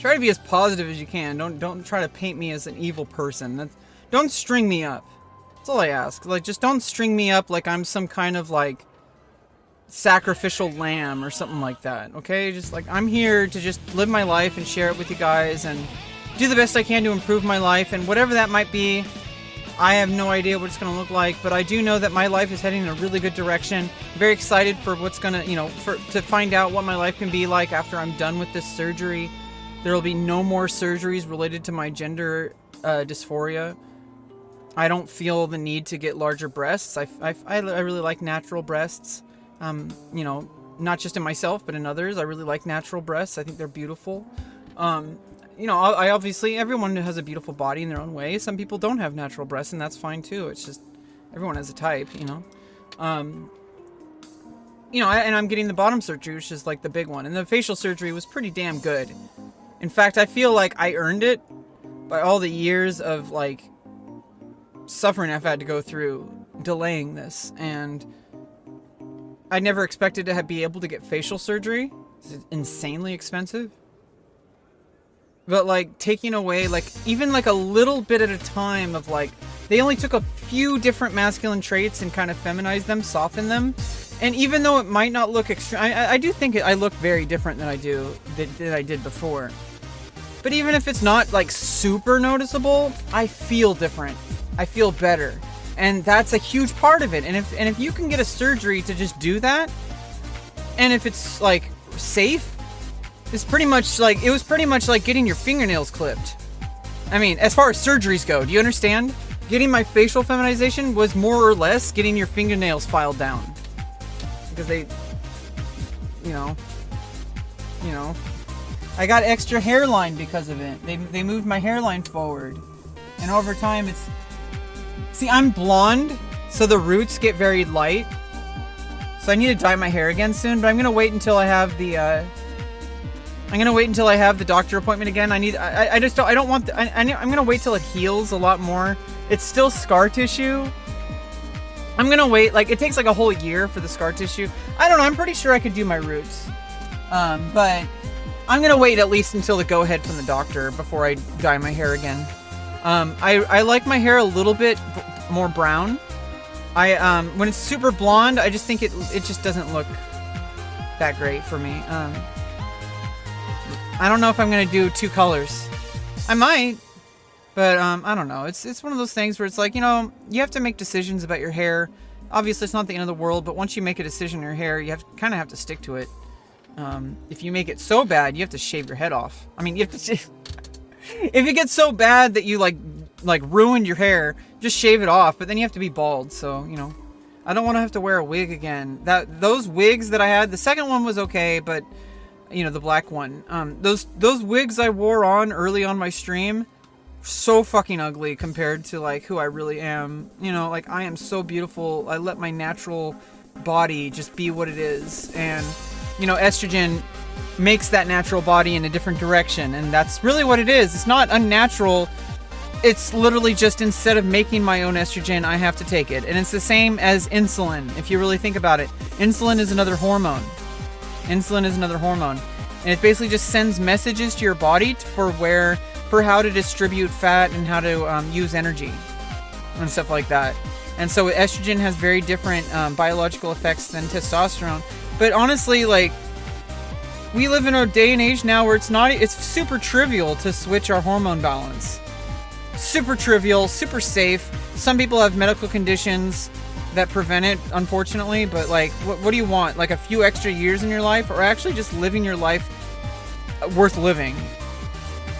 [SPEAKER 1] try to be as positive as you can. Don't try to paint me as an evil person. Don't string me up. That's all I ask. Like, just don't string me up like I'm some kind of, like, sacrificial lamb or something like that, okay? Just, like, I'm here to just live my life and share it with you guys and do the best I can to improve my life, and whatever that might be, I have no idea what it's going to look like, but I do know that my life is heading in a really good direction. I'm very excited for what's going to, you know, to find out what my life can be like after I'm done with this surgery. There will be no more surgeries related to my gender dysphoria. I don't feel the need to get larger breasts. I really like natural breasts. You know, not just in myself, but in others. I really like natural breasts. I think they're beautiful. You know, I obviously, everyone has a beautiful body in their own way. Some people don't have natural breasts, and that's fine too. It's just, everyone has a type, you know. You know, and I'm getting the bottom surgery, which is like the big one. And the facial surgery was pretty damn good. In fact, I feel like I earned it by all the years of, like, suffering I've had to go through delaying this. And I never expected to be able to get facial surgery. It's insanely expensive. But, like, taking away, like, even, like, a little bit at a time of, like, they only took a few different masculine traits and kind of feminized them, softened them. And even though it might not look extreme, I do think I look very different than I did before. But even if it's not, like, super noticeable, I feel different. I feel better. And that's a huge part of it. And if you can get a surgery to just do that, and if it's, like, safe, it's pretty much like, it was pretty much like getting your fingernails clipped. I mean, as far as surgeries go, do you understand? Getting my facial feminization was more or less getting your fingernails filed down. Because they, you know, I got extra hairline because of it. They moved my hairline forward. And over time it's, see, I'm blonde, so the roots get very light. So I need to dye my hair again soon, but I'm gonna wait until I have the doctor appointment again. I'm gonna wait till it heals a lot more. It's still scar tissue. I'm gonna wait, like, it takes like a whole year for the scar tissue. I don't know, I'm pretty sure I could do my roots. But I'm gonna wait at least until the go ahead from the doctor before I dye my hair again. I like my hair a little bit more brown. When it's super blonde, I just think it just doesn't look that great for me. I don't know if I'm gonna do 2 colors. I might, but I don't know. It's one of those things where it's like, you know, you have to make decisions about your hair. Obviously, it's not the end of the world, but once you make a decision in your hair, you kind of have to stick to it. If you make it so bad, you have to shave your head off. I mean, you have to. If it gets so bad that you like ruined your hair, just shave it off. But then you have to be bald, so you know, I don't want to have to wear a wig again. Those wigs that I had, the second one was okay, but you know, the black one. Those wigs I wore on early on my stream, so fucking ugly compared to like who I really am. You know, like I am so beautiful. I let my natural body just be what it is, and you know, estrogen makes that natural body in a different direction, and that's really what it is. It's not unnatural. It's literally just, instead of making my own estrogen, I have to take it. And it's the same as insulin, if you really think about it. Insulin is another hormone. And it basically just sends messages to your body for how to distribute fat and how to use energy and stuff like that. And so estrogen has very different biological effects than testosterone. But honestly, like, we live in a day and age now where it's super trivial to switch our hormone balance. Super trivial, super safe. Some people have medical conditions that prevent it, unfortunately, but like, what do you want? Like a few extra years in your life, or actually just living your life worth living?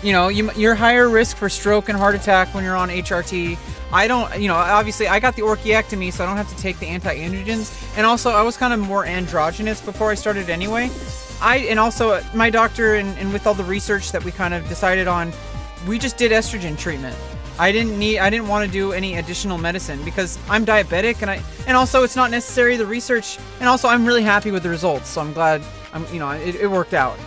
[SPEAKER 1] You know, you're higher risk for stroke and heart attack when you're on HRT. I don't, you know, obviously I got the orchiectomy, so I don't have to take the anti-androgens. And also, I was kind of more androgynous before I started anyway. And also, my doctor, and with all the research that we kind of decided on, we just did estrogen treatment. I didn't want to do any additional medicine because I'm diabetic and also it's not necessary, the research, and also I'm really happy with the results, so I'm glad it worked out.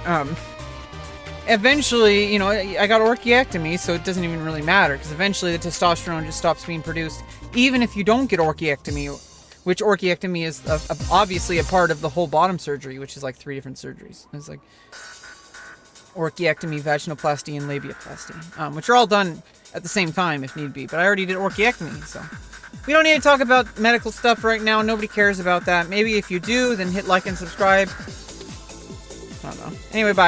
[SPEAKER 1] Eventually, I got orchiectomy, so it doesn't even really matter because eventually the testosterone just stops being produced, even if you don't get orchiectomy, which orchiectomy is obviously a part of the whole bottom surgery, which is like 3 different surgeries. It's like orchiectomy, vaginoplasty, and labiaplasty, which are all done at the same time if need be. But I already did orchiectomy, so we don't need to talk about medical stuff right now. Nobody cares about that. Maybe if you do, then hit like and subscribe. I don't know. Anyway, bye.